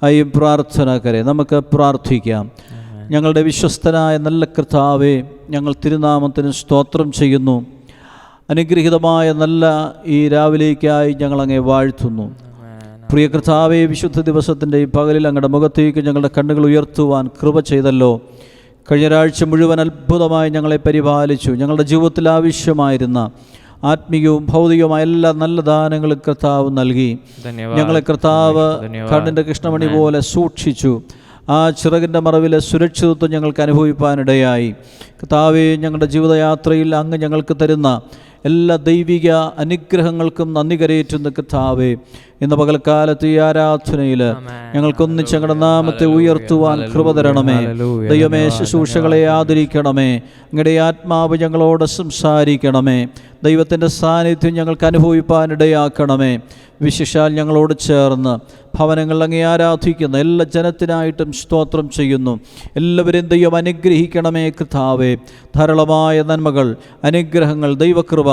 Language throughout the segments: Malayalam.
ഈ പ്രാർത്ഥന കരെ നമുക്ക് പ്രാർത്ഥിക്കാം. ഞങ്ങളുടെ വിശ്വസ്തനായ നല്ല കർത്താവേ, ഞങ്ങൾ തിരുനാമത്തിന് സ്തോത്രം ചെയ്യുന്നു. അനുഗ്രഹീതമായ നല്ല ഈ രാവിലേക്കായി ഞങ്ങളങ്ങേ വാഴ്ത്തുന്നു. പ്രിയ കർത്താവേ, വിശുദ്ധ ദിവസത്തിൻ്റെ ഈ പകലിൽ അങ്ങയുടെ മുഖത്തേക്ക് ഞങ്ങളുടെ കണ്ണുകൾ ഉയർത്തുവാൻ കൃപ ചെയ്തല്ലോ. കഴിഞ്ഞ ഒരാഴ്ച മുഴുവൻ അത്ഭുതമായി ഞങ്ങളെ പരിപാലിച്ചു. ഞങ്ങളുടെ ജീവിതത്തിൽ ആവശ്യമായിരുന്ന ആത്മീയവും ഭൗതികവുമായ എല്ലാ നല്ല ദാനങ്ങളും കർത്താവ് നൽകി. ഞങ്ങളെ കർത്താവ് കണ്ണിൻ്റെ കൃഷ്ണമണി പോലെ സൂക്ഷിച്ചു. ആ ചിറകിൻ്റെ മറവിലെ സുരക്ഷിതത്വം ഞങ്ങൾക്ക് അനുഭവിപ്പാനിടയായി. കർത്താവേ, ഞങ്ങളുടെ ജീവിതയാത്രയിൽ അങ്ങ് ഞങ്ങൾക്ക് തരുന്ന എല്ലാ ദൈവിക അനുഗ്രഹങ്ങൾക്കും നന്ദി കരയേറ്റുന്ന കർത്താവേ, ഇന്ന് പകൽക്കാലത്ത് ഈ ആരാധനയിൽ ഞങ്ങൾക്കൊന്നിച്ച് ഞങ്ങളുടെ നാമത്തെ ഉയർത്തുവാൻ കൃപ തരണമേ. ദൈവമേ, ശുശ്രൂഷകളെ ആദരിക്കണമേ. അങ്ങയുടെ ആത്മാവ് ഞങ്ങളോട് സംസാരിക്കണമേ. ദൈവത്തിൻ്റെ സാന്നിധ്യം ഞങ്ങൾക്ക് അനുഭവിപ്പാനിടയാക്കണമേ. വിശേഷാൽ ഞങ്ങളോട് ചേർന്ന് ഭവനങ്ങൾ അങ്ങേ ആരാധിക്കുന്ന എല്ലാ ജനത്തിനായിട്ടും സ്തോത്രം ചെയ്യുന്നു. എല്ലാവരെയും ദൈവം അനുഗ്രഹിക്കണമേ കർത്താവേ. ധാരാളമായ നന്മകൾ, അനുഗ്രഹങ്ങൾ, ദൈവകൃപ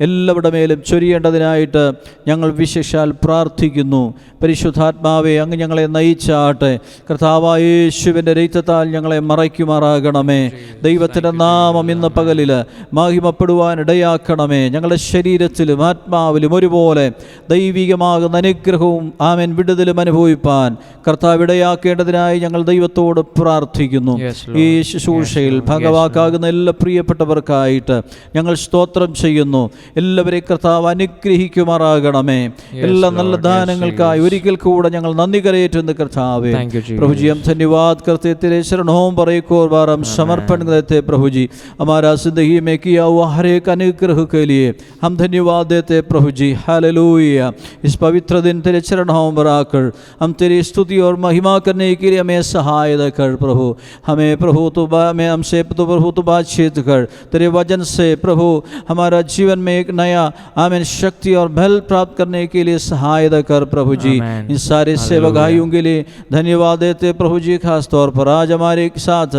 എല്ലാവരുടെ മേലും ചൊരിയേണ്ടതിനായിട്ട് ഞങ്ങൾ വിശേഷാൽ പ്രാർത്ഥിക്കുന്നു. പരിശുദ്ധാത്മാവേ, അങ്ങ് ഞങ്ങളെ നയിച്ചാട്ടെ. കർത്താവായ യേശുവിൻ്റെ രക്തത്താൽ ഞങ്ങളെ മറയ്ക്കുമാറാകണമേ. ദൈവത്തിൻ്റെ നാമം ഇന്ന് പകലിൽ മഹിമപ്പെടുവാനിടയാക്കണമേ. ഞങ്ങളുടെ ശരീരത്തിലും ആത്മാവിലും ഒരുപോലെ ദൈവികമാകുന്ന അനുഗ്രഹവും ആമേൻ വിടുതലും അനുഭവിപ്പാൻ കർത്താവ് ഇടയാക്കേണ്ടതിനായി ഞങ്ങൾ ദൈവത്തോട് പ്രാർത്ഥിക്കുന്നു. ഈ ശുശ്രൂഷയിൽ ഭാഗവാക്കാകുന്ന എല്ലാ പ്രിയപ്പെട്ടവർക്കായിട്ട് ഞങ്ങൾ സ്തോത്രം ചെയ്യുന്നു. എല്ലാവരെയും കർത്താവ് അനുഗ്രഹിക്കുമാറാകണമേ. എല്ലാ നല്ല ദാനങ്ങൾക്കായി ഒരിക്കൽ കൂടെ ഞങ്ങൾ നന്ദി കരയേറ്റുന്ന കർത്താവേ. प्रभु जी, हम धन्यवाद करते तेरे शरणों पर एक और बार हम समर्पण देते प्रभु जी। हमारा जिंदगी में किया हुआ हर एक अनुग्रह के लिए हम धन्यवाद देते प्रभु जी। हालेलुया। इस पवित्र दिन तेरे चरणों पर आकर हम तेरी स्तुति और महिमा करने के लिए हमें सहायता कर प्रभु। हमें प्रभु तो में हमसे तो प्रभु तो बातचीत कर। तेरे वचन से प्रभु हमारा जीवन में एक नया आमीन शक्ति और बल प्राप्त करने के लिए सहायता कर प्रभु जी। इन सारे सेवक भाइयों के लिए धन्यवाद देते प्रभु जी। खास तौर पर आज हमारे साथ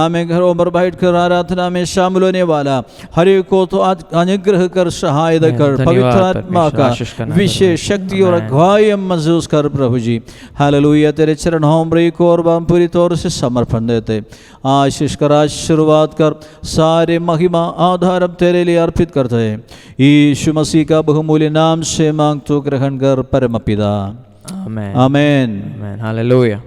आमीन घरों पर बैठ कर आराधना में शामिल होने वाला हर एक को तो आज अनुग्रह कर, सहायता कर। पवित्र आत्मा का विशेष शक्ति और अगुवाई महसूस कर प्रभु जी। हालेलुया। तेरे चरणों में एक और बार पूरी तौर से समर्पण देते। आशीष कर, आशीर्वाद कर, सारे महिमा आधार तेरे लिए अर्पित करते हैं। यीशु मसीह का बहुमूल्य नाम से मांग तो ग्रहण कर परमपिता। Amen amen. Hallelujah.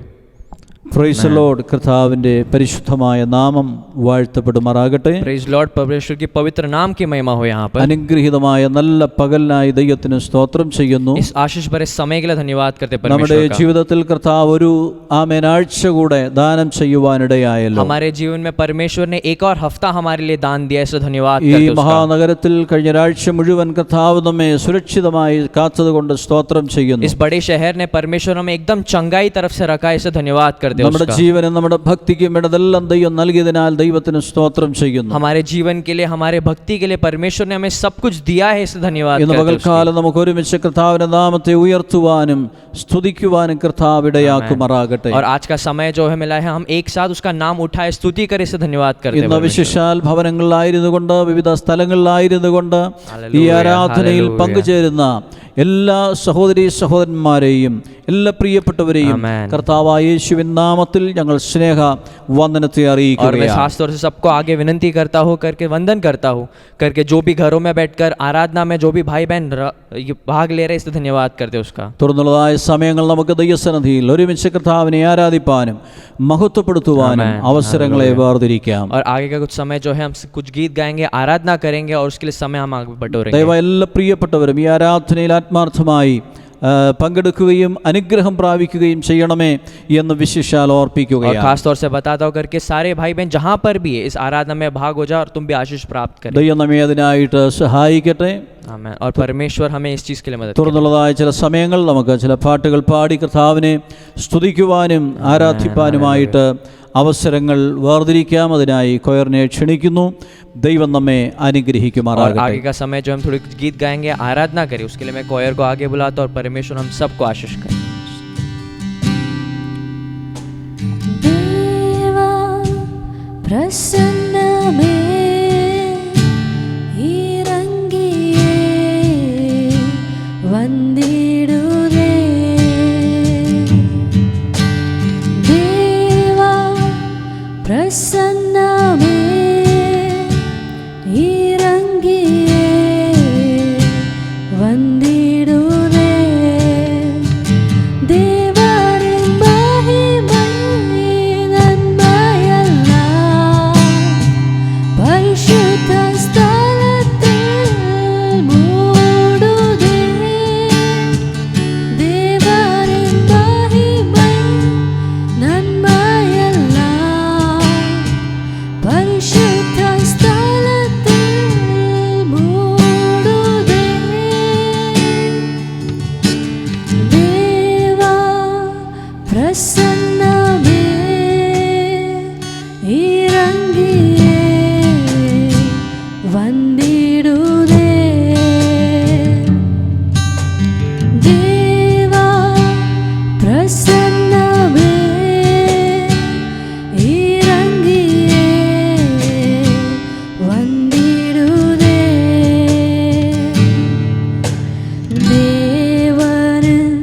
Praise the lord. കർത്താവിന്റെ പരിശുദ്ധമായ നാമം വാഴ്ത്തപ്പെടുമാറാകട്ടെ. Praise lord. परमेश्वर की पवित्र नाम की महिमा हो। यहाँ पर അനുഗ്രഹീതമായ നല്ല പകലിനായി ദൈവത്തിന് സ്തോത്രം ചെയ്യുന്നു. इस आशीष भरे समय के लिए धन्यवाद करते परमेश्वर का। നമ്മുടെ ജീവിതത്തിൽ കർത്താവ് ഒരു ആമേൻ ആഴ്ച കൂടെ ദാനം ചെയ്യുവാനിടയായല്ലോ. हमारे जीवन में परमेश्वर ने एक और हफ्ता हमारे लिए दान दिया, इसलिए धन्यवाद करते हैं। ഈ മഹാനഗരത്തിൽ കഴിഞ്ഞ ഒരാഴ്ച മുഴുവൻ കർത്താവ് നമ്മെ സുരക്ഷിതമായി കാത്തതുകൊണ്ട് സ്തോത്രം ചെയ്യുന്നു. इस बड़े शहर ने परमेश्वर हमें एकदम चंगाई तरफ से रखा, इसे धन्यवाद करते। നമ്മുടെ ജീവനും നമ്മുടെ ഭക്തിക്കും ഇടതെല്ലാം ദൈവം നൽകിയതിനാൽ ദൈവത്തിന് സ്തോത്രം ചെയ്യുന്നു. हमारे जीवन के लिए, हमारे भक्ति के लिए परमेश्वर ने हमें सब कुछ दिया है, इसे धन्यवाद करते हैं। ഇന്ന് പകൽക്കാലം നമുക്ക് ഒരുമിച്ച് കർത്താവിന്റെ നാമത്തെ ഉയർത്തുവാനും സ്തുതിക്കുവാനും കർത്താവ് ഇടയാക്കുമാറാകട്ടെ। और आज का समय जो है मिला है, हम एक साथ उसका नाम उठाए स्तुति करें, इसे धन्यवाद करते हैं। ഇന്ന് വിശേഷാൽ ഭവനങ്ങളിലായിരുന്നുകൊണ്ട് വിവിധ സ്ഥലങ്ങളിലായിരുന്നുകൊണ്ട് ഈ ആരാധനയിൽ പങ്കുചേരുന്ന എല്ലാ സഹോദരീ സഹോദരന്മാരെയും എല്ലാ പ്രിയപ്പെട്ടവരെയും കർത്താവായ യേശുവിൻ നാമത്തിൽ ഞങ്ങൾ സ്നേഹ വന്ദനത്തെ അറിയിക്കുകയാണ്। खास तौर से सबको आगे विनती करता हूँ, करके वंदन करता हूँ, करके जो भी घरों में बैठकर आराधना में जो भी भाई बहन भाग ले रहे हैं, इससे धन्यवाद करते उसका। തുറന്നുള്ളതായ സമയങ്ങൾ നമുക്ക് ദൈവസന്നിധിയിൽ ഒരുമിച്ച് കർത്താവിനെ ആരാധിപ്പാനും മഹത്വപ്പെടുത്തുവാനും അവസരങ്ങളെ വേർതിരിക്കാം। और आगे का कुछ समय जो है हम कुछ गीत गाएंगे, आराधना करेंगे और उसके लिए समय हम आगे बटोरेंगे। ദൈവം എല്ലാ പ്രിയപ്പെട്ടവരും ഈ ആരാധനയിൽ ആത്മാർത്ഥമായി പങ്കെടുക്കുകയും അനുഗ്രഹം പ്രാപിക്കുകയും ചെയ്യണമേ എന്ന് വിശേഷാൽ ഓർപ്പിക്കുകയാണ്। खास तौर से बताता हूं करके सारे भाई बहन जहां पर भी है इस आराधना में भाग हो जाओ और तुम भी आशीष प्राप्त करो। ദൈവം നമ്മെ അതിനായിട്ട് സഹായിക്കട്ടെ। ആമേൻ। और परमेश्वर हमें इस चीज के लिए मदद करे। തുറന്നുള്ളതായ ചില സമയങ്ങൾ നമുക്ക് ചില പാട്ടുകൾ പാടി കർത്താവിനെ സ്തുതിക്കുവാനും ആരാധിപ്പാനുമായിട്ട് അവസരങ്ങൾ വേർതിരിക്കാം। അതിനായി കൊയറിനെ ക്ഷണിക്കുന്നു। ദൈവം നമ്മെ അനുഗ്രഹിക്കുമാറാകട്ടെ। आगे का समय जो हम थोड़ी गीत गाएंगे, आराधना करें, उसके लिए मैं कोयर को आगे बुलाता हूं और परमेश्वर हम सबको आशीष करे। देवा प्रसन्न में इरंगिए वंदिडुरे பிரசன்னமே இறங்கியே வந்திடுதே தேவரின் மகிமை நன்மையெல்லாம் பரிசுத்த ஸ்தலத்தில் மூடுதே தேவரின் மகிமை நன்மையெல்லாம் பரிசுத்த ஸ்தலத்தில் மூடுதே தேவா பிரசன்னமே இறங்கியே வந்திடுதே தேவா பிரசன்னமே இறங்கியே வந்திடுதே தேவரின்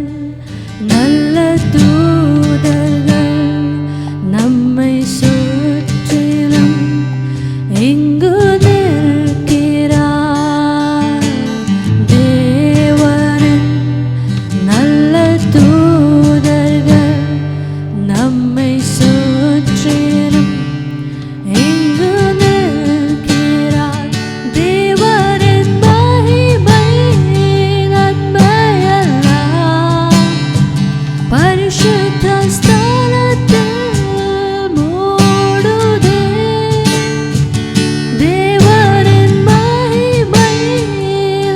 நல்ல தூதர்கள் நம்மை சுற்றிலும் இங்கு நிற்கிறார் தேவரின் நல்ல தூதர்கள் நம்மை சுற்றிலும் இங்கு நிற்கிறார் தேவரின் மகிமை நன்மையெல்லாம் பரிசுத்த ஸ்தலத்தில் மூடுதே தேவரின் மகிமை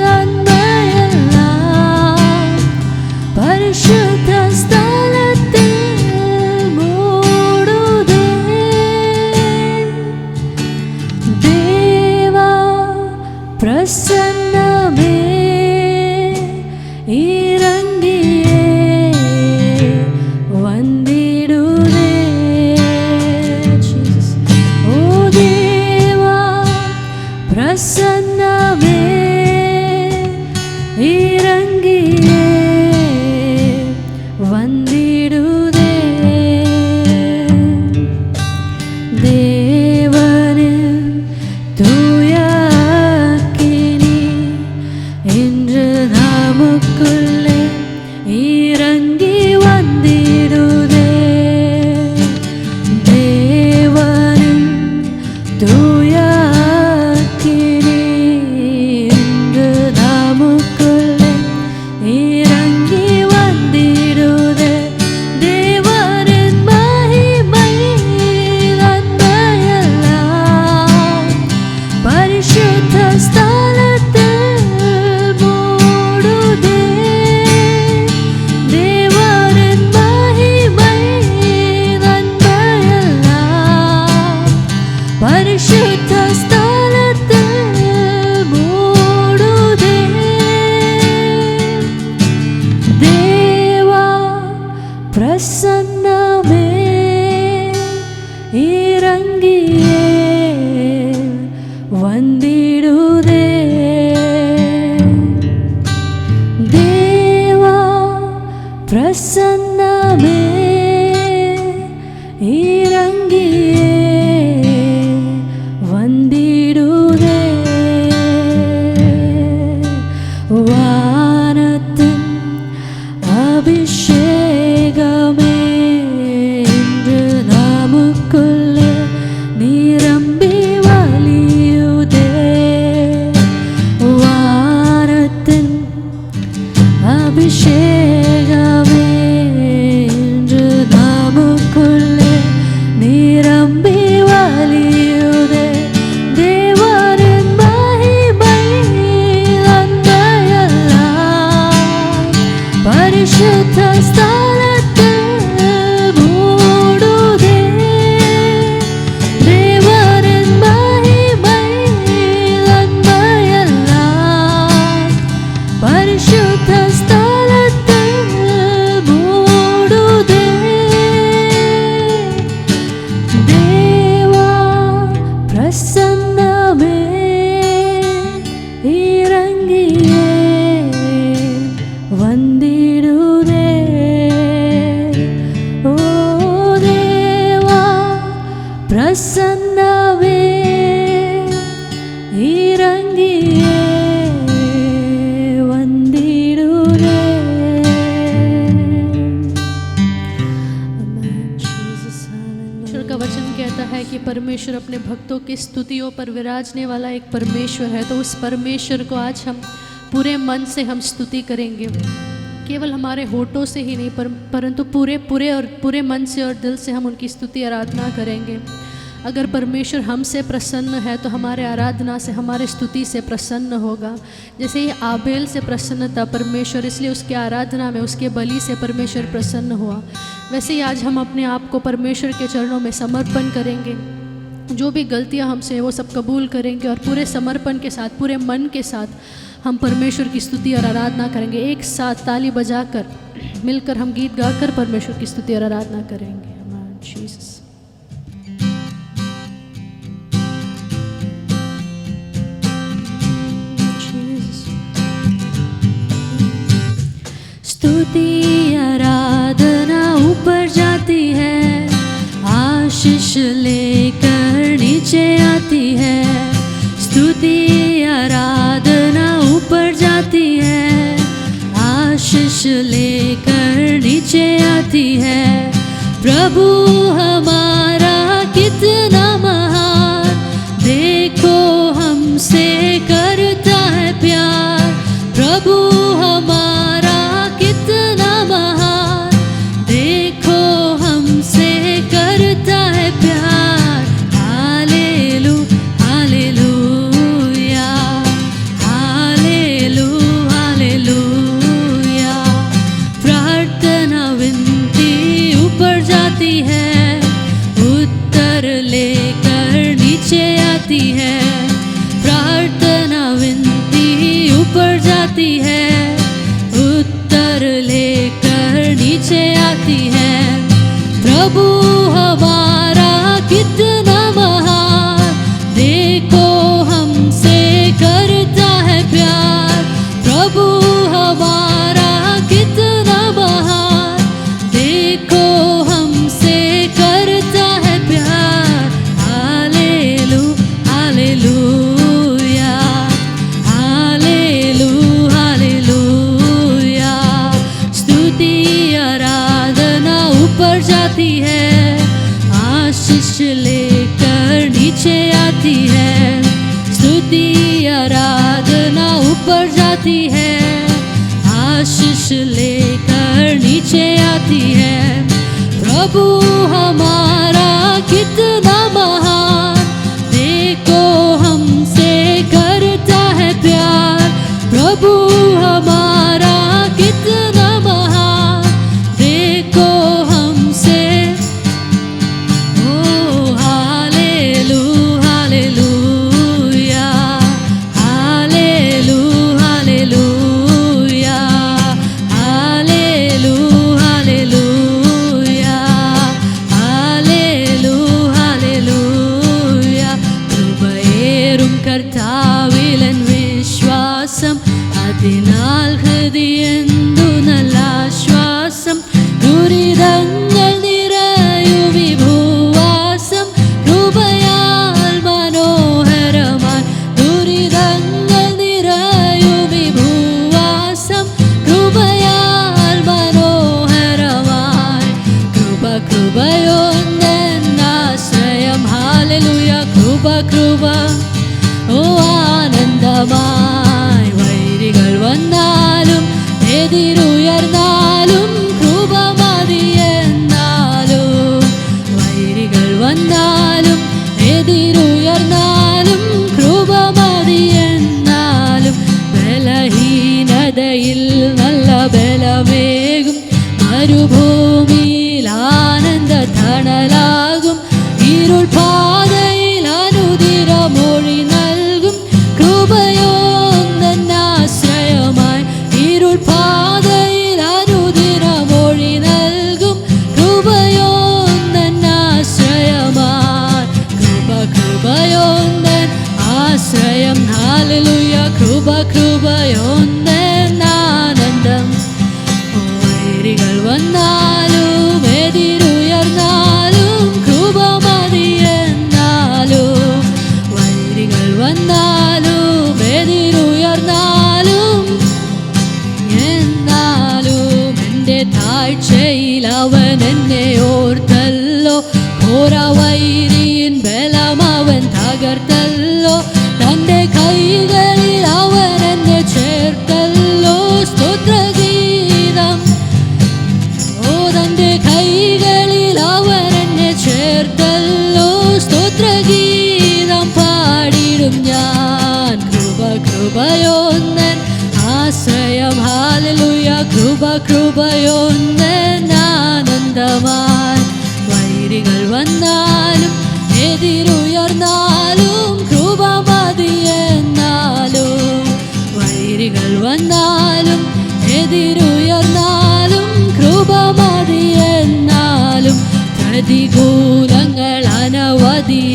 நன்மையெல்லாம் பரிசுத்த ஸ்தலத்தில் மூடுதே தேவா பிரசன்னமே இறங்கியே வந்திடுதே Jesus. ஓ தேவா பிரசன்னமே இறங்கியே வந்திடுதே தேவனின் தூய அக்கினி இன்று நமக்குள்ளே இறங்கி வந்திடுதே தேவனின் தூய அக்கினி இன்று நமக்குள்ளே இறங்கி வந்திடுதே தேவரின் மகிமை நன்மையெல்லாம் பரிசுத்த ஸ்தலத்தில் மூடுதே தேவரின் மகிமை நன்மையெல்லாம் பரிசுத்த ஸ்தலத்தில் மூடுதே தேவா பிரசன்னமே இறங்கியே வந்திடுதே தேவா பிரசன்னமே இறங்கியே வந்திடுதே வானத்தின் அபிஷேகமே இன்று நமக்குள்ளே நீ പ്രസന്നവേ ഇറങ്ങിയേ വന്നിടുവേ. ईश्वर का वचन कहता है कि परमेश्वर अपने भक्तों की स्तुतियों पर विराजने वाला एक परमेश्वर है। तो उस परमेश्वर को आज हम पूरे मन से हम स्तुति करेंगे, केवल हमारे होठों से ही नहीं परंतु पूरे मन से और दिल से हम उनकी स्तुति आराधना करेंगे। अगर परमेश्वर हमसे प्रसन्न है तो हमारे आराधना से, हमारे स्तुति से प्रसन्न होगा। जैसे ही आबेल से प्रसन्न था परमेश्वर, इसलिए उसके आराधना में, उसके बलि से परमेश्वर प्रसन्न हुआ। वैसे ही आज हम अपने आप को परमेश्वर के चरणों में समर्पण करेंगे। जो भी गलतियां हमसे हैं वो सब कबूल करेंगे और पूरे समर्पण के साथ, पूरे मन के साथ हम परमेश्वर की स्तुति और आराधना करेंगे। एक साथ ताली बजाकर, मिलकर हम गीत गाकर परमेश्वर की स्तुति और आराधना करेंगे। जीसस। स्तुति आराधना ऊपर जाती है, आशीष लेकर नीचे आती है। स्तुति आराधना ऊपर जाती है, आशीष लेकर नीचे आती है। प्रभु हमारा कितना महान, देखो हमसे करता है प्यार। प्रभु हमारा कितना महान, देखो हमसे करता है प्यार। हालेलू हालेलूया, हालेलू हालेलूया। प्रार्थना विनती ऊपर जाती है, उत्तर लेकर नीचे आती है। प्रार्थना विनती ऊपर जाती है, उत्तर लेकर नीचे आती है। प्रभु हमारा कितना महान, देखो हमसे करता है प्यार। प्रभु हमारा कितना महान, देखो हमसे करता है प्यार। हालेलू हालेलूया, हालेलू हालेलूया। स्तुति आराधना ऊपर जाती है, आशीष लेकर नीचे आती है। स्तुति आराधना ऊपर जाती है, आशीष लेकर नीचे आती है। प्रभु हमारा कितना महान, देखो हमसे करता है प्यार। प्रभु हमारा कितना महान, देखो हमसे। ओ हालेलू हालेलूया, हालेलू हालेलूया, हालेलू हालेलूया, हालेलू हालेलूया. കൃപയേറും കർത്താവിലൻ വിശ്വാസം, അതിനാൽ ഹൃദയന്തു നല്ല ആശ്വാസം. ദുരിതങ്ങൾ നിറയു വിഭൂവാസം, കൃപയാൽ മനോഹരമായി. ദുരിതങ്ങൾ നിറയു വിഭൂവാസം, കൃപയാൽ മനോഹരമായി. കൃപ കൃപയൊന്നാശ്രയം. ഹാലലുയ. കൃപ കൃപ ഓ ആനന്ദമായി. വൈരികൾ വന്നാലും എതിരുയർന്നാലും കൃപ മതിയെന്നാലും. വൈരികൾ വന്നാലും എതിരുയർന്നാലും കൃപ മതിയെന്നാലും. ബലഹീനതയിൽ നല്ല ബലമേകും, മരുഭൂമിയിൽ ആനന്ദ തണലാകും. ഇരുൾ പാതയിൽ അനുദിനമൊഴി നൽകും, കൃപയോന്നാശ്രയമായി. ഇരുൾ പാത അവൻ എന്നെ ഓർത്തല്ലോ, ഘോരവൈരിയിൻ ബലം അവൻ തകർത്തല്ലോ, തൻ്റെ കൈകളിൽ അവൻ എന്നെ ചേർത്തല്ലോ. സ്തോത്രഗീതം, ഓ തൻ്റെ കൈകളിൽ അവൻ എന്നെ ചേർത്തല്ലോ. സ്തോത്രഗീതം പാടിടും ഞാൻ. കൃപ കൃപയൊന്നൻ ആശ്രയം, ഹല്ലേലൂയ. കൃപ കൃപയൊന്നൻ ആനന്ദമായി. വൈരികൾ വന്നാലും എതിരുയർന്നാലും കൃപ മതിയെന്നാലും. വൈരികൾ വന്നാലും എതിരുയർന്നാലും കൃപ മതിയെന്നാലും. പ്രതികൂലങ്ങൾ അനവധി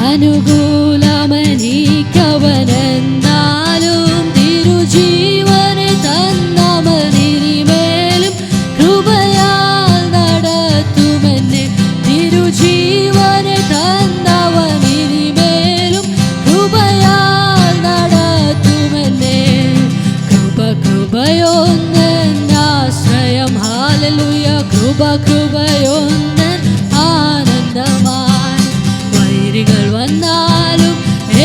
അനുകൂലമനീക്കവനെന്നാലും തിരുജീവനെ തന്നവനിനിമേലും കൃപയാൽ നടത്തുമെന്നെ. തിരുജീവനെ തന്നവനിനിമേലും കൃപയാൽ നടത്തുമെന്നെ. കൃപ കൃപയൊന്നൻ ആശ്രയം, ഹല്ലേലൂയ. കൃപ കൃപയൊന്നൻ ആനന്ദമായി. വൈരികൾ വന്നാലും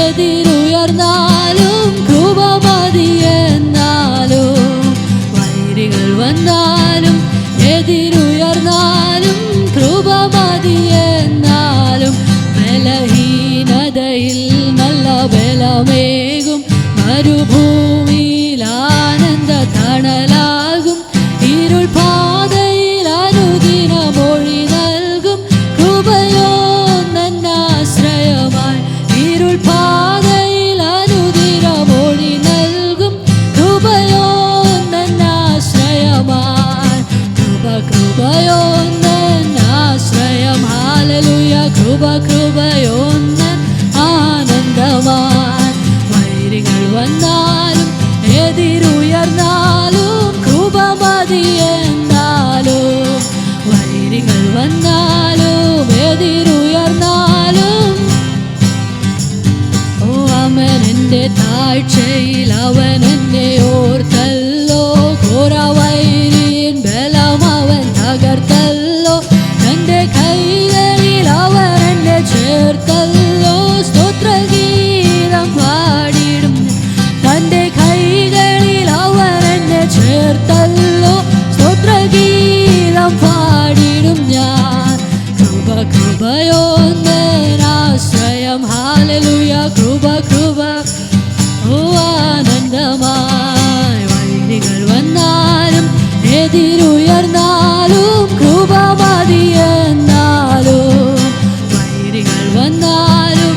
എതിരുയർന്നാലും കൃപ മതിയെന്നാലും. വൈരികൾ വന്നാലും എതിരുയർന്നാലും കൃപ മതിയെന്നാലും. ബലഹീനതയിൽ നല്ല ബലമേകും, മരുഭൂമിയിൽ ആനന്ദ തണലാകും, ഇരുൾ പാതയിൽ അനുദിനമൊഴി നൽകും. കൃപയോ നന്നാശ്രയമായി, ഇരുൾ പാതയിൽ അനുദിനമൊഴി നൽകും. കൃപയോ നന്നാശ്രയമായി. കൃപ കൃപയോ നന്നാശ്രയം, ഹല്ലേലൂയ. കൃപ കൃപയൊന്നൻ ആനന്ദമായി. വൈരികൾ വന്നാലും എതിരുയർന്നാലും കൃപ മതിയെന്നാലും. വൈരികൾ വന്നാലും എതിരുയർന്നാലും. ഓ അവൻ എൻ്റെ താഴ്ചയിൽ അവൻ എന്നെ ഓർത്തല്ലോ, ഘോരവൈരിയിൻ ബലം അവൻ തകർത്തല്ലോ, തൻ്റെ കൈകളിൽ അവൻ എന്നെ ചേർത്തല്ലോ. സ്തോത്രഗീതം പാടിടും, തൻ്റെ കൈകളിൽ അവൻ എന്നെ ചേർത്തല്ലോ. സ്തോത്രഗീതം പാടിടും ഞാൻ. കൃപ കൃപയൊന്നൻ ആശ്രയം, ഹല്ലേലൂയ. കൃപ കൃപ ഓ ആനന്ദമായി. വൈരികൾ വന്നാലും എതിരുയർന്നാലും കൃപ മതിയെന്നാലും. വൈരികൾ വന്നാലും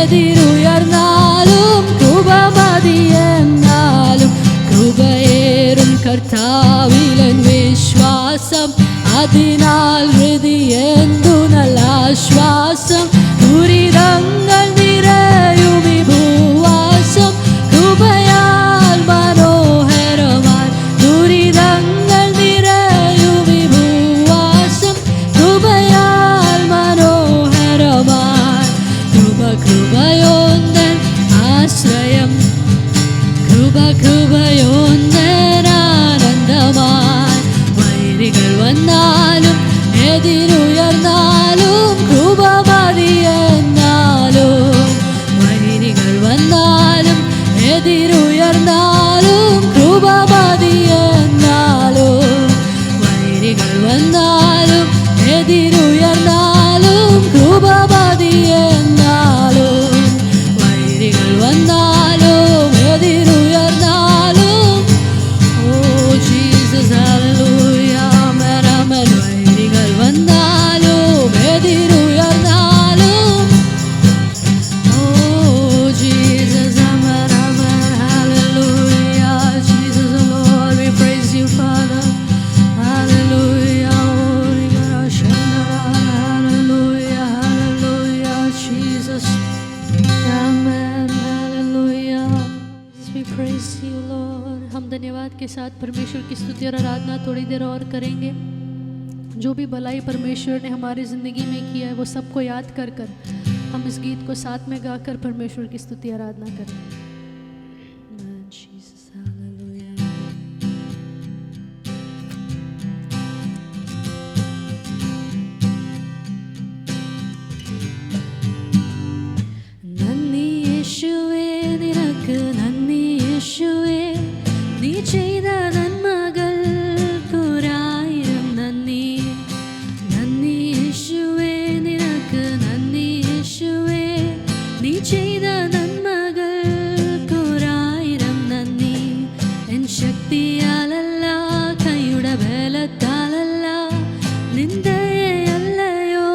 എതിരുയർന്നാലും കൃപ മതിയെന്നാലും. കൃപയേറും കർത്താവിലൻ വിശ്വാസം, അതിനാൽ ഹൃദയെന്തു നല്ല ആശ്വാസം. ദുരിതങ്ങൾ നിറയും ഈ ഭൂവാസം, കൃപയാൽ മനോഹരമായി. ദുരിതങ്ങൾ നിറയും ഈ ഭൂവാസം, കൃപയാൽ മനോഹരമായി. കൃപ കൃപയൊന്നൻ ആശ്രയം, കൃപ കൃപയൊന്നൻ ആനന്ദമായി. വൈരികൾ വന്നാലും എതിരുയർന്നാലും കൃപ മതിയെന്നാലും. വൈരികൾ വന്നാലും എതിരുയർന്നാലും കൃപ മതിയെന്നാലും. വൈരികൾ വന്നാലും എതിരുയർന്നാലും കൃപ മതിയെന്നാലും. വൈരികൾ വന്നാലും എതിരുയർന്നാലും. O Jesus, hallelujah. ആമേൻ ആമേൻ. വൈരികൾ വന്നാലും എതിരുയർന്നാലും. O Jesus, amen amen. Hallelujah. Jesus Lord, we praise you Father. Hallelujah. Hallelujah. Hallelujah. Jesus. Amen. Hallelujah. We praise you Lord. हम धन्यवाद के साथ परमेश्वर की स्तुति और आराधना थोड़ी देर और करेंगे। जो भी भलाई परमेश्वर ने हमारी ज़िंदगी में किया है वो सबको याद कर कर हम इस गीत को साथ में गाकर परमेश्वर की स्तुति आराधना करें। Amen, Jesus, hallelujah. ചെയ്ത നന്മകൾക്കൊരായിരം നന്ദി. നന്ദി യേശുവേ, നിനക്ക് നന്ദി യേശുവേ. നീ ചെയ്ത നന്മകൾക്കൊരായിരം നന്ദി. എൻ ശക്തിയാലല്ല, കൈയുടെ ബലത്താലല്ല, നിന്ദയല്ലയോ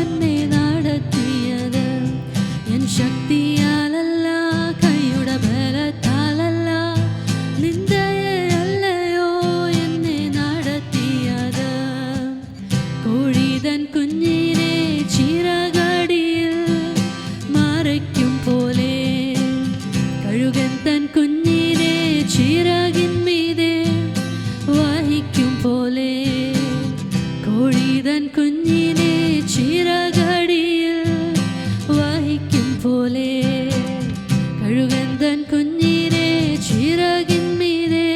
എന്നെ നടത്തിയത്. എൻ ശക്തിയാലല്ല, കൈയുടെ ബലത്താലല്ല, നിന്ദയല്ലയോ എന്നെ നടത്തിയത്. കോഴിതൻ കുഞ്ഞിനെ ചിറകടിയിൽ മറയ്ക്കും പോലെ, കഴുകൻ തൻ കുഞ്ഞിനെ ചിറകിന്മീതെ വഹിക്കും പോലെ, കോഴിതൻ കുഞ്ഞിനെ ചിറകടിയിൽ വഹിക്കും പോലെ, കഴുകൻ തൻ കുഞ്ഞിനെ ചിറകിന്മീതെ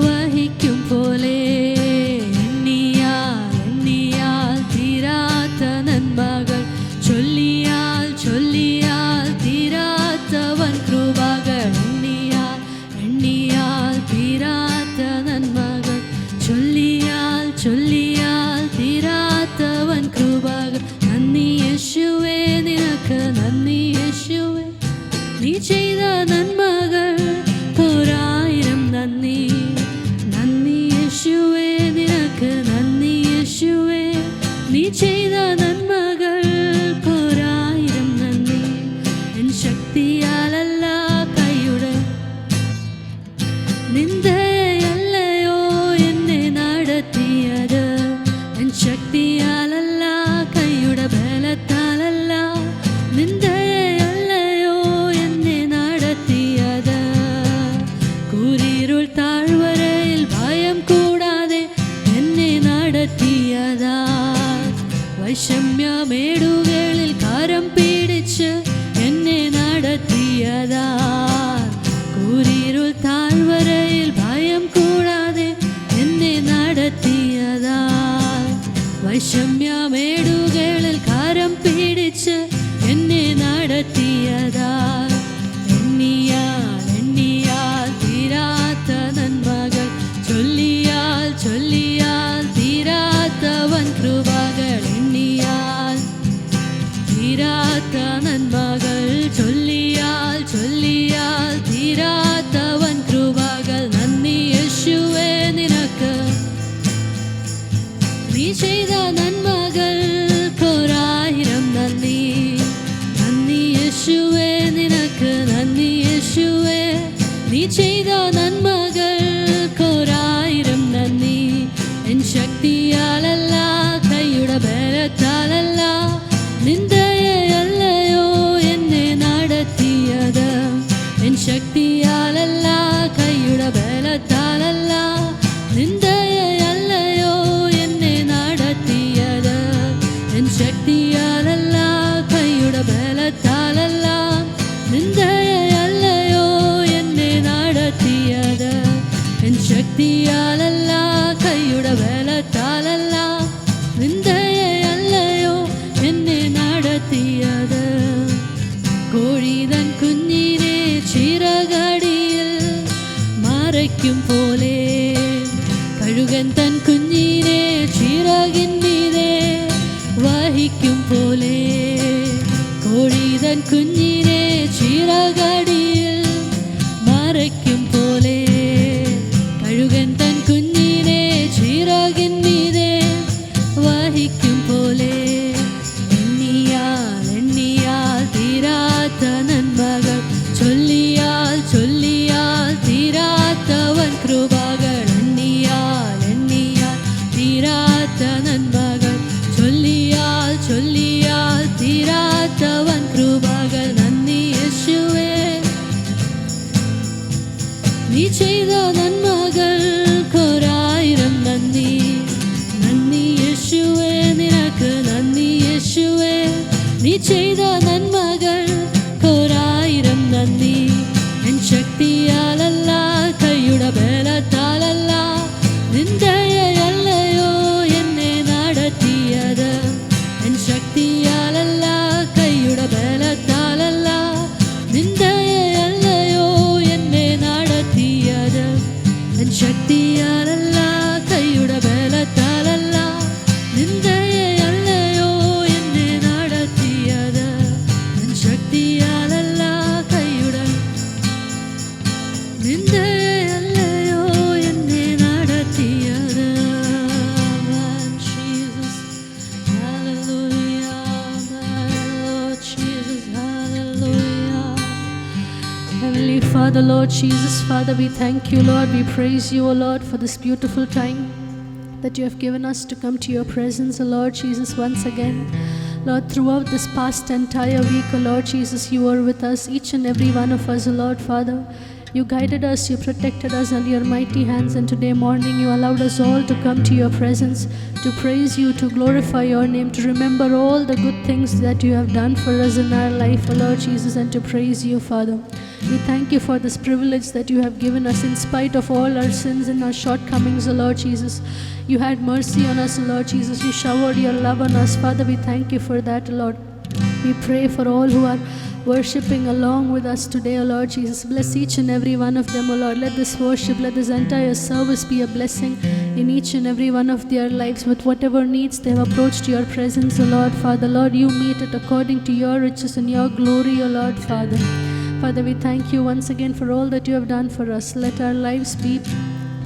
വഹിക്കും പോലെ. എണ്ണിയാൽ എണ്ണിയാൽ തീരാത്ത നന്മകൾ, ചൊല്ലിയാൽ ചൊല്ലിയാൽ തീരാത്തവൻ കൃപകൾ. എണ്ണിയാൽ എണ്ണിയാൽ തീരാത്ത നന്മകൾ, ചൊല്ലിയാൽ ചൊല്ലിയാൽ തീരാത്തവൻ കൃപകൾ. നന്ദി യേശുവേ, നിനക്ക് നന്ദി യേശുവേ. നീ ചെയ്ത നന്മകൾക്കൊരായിരം നന്ദി. നന്ദി യേശുവേ, നിനക്ക് നന്ദി യേശുവേ. നീ ചെയ്ത നന്മകൾക്കൊരായിരം നന്ദി. എൻ ശക്തിയാലല്ല, കൈയുടെ നിന്ദയല്ലയോ എന്നെ നടത്തിയത്. എൻ ശക്തിയാലല്ല, കൈയുടെ ബലത്താലല്ല, നിന്ദയല്ലയോ എന്നെ നടത്തിയത്. കൂരിരുൾ താഴ്വരയിൽ ഭയം കൂടാതെ എന്നെ നടത്തിയതാ. വൈഷമ്യമേടുകളിൽ കരം പിടിച്ച് എന്നെ നടത്തിയതാ. കൂരിരുൾ താഴ്വരയിൽ ഭയം കൂടാതെ എന്നെ നടത്തിയതാ. വൈഷമ്യമേടുകളിൽ കരം പിടിച്ച് എന്നെ നടത്തിയതാ. എണ്ണിയാൽ എണ്ണിയാൽ തീരാത്ത നന്മകൾ, ചൊല്ലിയാൽ ചൊല്ലിയാൽ തീരാത്തവൻ കൃപകൾ. എണ്ണിയാൽ തീരാത്ത നന്മകൾ, ചൊല്ലിയാൽ ചൊല്ലിയാൽ തീരാത്തവൻ കൃപകൾ. നന്ദി യേശുവേ, നിനക്ക് നീ ചെയ്ത നന്മകൾക്കൊരായിരം നന്ദി. നന്ദി യേശുവേ, നിനക്ക് നന്ദി യേശുവേ. നീ ചെയ്ത നന്മകൾക്കൊരായിരം നന്ദി. എൻ ശക്തിയാലല്ല, കൈയുടെ ബലത്താലല്ല, നിന്ദയല്ലയോ എന്നെ നടത്തിയത്. എൻ ശക്തിയാലല്ല, കൈയുടെ ബലത്താലല്ല, നിന്ദയല്ലയോ എന്നെ നടത്തിയത്. എൻ ശക്തിയാലല്ല, കൈയുടെ ബലത്താലല്ല, നിന്ദയല്ലയോ എന്നെ നടത്തിയത്. എൻ ശക്തിയാലല്ല, കൈയുടെ ബലത്താലല്ല, നിന്ദയല്ലയോ എന്നെ നടത്തിയത്. കോഴിതൻ കുഞ്ഞിനെ ചിറകടിയിൽ മറയ്ക്കും പോലെ, കഴുകൻ തൻ കുഞ്ഞിനെ ചിറകിന്മീതെ വഹിക്കും പോലെ, കോഴിതൻ കുഞ്ഞിനെ ചിറകടിയിൽ മറയ്ക്കും പോലെ, കഴുകൻ തൻ കുഞ്ഞിനെ ചിറകിന്മീതെ വഹിക്കും പോലെ. എണ്ണിയാൽ എണ്ണിയാൽ തീരാത്ത നന്മകൾ, ചൊല്ലിയാൽ ചൊല്ലിയാൽ തീരാത്തവൻ കൃപകൾ. എണ്ണിയാൽ എണ്ണിയാൽ തീരാത്ത നന്മകൾ, ചൊല്ലിയാൽ ചൊല്ലിയാൽ തീരാത്തവൻ കൃപകൾ. നന്ദി യേശുവേ, നീ ചെയ്ത നന്മകൾക്കൊരായിരം നന്ദി. നന്ദി യേശുവേ, നിനക്ക് നന്ദി യേശുവേ. നീ ചെയ്ത നന്മകൾക്കൊരായിരം നന്ദി. എൻ ശക്തിയാലല്ല, കൈയുടെ ബലത്താലല്ല, നിന്ദയല്ലയോ എന്നെ നടത്തിയത്. എൻ ശക്തിയാലല്ല, കൈയുടെ ബലത്താലല്ല, നിന്ദയല്ലയോ എന്നെ നടത്തിയത്. Father, Lord Jesus, Father, we thank you, Lord. We praise you, O Lord, for this beautiful time that you have given us to come to your presence, O Lord Jesus, once again. Lord, throughout this past entire week, O Lord Jesus, you were with us, each and every one of us, O Lord, Father. You guided us, you protected us under your mighty hands, and today morning you allowed us all to come to your presence, to praise you, to glorify your name, to remember all the good things that you have done for us in our life, O Lord Jesus, and to praise you, Father. We thank you for this privilege that you have given us in spite of all our sins and our shortcomings, O Lord Jesus. You had mercy on us, O Lord Jesus. You showered your love on us, Father. We thank you for that, O Lord. We pray for all who are worshipping along with us today, O Lord Jesus. Bless each and every one of them, O Lord. Let this worship, let this entire service be a blessing in each and every one of their lives. With whatever needs they have approached your presence, O Lord, Father. Lord, you meet it according to your riches and your glory, O Lord, Father. Father, we thank you once again for all that you have done for us. Let our lives be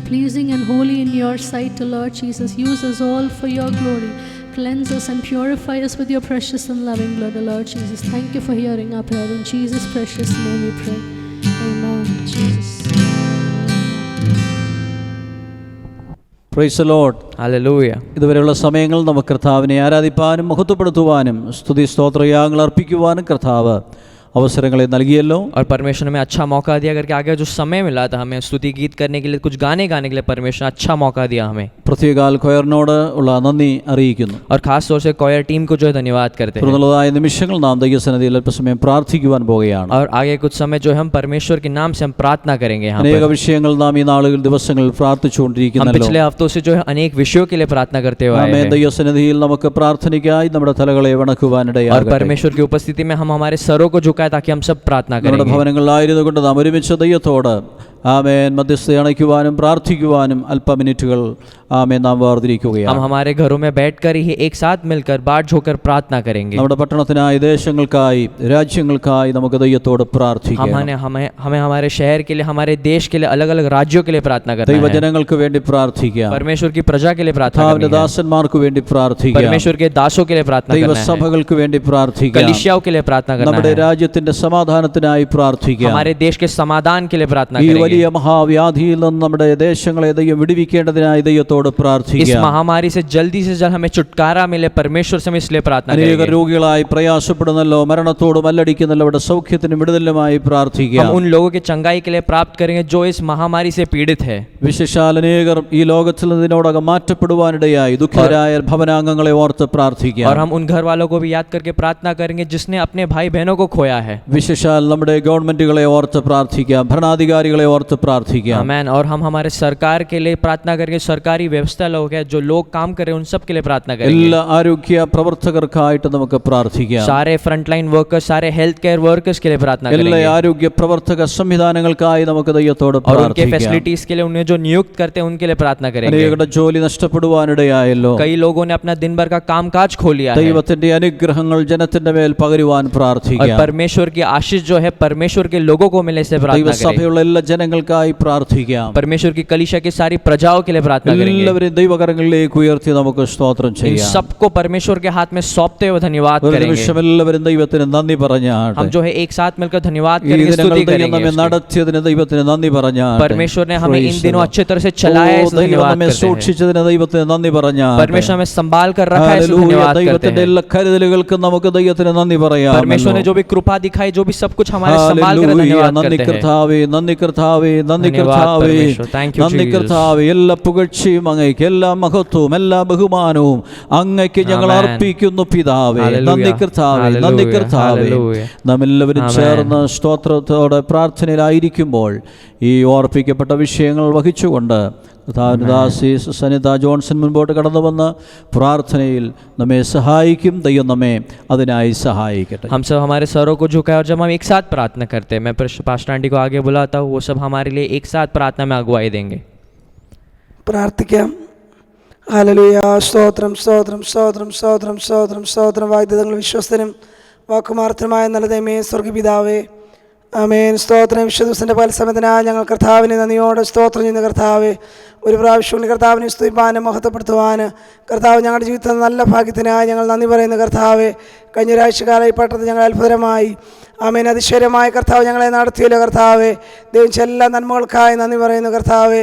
pleasing and holy in your sight, O Lord Jesus. Use us all for your glory. Cleanse us and purify us with your precious and loving blood, O Lord Jesus. Thank you for hearing our prayer. In Jesus' precious name we pray. Amen. Jesus. Price the Lord. Hallelujah. ഇതുവരെയുള്ള സമയങ്ങൾ നമുക്ക് കർത്താവിനെ ആരാധിപ്പാനും മഹത്വപ്പെടുത്തുവാനും സ്തുതി സ്തോത്രയാഗങ്ങൾ അർപ്പിക്കുവാനും കർത്താവ് अवसरങ്ങളെ നൽകിയല്ലോ. और परमेश्वर ने हमें अच्छा मौका दिया करके आगे जो समय मिला था हमें स्तुति गीत करने के लिए, कुछ गाने गाने के लिए परमेश्वर ने अच्छा मौका दिया हमें. പ്രത്യേകാൽ കൊയറിനോട് ഉള്ള നന്ദി അറിയിക്കുന്നു. और खास तौर से कोयर टीम को जो है धन्यवाद करते हैं. തുടർന്നുള്ളതായ നിമിഷങ്ങൾ നാം ദൈവസന്നിധിയിൽ അല്പസമയം പ്രാർത്ഥിക്കുവാൻ പോകുകയാണ്. और आगे कुछ समय जो है हम परमेश्वर के नाम से हम प्रार्थना करेंगे. यहाँ अनेक विषयങ്ങൾ നാം ഈ നാളുകളിൽ ദിവസങ്ങളിൽ പ്രാർത്ഥിച്ചുകൊണ്ടിരിക്കുന്നല്ലോ. हम पिछले हफ्तों से जो है अनेक विषयों के लिए प्रार्थना करते हुए आए हैं. ദൈവസന്നിധിയിൽ നമുക്ക് പ്രാർത്ഥനയ്ക്കായി നമ്മുടെ തലകളെ വണക്കുവാനിടയാകട്ടെ. और परमेश्वर की उपस्थिति में हम हमारे सरों को झुकाएं ताकि हम सब प्रार्थना നമ്മുടെ ഭവനങ്ങളിലായിരുന്നുകൊണ്ട് നാം ഒരുമിച്ച് ദൈവത്തോട് ആമേൻ മധ്യസ്ഥ അണയ്ക്കുവാനും പ്രാർത്ഥിക്കുവാനും അല്പമിനിറ്റുകൾ ആമേൻ നാം വേർതിരിക്കുകയാണ്. हम हमारे घरों में बैठकर ही एक साथ मिलकर बाट होकर प्रार्थना करेंगे. നമ്മുടെ പട്ടണത്തിനായി ദേശങ്ങൾക്കായി രാജ്യങ്ങൾക്കായി നമുക്ക് ദൈവത്തോട് പ്രാർത്ഥിക്കാം. हमें हमारे शहर के लिए, हमारे देश के लिए, अलग अलग राज्यों के लिए प्रार्थना करना है. ദൈവജനങ്ങൾക്ക് വേണ്ടി പ്രാർത്ഥിക്കാം. परमेश्वर की प्रजा के लिए प्रार्थना करनी है. ദാസന്മാർക്ക് വേണ്ടി പ്രാർത്ഥിക്കാം. परमेश्वर के दासों के लिए प्रार्थना करना है. ദൈവസഭകൾക്ക് വേണ്ടി പ്രാർത്ഥിക്കാം. कलीसियाओं के लिए प्रार्थना करना है. നമ്മുടെ രാജ്യത്തിന്റെ സമാധാനത്തിനായി പ്രാർത്ഥിക്കാം. हमारे देश के समाधान के लिए प्रार्थना ഈ करेंगे. വലിയ മഹാവ്യാധിയിൽ നിന്ന് നമ്മുടെ ദേശങ്ങളെ ദൈവം വിടുവിക്കേണ്ടതിനായി ദൈവത്തോട് പ്രാർത്ഥിക്കാം. इस महामारी से जल्दी हमें छुटकारा मिले, परमेश्वर से हम इसलिए प्रार्थना करेंगे. അനേക രോഗികളായി പ്രയാസപ്പെടുന്നല്ലോ, മരണത്തോട് മല്ലടിക്കുന്നല്ലോ, അവിടെ സൗഖ്യത്തിനും വിടുതലിനുമായി പ്രാർത്ഥിക്കാം. हम उन लोगों की चंगाई के लिए प्राप्त करेंगे जो इस महामारी से पीड़ित है. വിശേഷാൽ അനേകർ ഈ ലോകത്തിൽ നിന്നോടകം മാറ്റപ്പെടുവാനിടയായി ദുഃഖിതരായ ഭവനാംഗങ്ങളെ ഓർത്ത് പ്രാർത്ഥിക്കാം. और हम उन घर वालों को भी याद करके प्रार्थना करेंगे जिसने अपने भाई बहनों को खोया है. വിശേഷാൽ നമ്മുടെ ഗവൺമെന്റുകളെ ഓർത്ത് പ്രാർത്ഥിക്കാം, ഭരണാധികാരികളെ ഓർത്ത് പ്രാർത്ഥിക്കാം. आमीन. और हम हमारे सरकार के लिए प्रार्थना करेंगे, सरकारी व्यवस्था लोग हैं जो लोग काम कर रहे हैं उन सब के लिए प्रार्थना करेंगे. എല്ലാ ആരോഗ്യ പ്രവർത്തകർക്കായിട്ട് നമുക്ക് പ്രാർത്ഥിക്കാം. सारे फ्रंटलाइन वर्कर्स, सारे हेल्थ केयर वर्कर्स के लिए प्रार्थना करेंगे. എല്ലാ ആരോഗ്യ പ്രവർത്തക സംവിധാനങ്ങൾക്കായി നമുക്ക് ദൈവത്തോട് और उनके പ്രാർത്ഥിക്കാം. फैसिलिटीज के लिए, उन्हें जो नियुक्त करते हैं उनके लिए प्रार्थना करेंगे. അനേകരുടെ ജോലി നഷ്ടപ്പെടുവാനിടയായല്ലോ. कई लोगों ने अपना दिन भर का कामकाज खो लिया है. ദൈവത്തിന്റെ അനുഗ്രഹങ്ങൾ ജനത്തിന്റെ മേൽ പകരുവാൻ और പ്രാർത്ഥിക്കാം. परमेश्वर की आशीष जो है परमेश्वर के लोगों को मिले से प्रार्थना करें. ദൈവസഭയുള്ള എല്ലാ ജനങ്ങൾക്കായി പ്രാർത്ഥിക്കാം. परमेश्वर की कलीसिया की सारी प्रजाओं के लिए प्रार्थना करेंगे. എല്ലാവരും ദൈവകരങ്ങളിലേക്ക് ഉയർത്തി നമുക്ക് സ്തോത്രം इन ചെയ്യാം. सबको परमेश्वर के हाथ में सौंपते हुए धन्यवाद ഒരു करेंगे. നിമിഷം എല്ലാവരും ദൈവത്തിന് നന്ദി പറഞ്ഞാട്ടെ. हम जो है एक साथ मिलकर धन्यवाद ഈ करेंगे, ദിനങ്ങൾ स्तुति ദൈവം നമ്മെ करेंगे. നടത്തിയതിന് ദൈവത്തിന് നന്ദി പറഞ്ഞാട്ടെ. परमेश्वर ने हमें इन Praise दिनों the Lord. अच्छे तरह से चलाया है, ഓ, इसलिए ദൈവം धन्यवाद നമ്മെ करते हैं. സൂക്ഷിച്ചതിന് ദൈവത്തിന് നന്ദി പറഞ്ഞാട്ടെ. परमेश्वर हमें संभाल कर रखा है, इसलिए ഹല്ലേലൂയ. धन्यवाद करते ദൈവത്തിന്റെ हैं. എല്ലാ കരുതലുകൾക്കും നമുക്ക് ദൈവത്തിന് നന്ദി പറയാം. परमेश्वर ने जो भी कृपा दिखाई, जो भी सब कुछ हमारे संभाल कर धन्यवाद നന്ദി करते हैं. കർത്താവേ, നന്ദി കർത്താവേ, നന്ദി धन्यवाद കർത്താവേ, परमेश्वर. Thank you, നന്ദി Jesus. കർത്താവേ. എല്ലാ പുകഴ്ചയും അങ്ങേക്ക്, എല്ലാ മഹത്വവും എല്ലാ ബഹുമാനവും അങ്ങേക്ക് ഞങ്ങൾ Amen. അർപ്പിക്കുന്നു പിതാവേ. Hallelujah. നന്ദി കർത്താവേ, Hallelujah. നന്ദി കർത്താവേ. Hallelujah. നാം എല്ലാവരും Amen. ചേർന്ന് സ്തോത്രത്തോടെ പ്രാർത്ഥനയിലായിരിക്കുമ്പോൾ ഈ ഓർപ്പിക്കപ്പെട്ട വിഷയങ്ങൾ വഹിച്ചുകൊണ്ട് ദാസി സനിത ജോൺസൺ മുൻപോട്ട് കടന്നു വന്ന് പ്രാർത്ഥനയിൽ നമ്മെ സഹായിക്കും. ദൈവം നമ്മെ അതിനായി സഹായിക്കട്ടെ. हम सब हमारे सरों को झुकाए और जब हम एक साथ प्रार्थना करते हैं, मैं पास्टर आंटी को आगे बुलाता हूँ, वो सब हमारे लिए एक साथ प्रार्थना में अगुवाई देंगे. പ്രാർത്ഥിക്കാം. ഹല്ലേലൂയ. സ്തോത്രം സ്തോത്രം സ്തോത്രം സ്തോത്രം സ്തോത്രം സ്തോത്രം. വാഗ്ദത്തങ്ങൾ വിശ്വസ്തനും വാക്കുമാർത്ഥമായ നല്ല ദൈവമേ, സ്വർഗ്ഗപിതാവേ, ആമേൻ. സ്തോത്രം. വിശുദ്ധ ദിവസത്തിൻ്റെ പല സമയത്തിനായി ഞങ്ങൾ കർത്താവിനെ നന്ദിയോടെ സ്തോത്രം ചെയ്യുന്ന കർത്താവേ, ഒരു പ്രാവശ്യം കൂടി കർത്താവിനെ സ്തുതിപ്പാനും മഹത്വപ്പെടുത്തുവാനും കർത്താവ് ഞങ്ങളുടെ ജീവിതത്തിൽ നല്ല ഭാഗ്യത്തിനായി ഞങ്ങൾ നന്ദി പറയുന്നു. കർത്താവെ, കഴിഞ്ഞ ഒരാഴ്ചക്കാലം ഈ പട്ടണത്തിൽ ഞങ്ങൾ അത്ഭുതമായി ആമേൻ അതിശയമായ കർത്താവ് ഞങ്ങളെ നടത്തിയല്ലോ. കർത്താവെ, ദൈവം എല്ലാ നന്മകൾക്കായി നന്ദി പറയുന്നു. കർത്താവെ,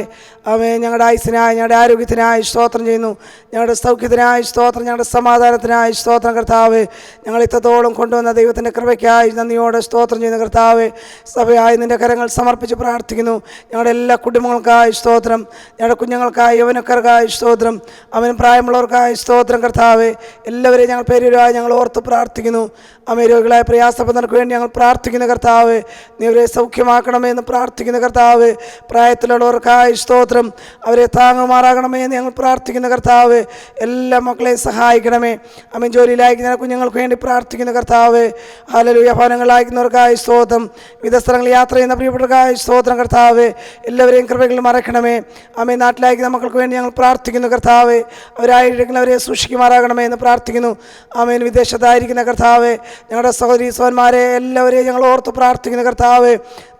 ആമേൻ ഞങ്ങളുടെ ആയുസ്സിനായി, ഞങ്ങളുടെ ആരോഗ്യത്തിനായി സ്തോത്രം ചെയ്യുന്നു. ഞങ്ങളുടെ സൗഖ്യത്തിനായി സ്തോത്രം, ഞങ്ങളുടെ സമാധാനത്തിനായി സ്തോത്രം. കർത്താവെ, ഞങ്ങൾ ഇത്രത്തോളം കൊണ്ടുവന്ന ദൈവത്തിൻ്റെ കൃപയ്ക്കായി നന്ദിയോടെ സ്തോത്രം ചെയ്യുന്നു. കർത്താവെ, സഭയായി നിൻ്റെ കരങ്ങൾ സമർപ്പിച്ച് പ്രാർത്ഥിക്കുന്നു. ഞങ്ങളുടെ എല്ലാ കുടുംബങ്ങൾക്കായി സ്തോത്രം, ഞങ്ങളുടെ കുഞ്ഞുങ്ങൾക്കായി, യൗവനക്കാർക്കായി സ്തോത്രം, അവൻ പ്രായമുള്ളവർക്കായി സ്തോത്രം. കർത്താവെ, എല്ലാവരെയും ഞങ്ങൾ പേരുമായി ഞങ്ങൾ ഓർത്ത് പ്രാർത്ഥിക്കുന്നു. അമേ രോഗികളായ പ്രയാസപ്പെടുന്നവർക്ക് വേണ്ടി ഞങ്ങൾ പ്രാർത്ഥിക്കുന്ന കർത്താവ്, നീ അവരെ സൗഖ്യമാക്കണമേ എന്ന് പ്രാർത്ഥിക്കുന്ന കർത്താവ്, പ്രായത്തിലുള്ളവർക്കായി സ്തോത്രം, അവരെ താങ്ങുമാറാകണമേ എന്ന് ഞങ്ങൾ പ്രാർത്ഥിക്കുന്ന കർത്താവ്, എല്ലാ മക്കളെയും സഹായിക്കണമേ. അമേൻ ജോലിയിലായിരിക്കുന്ന കുഞ്ഞുങ്ങൾക്ക് വേണ്ടി പ്രാർത്ഥിക്കുന്ന കർത്താവ്, ഹല്ലേലൂയ. ഭവനങ്ങളായിരിക്കുന്നവർക്കായി സ്തോത്രം, വിവിധ സ്ഥലങ്ങളിൽ യാത്ര ചെയ്യുന്ന പ്രിയപ്പെട്ടവർക്കായി സ്തോത്രം. കർത്താവ്, എല്ലാവരെയും കൃപകളിൽ മറക്കണമേ. അമേൻ നാട്ടിലായിരിക്കുന്ന മക്കൾക്ക് വേണ്ടി ഞങ്ങൾ പ്രാർത്ഥിക്കുന്നു കർത്താവ്, അവരായിരിക്കുന്നവരെ സൂക്ഷിക്കുമാറാകണമേ എന്ന് പ്രാർത്ഥിക്കുന്നു. ആമേൻ വിദേശത്തായിരിക്കുന്ന കർത്താവ്, ഞങ്ങളുടെ സഹോദരി സഹോദരന്മാരെ എല്ലാവരെയും ഞങ്ങൾ ഓർത്ത് പ്രാർത്ഥിക്കുന്ന കർത്താവ്,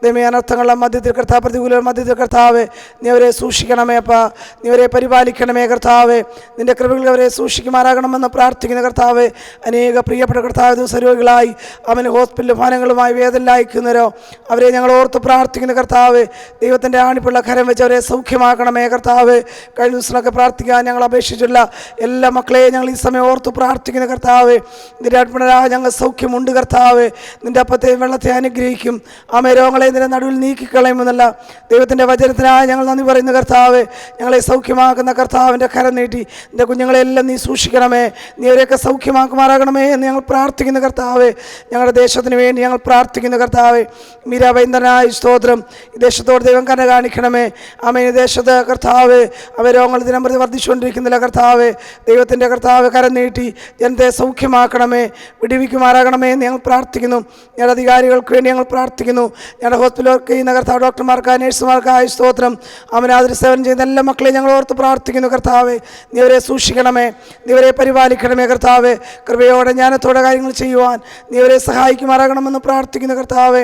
ദൈവമേ അനർത്ഥങ്ങളുടെ മധ്യത്തിൽ കർത്താവ്, പ്രതികൂല മധ്യത്തിൽ കർത്താവ്, നീ അവരെ സൂക്ഷിക്കണമേ അപ്പാ, നീ അവരെ പരിപാലിക്കണമേ കർത്താവ്, നിൻ്റെ കൃപകളിൽ അവരെ സൂക്ഷിക്കുമാറാകണമെന്ന് പ്രാർത്ഥിക്കുന്ന കർത്താവ്. അനേക പ്രിയപ്പെട്ട കർത്താവ് ദിവസരോഗികളായി അവന് ഹോസ്പിറ്റൽ ഭവനങ്ങളുമായി വേദനയിലായിരിക്കുന്നവരോ അവരെ ഞങ്ങൾ ഓർത്ത് പ്രാർത്ഥിക്കുന്ന കർത്താവ്, ദൈവത്തിൻ്റെ ആണിപ്പുള്ള കരം വെച്ച് അവരെ സൗഖ്യമാക്കണമേ കർത്താവ്. കഴിഞ്ഞ ദിവസങ്ങളൊക്കെ പ്രാർത്ഥിക്കാൻ ഞങ്ങൾ അപേക്ഷിച്ചില്ല എല്ലാ മക്കളെയും ഞങ്ങൾ ഈ സമയം ഓർത്ത് പ്രാർത്ഥിക്കുന്ന കർത്താവ്, നിൻ്റെ അർപ്പണരായ ഞങ്ങൾ സൗഖ്യമുണ്ട് കർത്താവ്, നിൻ്റെ അപ്പത്തെയും വെള്ളത്തെ അനുഗ്രഹിക്കും. ആമേ രോഗങ്ങളെ നിന്റെ നടുവിൽ നീക്കിക്കളയുമെന്നല്ല ദൈവത്തിൻ്റെ വചനത്തിനായി ഞങ്ങൾ നന്ദി പറയുന്ന കർത്താവ്, ഞങ്ങളെ സൗഖ്യമാക്കുന്ന കർത്താവിൻ്റെ കരം നീട്ടി നിൻ്റെ കുഞ്ഞുങ്ങളെല്ലാം നീ സൂക്ഷിക്കണമേ, നീ അവരെയൊക്കെ സൗഖ്യമാക്കുമാറാകണമേ എന്ന് ഞങ്ങൾ പ്രാർത്ഥിക്കുന്ന കർത്താവ്. ഞങ്ങളുടെ ദേശത്തിന് വേണ്ടി ഞങ്ങൾ പ്രാർത്ഥിക്കുന്ന കർത്താവ്, മീരാബൈന്ദനായ സ്തോത്രം, ഈ ദേശത്തോട് ദൈവം കരുണ കാണിക്കണമേ. ആമേ ഈ ദേശത്ത് കർത്താവ് അവ രോഗങ്ങൾ ദിനം പ്രതി വർദ്ധിച്ചുകൊണ്ടിരിക്കുന്നില്ല കർത്താവ്, ദൈവത്തിൻ്റെ കർത്താവ് കരം നീട്ടി ജനത്തെ സൗഖ്യമാക്കണമേ, വിടിവിക്കുമാറാകണമേ എന്ന് ഞങ്ങൾ പ്രാർത്ഥിക്കുന്നു. ഞങ്ങളുടെ അധികാരികൾക്ക് വേണ്ടി ഞങ്ങൾ പ്രാർത്ഥിക്കുന്നു. ഞങ്ങളുടെ ഹോസ്പിറ്റലിൽ ചെയ്യുന്ന കർത്താവ്, ഡോക്ടർമാർക്കായി നഴ്സുമാർക്കായി സ്തോത്രം, അവനാതിരി സേവനം ചെയ്യുന്ന എല്ലാ മക്കളെയും ഞങ്ങൾ ഓർത്ത് പ്രാർത്ഥിക്കുന്നു കർത്താവ്. നീ അവരെ സൂക്ഷിക്കണമേ, നീ അവരെ പരിപാലിക്കണമേ കർത്താവ്. കൃപയോടെ ജ്ഞാനത്തോടെ കാര്യങ്ങൾ ചെയ്യുവാൻ നീ അവരെ സഹായിക്കുമാറാകണമെന്ന് പ്രാർത്ഥിക്കുന്ന കർത്താവ്.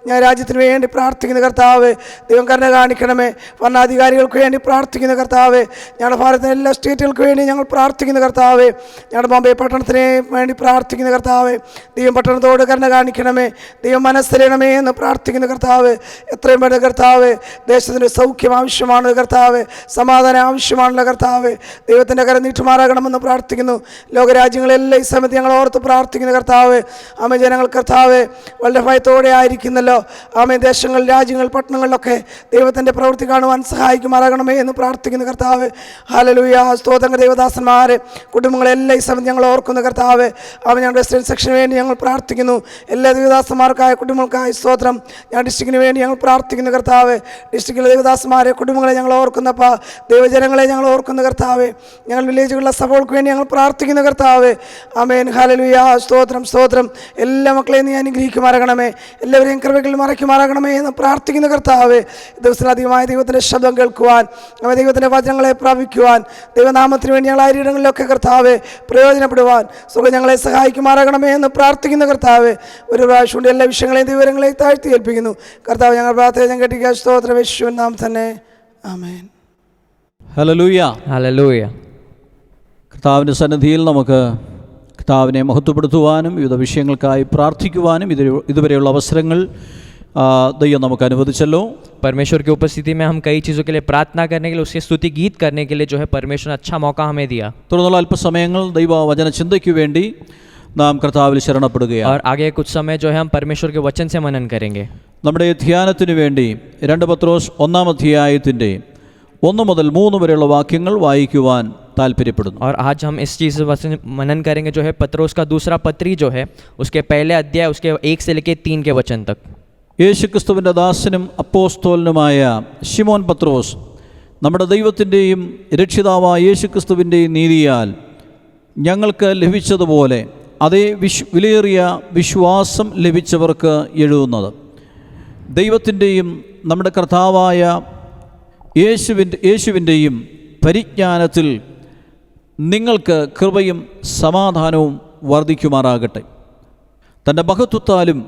ഞാൻ രാജ്യത്തിന് വേണ്ടി പ്രാർത്ഥിക്കുന്ന കർത്താവ്, ദൈവം കരുണ കാണിക്കണമേ. ഭരണാധികാരികൾക്ക് വേണ്ടി പ്രാർത്ഥിക്കുന്ന കർത്താവ്, ഞങ്ങളുടെ ഭാരതത്തിലെ എല്ലാ സ്റ്റേറ്റുകൾക്ക് വേണ്ടി ഞങ്ങൾ പ്രാർത്ഥിക്കുന്ന കർത്താവ്. ഞങ്ങളുടെ ബോംബെ പട്ടണത്തിന് വേണ്ടി പ്രാർത്ഥിക്കുന്ന കർത്താവ്, ദൈവം പട്ടണത്തോട് കരുണ കാണിക്കണമേ, ദൈവം മനസ്സറിയണമേ എന്ന് പ്രാർത്ഥിക്കുന്ന കർത്താവ്. എത്രയും വേണ്ട കർത്താവ്, ദേശത്തിന് സൗഖ്യം ആവശ്യമാണ് കർത്താവ്, സമാധാനം ആവശ്യമാണല്ലോ കർത്താവ്. ദൈവത്തിൻ്റെ കരം നീട്ടുമാറാകണമെന്ന് പ്രാർത്ഥിക്കുന്നു. ലോകരാജ്യങ്ങളെല്ലാം ഈ സമയത്ത് ഞങ്ങൾ ഓർത്ത് പ്രാർത്ഥിക്കുന്ന കർത്താവ്. ആമേ ജനങ്ങൾ കർത്താവ് വളരെ ഭയത്തോടെ ആയിരിക്കുന്നല്ലോ. ആമേ ദേശങ്ങൾ, രാജ്യങ്ങൾ, പട്ടണങ്ങളിലൊക്കെ ദൈവത്തിൻ്റെ പ്രവൃത്തി കാണുവാൻ സഹായിക്കുമാറാകണമേ എന്ന് പ്രാർത്ഥിക്കുന്ന കർത്താവ്. ഹല്ലേലൂയ. സ്തോത്രങ്ങൾ ദേവദാസന്മാരെ കുടുംബങ്ങളെല്ലാം ഈ സമയത്ത് ഞങ്ങൾ ഓർക്കുന്ന കർത്താവ്. ആമേ ഞങ്ങളുടെ വെസ്റ്റേൺ സെക്ഷന് വേണ്ടി ഞങ്ങൾ പ്രാർത്ഥിക്കുന്നു. എല്ലാ ദേവദാസന്മാർക്കായ കുടുംബങ്ങൾക്കായി സ്തോത്രം. ഞാൻ ഡിസ്ട്രിക്റ്റിന് വേണ്ടി ഞങ്ങൾ പ്രാർത്ഥിക്കുന്ന കർത്താവ്. ഡിസ്ട്രിക്റ്റിലെ ദേവദാസന്മാരെ കുടുംബങ്ങളെ ഞങ്ങൾ ഓർക്കുന്നപ്പ, ദൈവജനങ്ങളെ ഞങ്ങൾ ഓർക്കുന്ന കർത്താവ്. ഞങ്ങൾ വില്ലേജുകളിലെ സഭകൾക്ക് വേണ്ടി ഞങ്ങൾ പ്രാർത്ഥിക്കുന്ന കർത്താവ്. ആമേൻ. ഹല്ലേലൂയ. സ്തോത്രം സ്തോത്രം. എല്ലാ മക്കളെയും നീ അനുഗ്രഹിക്കുമാറാകണമേ, എല്ലാവരെയും കൃപകളിൽ മറയ്ക്കുമാറാകണമേ എന്ന് പ്രാർത്ഥിക്കുന്ന കർത്താവ്. ദിവസത്തിലധികമായ ദൈവത്തിൻ്റെ ശബ്ദം കേൾക്കുവാൻ, ദൈവത്തിൻ്റെ വചനങ്ങളെ പ്രാപിക്കുവാൻ, ദൈവനാമത്തിന് വേണ്ടി ഞങ്ങൾ ആയിരങ്ങളിലൊക്കെ കർത്താവ് പ്രയോജനപ്പെടുവാൻ സുഖം ഞങ്ങളെ സഹായിക്കുമാറാകണമേ എന്ന് പ്രാർത്ഥിക്കുന്ന കർത്താവ്. ഒരു പ്രാവശ്യം കൊണ്ട് എല്ലാ വിഷയങ്ങളെയും വിവരങ്ങളെയും താഴ്ത്തി ഏൽപ്പിക്കുന്നു കർത്താവ്. ഞങ്ങൾ പ്രാർത്ഥന കേട്ടിരിക്കുക. സ്തോത്രം യേശുവിൻ നാമം തന്നെ. ആമേൻ. ഹല്ലേലൂയ. ഹല്ലേലൂയ. കർത്താവിൻ്റെ സന്നിധിയിൽ നമുക്ക് കർത്താവിനെ മഹത്വപ്പെടുത്തുവാനും വിവിധ വിഷയങ്ങൾക്കായി പ്രാർത്ഥിക്കുവാനും ഇതുവരെയുള്ള അവസരങ്ങൾ ദൈവം നമുക്ക് അനുവദിച്ചല്ലോ. परमेश्वर की उपस्थिति में हम कई चीज़ों के लिए प्रार्थना करने के लिए, उसके स्तुति गीत करने के लिए जो है परमेश्वर ने अच्छा मौका हमें दिया. തുടർന്നുള്ള അല്പസമയങ്ങൾ ദൈവവചന ചിന്തയ്ക്ക് വേണ്ടി നാം കർത്താവിൽ ശരണപ്പെടുകയാണ്. और आगे कुछ समय जो है हम परमेश्वर के वचन से मनन करेंगे. നമ്മുടെ ധ്യാനത്തിന് വേണ്ടി 2 പത്രോസ് 1-ാം അധ്യായത്തിൻ്റെ 1 മുതൽ 3 വരെയുള്ള വാക്യങ്ങൾ വായിക്കുവാൻ താല്പര്യപ്പെടുന്നു. और आज हम इस चीज़ वचन मनन करेंगे जो है पत्रोस का दूसरा पत्री जो है उसके पहले अध्याय उसके 1 से लेकर 3 के वचन तक. യേശുക്രിസ്തുവിൻ്റെ ദാസനും അപ്പോസ്തലനുമായ ശിമോൻ പത്രോസ് നമ്മുടെ ദൈവത്തിൻ്റെയും രക്ഷിതാവായ യേശുക്രിസ്തുവിൻ്റെയും നീതിയാൽ ഞങ്ങൾക്ക് ലഭിച്ചതുപോലെ അതേ വിലയേറിയ വിശ്വാസം ലഭിച്ചവർക്ക് എഴുതുന്നത്, ദൈവത്തിൻ്റെയും നമ്മുടെ കർത്താവായ യേശുവിൻ്റെയും പരിജ്ഞാനത്തിൽ നിങ്ങൾക്ക് കൃപയും സമാധാനവും വർദ്ധിക്കുമാറാകട്ടെ. തൻ്റെ മഹത്വത്താലും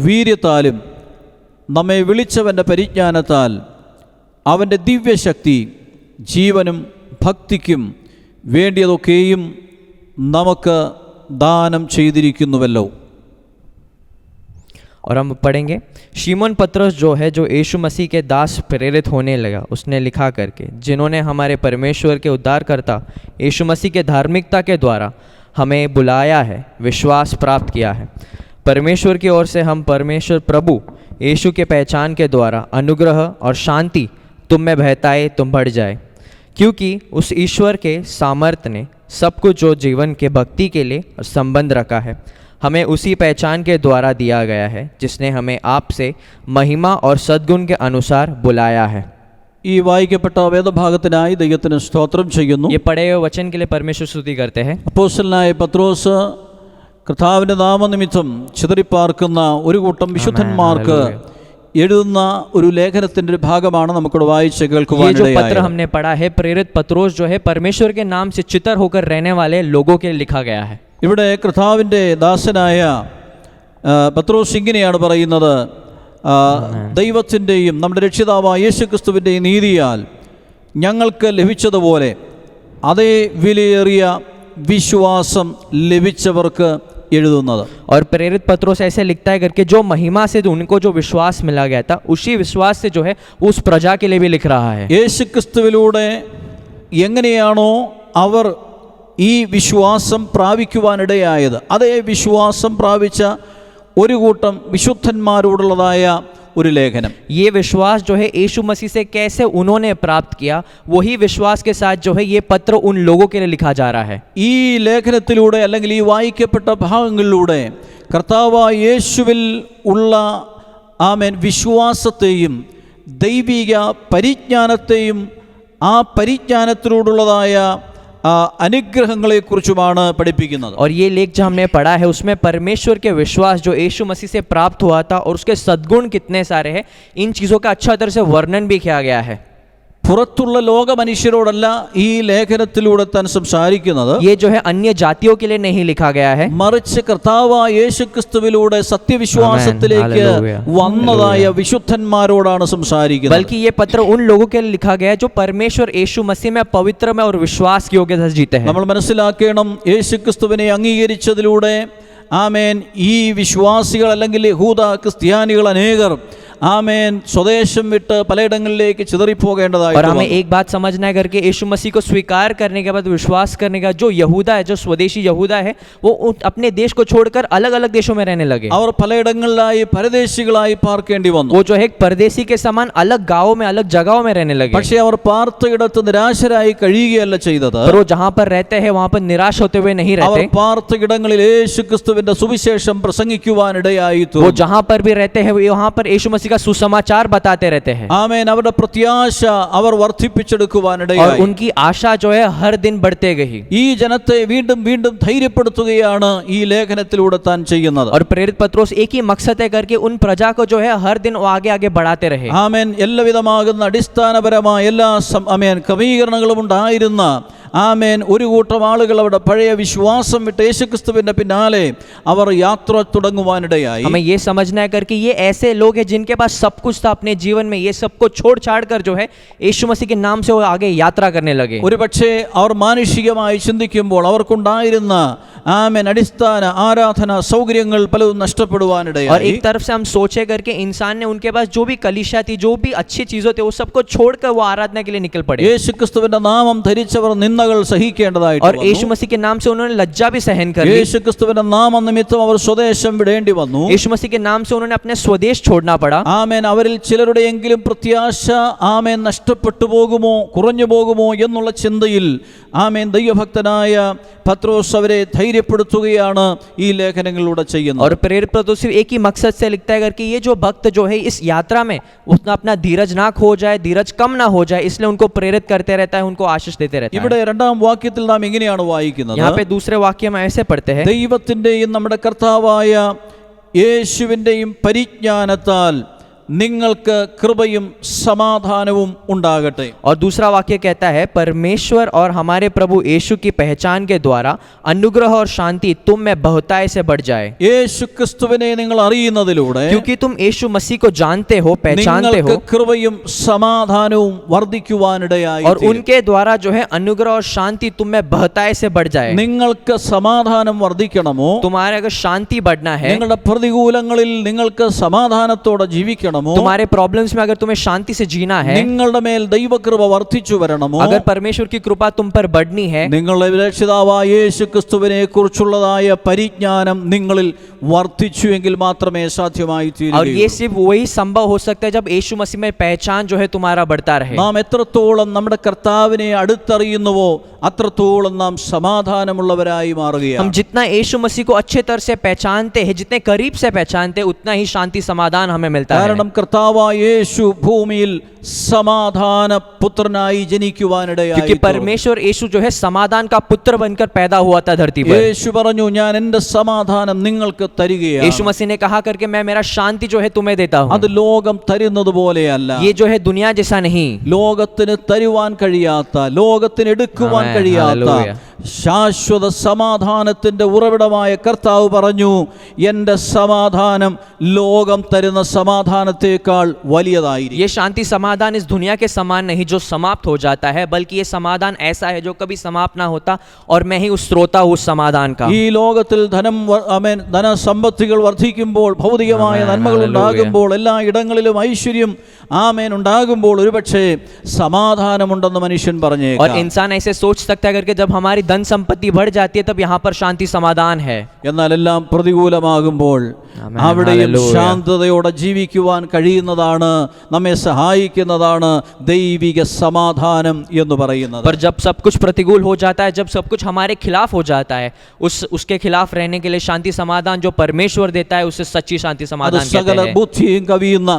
വീര്യത്താലും നമ്മെ വിളിച്ചവൻ്റെ പരിജ്ഞാനത്താൽ അവൻ്റെ ദിവ്യശക്തി ജീവനും ഭക്തിക്കും വേണ്ടിയതൊക്കെയും നമുക്ക് ദാനം ചെയ്തിരിക്കുന്നുവല്ലോ. और हम पढ़ेंगे, शिमोन पतरस जो है, जो यीशु मसीह के दास प्रेरित होने लगा, उसने लिखा करके, जिन्होंने हमारे परमेश्वर के उद्धारकर्ता यीशु मसीह के धार्मिकता के द्वारा हमें बुलाया है, विश्वास प्राप्त किया है। परमेश्वर की ओर से हम परमेश्वर प्रभु यीशु के पहचान के द्वारा अनुग्रह और शांति तुम में बहताए तुम बढ़ जाए, क्योंकि उस ईश्वर के सामर्थ्य ने सब कुछ जो जीवन के भक्ति के लिए संबंध रखा है हमें उसी पहचान के द्वारा दिया गया है, जिसने हमें आपसे महिमा और सद्गुण के अनुसार बुलाया है। ഈ വായിക്കപ്പെട്ട വേദഭാഗത്തിനായി ദൈവത്തിന് സ്തോത്രം ചെയ്യുന്നു. ये पढ़े हुए वचन के लिए परमेश्वर स्तुति करते हैं। അപ്പോസ്തലനായ പത്രോസ് കർത്താവിൻ്റെ നാമനിമിത്തം ചിതറിപ്പാർക്കുന്ന ഒരു കൂട്ടം വിശുദ്ധന്മാർക്ക് എഴുതുന്ന ഒരു ലേഖനത്തിന്റെ ഒരു ഭാഗമാണ് നമുക്കിവിടെ വായിച്ച് ये जो पत्र കേൾക്കുവാനിടയായത്. हमने पढ़ा है, प्रेरित पत्रोस जो है परमेश्वर के नाम से चितर होकर रहने वाले लोगों के लिए लिखा गया है। ഇവിടെ കർത്താവിൻ്റെ ദാസനായ പത്രോസ് ഇങ്ങനെയാണ് പറയുന്നത്, ദൈവത്തിൻ്റെയും നമ്മുടെ രക്ഷിതാവായ യേശുക്രിസ്തുവിൻ്റെയും നീതിയാൽ ഞങ്ങൾക്ക് ലഭിച്ചതുപോലെ അതേ വിലയേറിയ വിശ്വാസം ലഭിച്ചവർക്ക് എഴുതുന്നത്. और प्रेरित पत्रोस ऐसे लिखता है करके, जो महिमा से उनको जो विश्वास मिला गया था, उसी विश्वास से जो है उस प्रजा के लिए भी लिख रहा है। യേശുക്രിസ്തുവിലൂടെ എങ്ങനെയാണോ അവർ ഈ വിശ്വാസം പ്രാപിക്കുവാനിടയായത്, അതേ വിശ്വാസം പ്രാപിച്ച ഒരു കൂട്ടം വിശുദ്ധന്മാരോടുള്ളതായ ഒരു ലേഖനം. ये विश्वास जो है यीशु मसीह से कैसे उन्होंने प्राप्त किया, वही विश्वास के साथ जो है ये पत्र उन लोगों के लिए लिखा जा रहा है। ഈ ലേഖനത്തിലൂടെ അല്ലെങ്കിൽ ഈ വായിക്കപ്പെട്ട ഭാഗങ്ങളിലൂടെ കർത്താവായ യേശുവിൽ ഉള്ള വിശ്വാസത്തെയും ദൈവിക പരിജ്ഞാനത്തെയും ആ പരിജ്ഞാനത്തിലൂടുള്ളതായ അനുഗ്രഹങ്ങളെക്കുറിച്ചുമാണ് പഠിപ്പിക്കുന്നത്. और ये लेख जो हमने पढ़ा है उसमें परमेश्वर के विश्वास जो यीशु मसीह से प्राप्त हुआ था और उसके सद्गुण कितने सारे हैं, इन चीज़ों का अच्छा तरह से वर्णन भी किया गया है। പുറത്തുള്ള ലോക മനുഷ്യരോടല്ല ഈ ലേഖനത്തിലൂടെ താൻ സംസാരിക്കുന്നത്. ये जो है अन्य जातियों के लिए नहीं लिखा गया है, മറിച്ച് കർത്താവായ യേശുക്രിസ്തുവിലൂടെ സത്യവിശ്വാസത്തിലേക്ക് വന്നതായ വിശുദ്ധന്മാരോടാണ് സംസാരിക്കുന്നത്. बल्कि ये पत्र उन लोगों के लिए लिखा गया है जो परमेश्वर यीशु मसीह में पवित्र में और विश्वास की योग्यता से जीते हैं। നമ്മൾ മനസ്സിലാക്കണം, യേശുക്രിസ്തുവിനെ അംഗീകരിച്ചതിലൂടെ ഈ വിശ്വാസികൾ അല്ലെങ്കിൽ യഹൂദ ക്രിസ്ത്യാനികൾ അനേകർ സ്വദേശം വിട്ട് പലയിടങ്ങളിലേക്ക് ചിതറിപ്പോകേണ്ടതായി. और हमें एक बात समझना है करके, यीशु मसीह को स्वीकार करने के बाद विश्वास करने का जो यहूदा है, जो स्वदेशी यहूदा है, वो अपने देश को छोड़कर अलग अलग देशों में रहने लगे। അവർ പലയിടങ്ങളിലായി പരദേശികളായി പാർക്കേണ്ടി വന്നു. वो जो है एक परदेशी के समान अलग गाँव में, अलग जगहों में रहने लगे। പക്ഷേ അവർ പാർത്തയിടത്ത് നിരാശരായി കഴിയുകയല്ല ചെയ്തത്. पर वो जहाँ पर रहते हैं वहाँ पर निराश होते हुए नहीं അവർ रहते। പാർത്തയിടങ്ങളിൽ യേശുക്രിസ്തുവിന്റെ സുവിശേഷം പ്രസംഗിക്കുവാനിടയായി. वो जहाँ पर भी रहते हैं वहाँ पर यीशु मसीह का सुसमाचार बताते रहते हैं। അവരുടെ പ്രത്യാശ അവർ വർദ്ധിപ്പിച്ചെടുക്കുവാനിടയായി. और उनकी आशा जो है हर दिन बढ़ते गई। ഈ ജനത്തെ വീണ്ടും വീണ്ടും ധൈര്യപ്പെടുത്തുകയാണ് ഈ ലേഖനത്തിലൂടെ താൻ ചെയ്യുന്നത്. और प्रेरित पत्रोस एक ही मकसद है करके उन प्रजा को जो है हर दिन वो आगे आगे बढ़ाते रहे। എല്ലാവിധമാകുന്ന അടിസ്ഥാനപരമായ എല്ലാ ക്രമീകരണങ്ങളും ഉണ്ടായിരുന്ന ഒരു കൂട്ടം ആളുകൾ അവിടെ പഴയ വിശ്വാസം വിട്ട് യേശുക്രിസ്തുവിന്റെ പിന്നാലെ അവർ യാത്ര തുടങ്ങുവാനിടയായി. हमें ये समझना है करके, ये ऐसे लोग हैं जिनके पास सब कुछ था अपने जीवन में, ये सब को छोड़ छाड़ कर जो है यीशु मसीह के नाम से वो आगे यात्रा करने लगे। ഒരു പക്ഷേ അവർ മാനുഷികമായി ചിന്തിക്കുമ്പോൾ അവർക്കുണ്ടായിരുന്ന അടിസ്ഥാന ആരാധന സൗകര്യങ്ങൾ പലതും നഷ്ടപ്പെടുവാനിടയായി. और एक तरफ से हम सोचे करके इंसान ने उनके पास जो भी कलीसिया थी, जो भी अच्छी चीजों थे, वो सबको छोड़कर वो आराधना के लिए निकल पड़े। യേശുക്രിസ്തുവിന്റെ നാമം ധരിച്ചവർ നിന്ദകൾ സഹിക്കേണ്ടതായിട്ട് और यीशु मसीह के नाम से उन्होंने लज्जा भी सहन कर ली। യേശുക്രിസ്തുവിന്റെ നാമം നിമിത്തം അവർ സ്വദേശം വിടേണ്ടി വന്നു. यीशु मसीह के नाम से उन्होंने अपने स्वदेश छोड़ना पड़ा। അവരിൽ ചിലരുടെയെങ്കിലും പ്രത്യാശ നഷ്ടപ്പെട്ടു പോകുമോ, കുറഞ്ഞു പോകുമോ എന്നുള്ള ചിന്തയിൽ ദൈവഭക്തനായ പത്രോസ് അവരെ ധൈര്യപ്പെടുത്തുകയാണ് ഈ ലേഖനങ്ങളിലൂടെ ചെയ്യുന്നത്. और प्रेरित पत्रोस एक ही मकसद से लिखता है करके, ये जो भक्त जो है इस यात्रा में उतना अपना धीरज ना खो जाए, धीरज कम ना हो जाए, इसलिए उनको प्रेरित करते रहता है, उनको आशीष देते रहता है। ഇവിടെ രണ്ടാം വാക്യത്തിൽ നാം ഇങ്ങനെയാണ് വായിക്കുന്നത്. यहाँ पे दूसरे वाक्य में ऐसे पढ़ते हैं, ദൈവത്തിന്റെയും നമ്മുടെ കർത്താവായ യേശുവിന്റെയും പരിജ്ഞാനത്താൽ നിങ്ങൾക്ക് കൃപയും സമാധാനവും ഉണ്ടാകട്ടെ. और दूसरा वाक्य कहता है परमेश्वर और हमारे प्रभु यीशु की पहचान के द्वारा अनुग्रह और शांति तुम में बहुतायत से बढ़ जाए. യേശു ക്രിസ്തുവിനെ നിങ്ങൾ അറിയുന്നതിലൂടെ क्योंकि तुम यीशु मसीह को जानते हो, पहचानते हो, നിങ്ങൾക്ക് കൃപയും സമാധാനവും വർദ്ധിക്കുവാനിടയായി. और उनके द्वारा जो है अनुग्रह और शांति तुम में बहुतायत से बढ़ जाए. നിങ്ങൾക്ക് സമാധാനം വർദ്ധിക്കണമോ, तुम्हारे अगर शांति बढ़ना है, നിങ്ങളുടെ പ്രതികൂലങ്ങളിൽ നിങ്ങൾക്ക് സമാധാനത്തോടെ ജീവിക്കണമോ, तुम्हारे प्रॉब्लम्स में अगर तुम्हें शांति से जीना है, നിങ്ങളുടെ മേൽ ദൈവകൃപ വർദ്ധിച്ചു വരണമോ, अगर परमेश्वर की कृपा तुम पर बढ़नी है, നിങ്ങളുടെ രക്ഷിതാവായ യേശു ക്രിസ്തുവിനെ കുറിച്ചുള്ളതായ പരിജ്ഞാനം നിങ്ങളിൽ വർദ്ധിച്ചുവെങ്കിൽ മാത്രമേ സാധ്യമായി और തീരുകയുള്ളൂ. ये सिर्फ वही संभव हो सकता है जब यीशु मसीह में पहचान जो है तुम्हारा बढ़ता रहे. നാം എത്രത്തോളം നമ്മുടെ കർത്താവിനെ അടുത്തറിയുന്നുവോ അത്രത്തോളം നാം സമാധാനമുള്ളവരായി हम മാറുകയാണ്. जितना यीशु मसीह को अच्छे तरह से पहचानते हैं, जितने करीब से पहचानते हैं, उतना ही शांति समाधान हमें मिलता है. കാരണം കർത്താവായ യേശു ഭൂമിയിൽ സമാധാന പുത്രനായി ജനിക്കുവാനിടയായി. क्योंकि परमेश्वर यीशु जो है समाधान का पुत्र बनकर पैदा हुआ था धरती पर. യേശു പറഞ്ഞു, ഞാൻ എൻ്റെ സമാധാനം നിങ്ങൾക്ക് തരികയാണ്. यीशु मसीह ने कहा करके मैं मेरा शांति जो है तुम्हें देता हूँ. അത് ലോകം തരുന്നത് പോലെയല്ല. ये जो है दुनिया जैसा नहीं. ലോകത്തിന് തരുവാൻ കഴിയാത്ത, ലോകത്തിന് എടുക്കുവാൻ ആമേൻ. കഴിയാത്ത ഹല്ലേലൂയ. ശാശ്വത സമാധാനത്തിന്റെ ഉറവിടമായ കർത്താവ് പറഞ്ഞു, എൻ്റെ സമാധാനം ലോകം തരുന്ന സമാധാനത്തേക്കാൾ വലിയതായിരിക്കും. ये शांति समाधान इस दुनिया के समान नहीं जो समाप्त हो जाता है, बल्कि ये समाधान ऐसा है जो कभी समाप्त ना होता, और मैं ही उस स्रोता हूँ उस समाधान का. ഈ ലോകത്തിൽ ധനസമ്പത്തുകൾ വർദ്ധിക്കുമ്പോൾ, ഭൗതികമായ ആമേൻ. നന്മകൾ ഹല്ലേലൂയ. ഉണ്ടാകുമ്പോൾ, എല്ലാ ഇടങ്ങളിലും ഐശ്വര്യം ആമേൻ ഉണ്ടാകുമ്പോൾ ഒരുപക്ഷെ സമാധാനമുണ്ടെന്ന് മനുഷ്യൻ और പറഞ്ഞേക്കാം. इंसान ऐसे सोच सकता है करके जब हमारी धन संपत्ति बढ़ जाती है तब यहाँ पर शांति समाधान है. എന്നാൽ എല്ലാം പ്രതികൂലമാകുമ്പോൾ ആമേൻ. അവിടെയും ഹല്ലേലൂയ. ശാന്തതയോടെ ജീവിക്കുവാൻ കഴിയുന്നതാണ്, നമ്മെ സഹായിക്കുന്നതാണ് ദൈവിക സമാധാനം എന്ന് പറയുന്നത്. पर जब सब कुछ प्रतिकूल हो जाता है, जब सब कुछ हमारे खिलाफ हो जाता है, उसके खिलाफ रहने के लिए शांति समाधान जो परमेश्वर देता है उसे सच्ची शांति അത് समाधान സകല कहते हैं. ബുദ്ധിയും കവിയുന്ന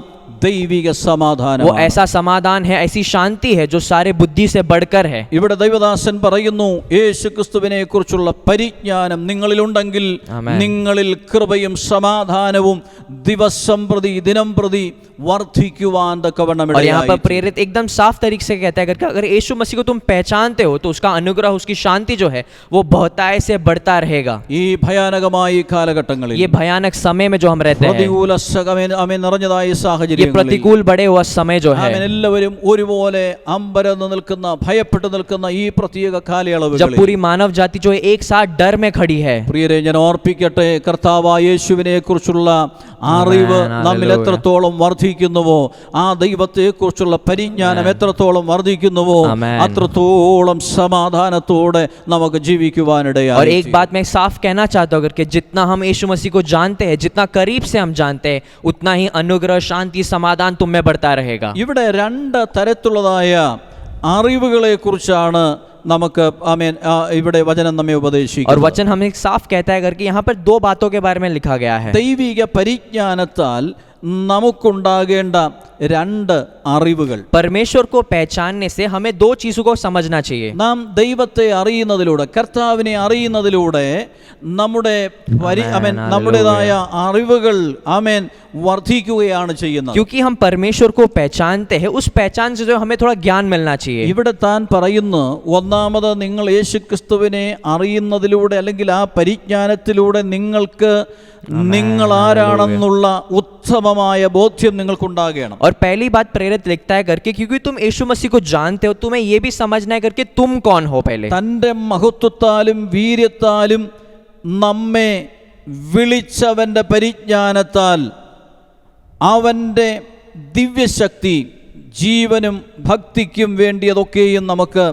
ദൈവിക സമാധാനം. वो ऐसा समाधान है, ऐसी शांति है जो सारे बुद्धि से बढ़कर है. ഇവിടെ ദൈവദാസൻ പറയുന്നു, യേശു ക്രിസ്തുവിനെ കുറിച്ചുള്ള പരിജ്ഞാനം നിങ്ങളിലുണ്ടെങ്കിൽ ആമേൻ. നിങ്ങളിൽ കൃപയും സമാധാനവും ദിവസം പ്രതി ദിനം പ്രതി വർദ്ധിക്കുവാൻ തക്കവണ്ണം और यहाँ पर ഇടയായി. प्रेरित एकदम साफ तरीके से कहता है करके अगर यीशु मसीह को तुम पहचानते हो तो उसका अनुग्रह, उसकी शांति जो है वो बहुतायत से बढ़ता रहेगा. ഈ ഭയാനകമായ ഈ കാലഘട്ടങ്ങളിൽ, ये भयानक समय में जो हम रहते हैं, പ്രതികൂല നിറഞ്ഞതായ ये സാഹചര്യങ്ങളിൽ प्रतिकूल बढ़े हुआ समय जो है, എല്ലാവരും ഒരുപോലെ അമ്പരന്ന് നിൽക്കുന്ന, ഭയപ്പെട്ടു നിൽക്കുന്ന ഈ പ്രത്യേക जब കാലയളവുകളിൽ पूरी मानव जाति जो है एक साथ डर में खड़ी है, പ്രിയരെ, ഞാൻ ഓർപ്പിക്കട്ടെ, കർത്താവായ യേശുവിനെ കുറിച്ചുള്ള അറിവ് ആമേൻ. നമ്മിൽ എത്രത്തോളം വർദ്ധിക്കുന്നുവോ, ആ ദൈവത്തെ കുറിച്ചുള്ള പരിജ്ഞാനം എത്രത്തോളം വർദ്ധിക്കുന്നുവോ, ആമേൻ. അത്രത്തോളം സമാധാനത്തോടെ നമുക്ക് और ജീവിക്കുവാനിടയായി. एक बात मैं साफ कहना चाहता हूँ कि जितना हम यीशु मसीह को जानते हैं, जितना करीब से हम जानते हैं, उतना ही अनुग्रह, शांति, समाधान तुम में बढ़ता रहेगा. ഇവിടെ രണ്ട് തരത്തിലുള്ളതായ അറിവുകളെ കുറിച്ചാണ് നമുക്ക് ഇവിടെ വചനം നമ്മെ और ഉപദേശിക്കുന്നു. वचन हमें साफ कहता है करके यहाँ पर दो बातों के बारे में लिखा गया है. ദൈവിക പരിജ്ഞാനത്താൽ നമുക്കുണ്ടാകേണ്ട രണ്ട് അറിവുകൾ. परमेश्वर को पहचानने से हमें दो चीजों को समझना चाहिए. നാം ദൈവത്തെ അറിയുന്നതിലൂടെ, കർത്താവിനെ അറിയുന്നതിലൂടെ നമ്മുടെ നമ്മുടേതായ അറിവുകൾ വർദ്ധിക്കുകയാണ് ചെയ്യുന്നത്. क्योंकि हम परमेश्वर को पहचानते हैं, उस पहचान से जो हमें थोड़ा ज्ञान मिलना चाहिए. ഇവിടെ താൻ പറയുന്നു, ഒന്നാമത് നിങ്ങൾ യേശുക്രിസ്തുവിനെ അറിയുന്നതിലൂടെ അല്ലെങ്കിൽ ആ പരിജ്ഞാനത്തിലൂടെ നിങ്ങൾക്ക് നിങ്ങൾ ആരാണെന്നുള്ള ഉത്തമമായ ബോധ്യം നിങ്ങൾക്കുണ്ടാകണം. और पहली बात प्रेरित लिखता है करके क्योंकि तुम यीशु मसीह को जानते हो, तुम्हें ये भी समझना है करके तुम कौन हो. पहले തൻ്റെ മഹത്വത്താലും വീര്യത്താലും നമ്മെ വിളിച്ചവൻ്റെ പരിജ്ഞാനത്താൽ അവൻ്റെ ദിവ്യശക്തി ജീവനും ഭക്തിക്കും വേണ്ടിയതൊക്കെയും നമുക്ക്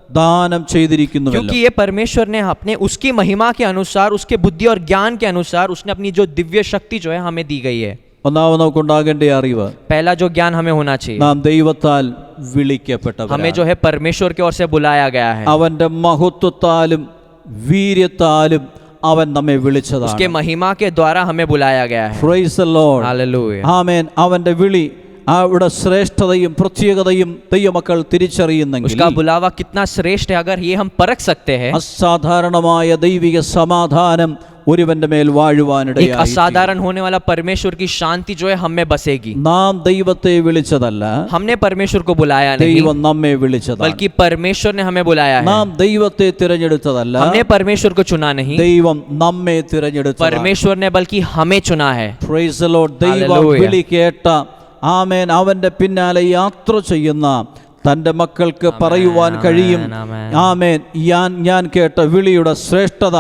ദാനം ചെയ്തിരിക്കുന്നുവല്ലോ. क्योंकि ये परमेश्वर ने अपने उसकी महिमा के अनुसार, उसके बुद्धि और ज्ञान के अनुसार उसने अपनी जो दिव्य शक्ति जो है हमें दी गई है. ഒന്നാമത് നമുക്കുണ്ടാകേണ്ട അറിവ്, पहला जो ज्ञान हमें होना चाहिए, നാം ദൈവത്താൽ വിളിക്കപ്പെട്ടവരാണ്. हमें जो है परमेश्वर की ओर से बुलाया गया है. അവൻ്റെ മഹത്വത്താലും വീര്യത്താലും അവൻ നമ്മെ വിളിച്ചതാണ്. उसके महिमा के द्वारा हमें बुलाया गया है. Praise the Lord. हालेलुया. ആമേൻ. അവൻ്റെ വിളി, അവിടെ ശ്രേഷ്ഠതയും പ്രത്യേകതയും ദൈവമക്കൾ തിരിച്ചറിയുന്നെങ്കിൽ, उसका बुलावा कितना श्रेष्ठ है अगर ये हम परख सकते हैं, അസാധാരണമായ ദൈവിക സമാധാനം ഒരുവന്റെ മേൽ एक വാഴുവാനിടയായി. असाधारण होने वाला परमेश्वर की शांति जो है हम में बसेगी। നാം ദൈവത്തെ വിളിച്ചതല്ല, हमने परमेश्वर को बुलाया नहीं, ദൈവം നമ്മെ വിളിച്ചതാണ്. बल्कि परमेश्वर ने हमें बुलाया है। നാം ദൈവത്തെ തിരഞ്ഞെടുത്തതല്ല, हमने परमेश्वर को चुना नहीं, ദൈവം നമ്മെ തിരഞ്ഞെടുത്തതാണ്. परमेश्वर ने बल्कि हमें चुना है। Praise the Lord. ദൈവം Hallelujah. വിളി കേട്ട ആമേൻ അവന്റെ പിന്നാലെ യാത്ര ചെയ്യുന്ന തൻ്റെ മക്കൾക്ക് പറയുവാൻ കഴിയും, ആമേൻ ഞാൻ കേട്ട വിളിയുടെ ശ്രേഷ്ഠത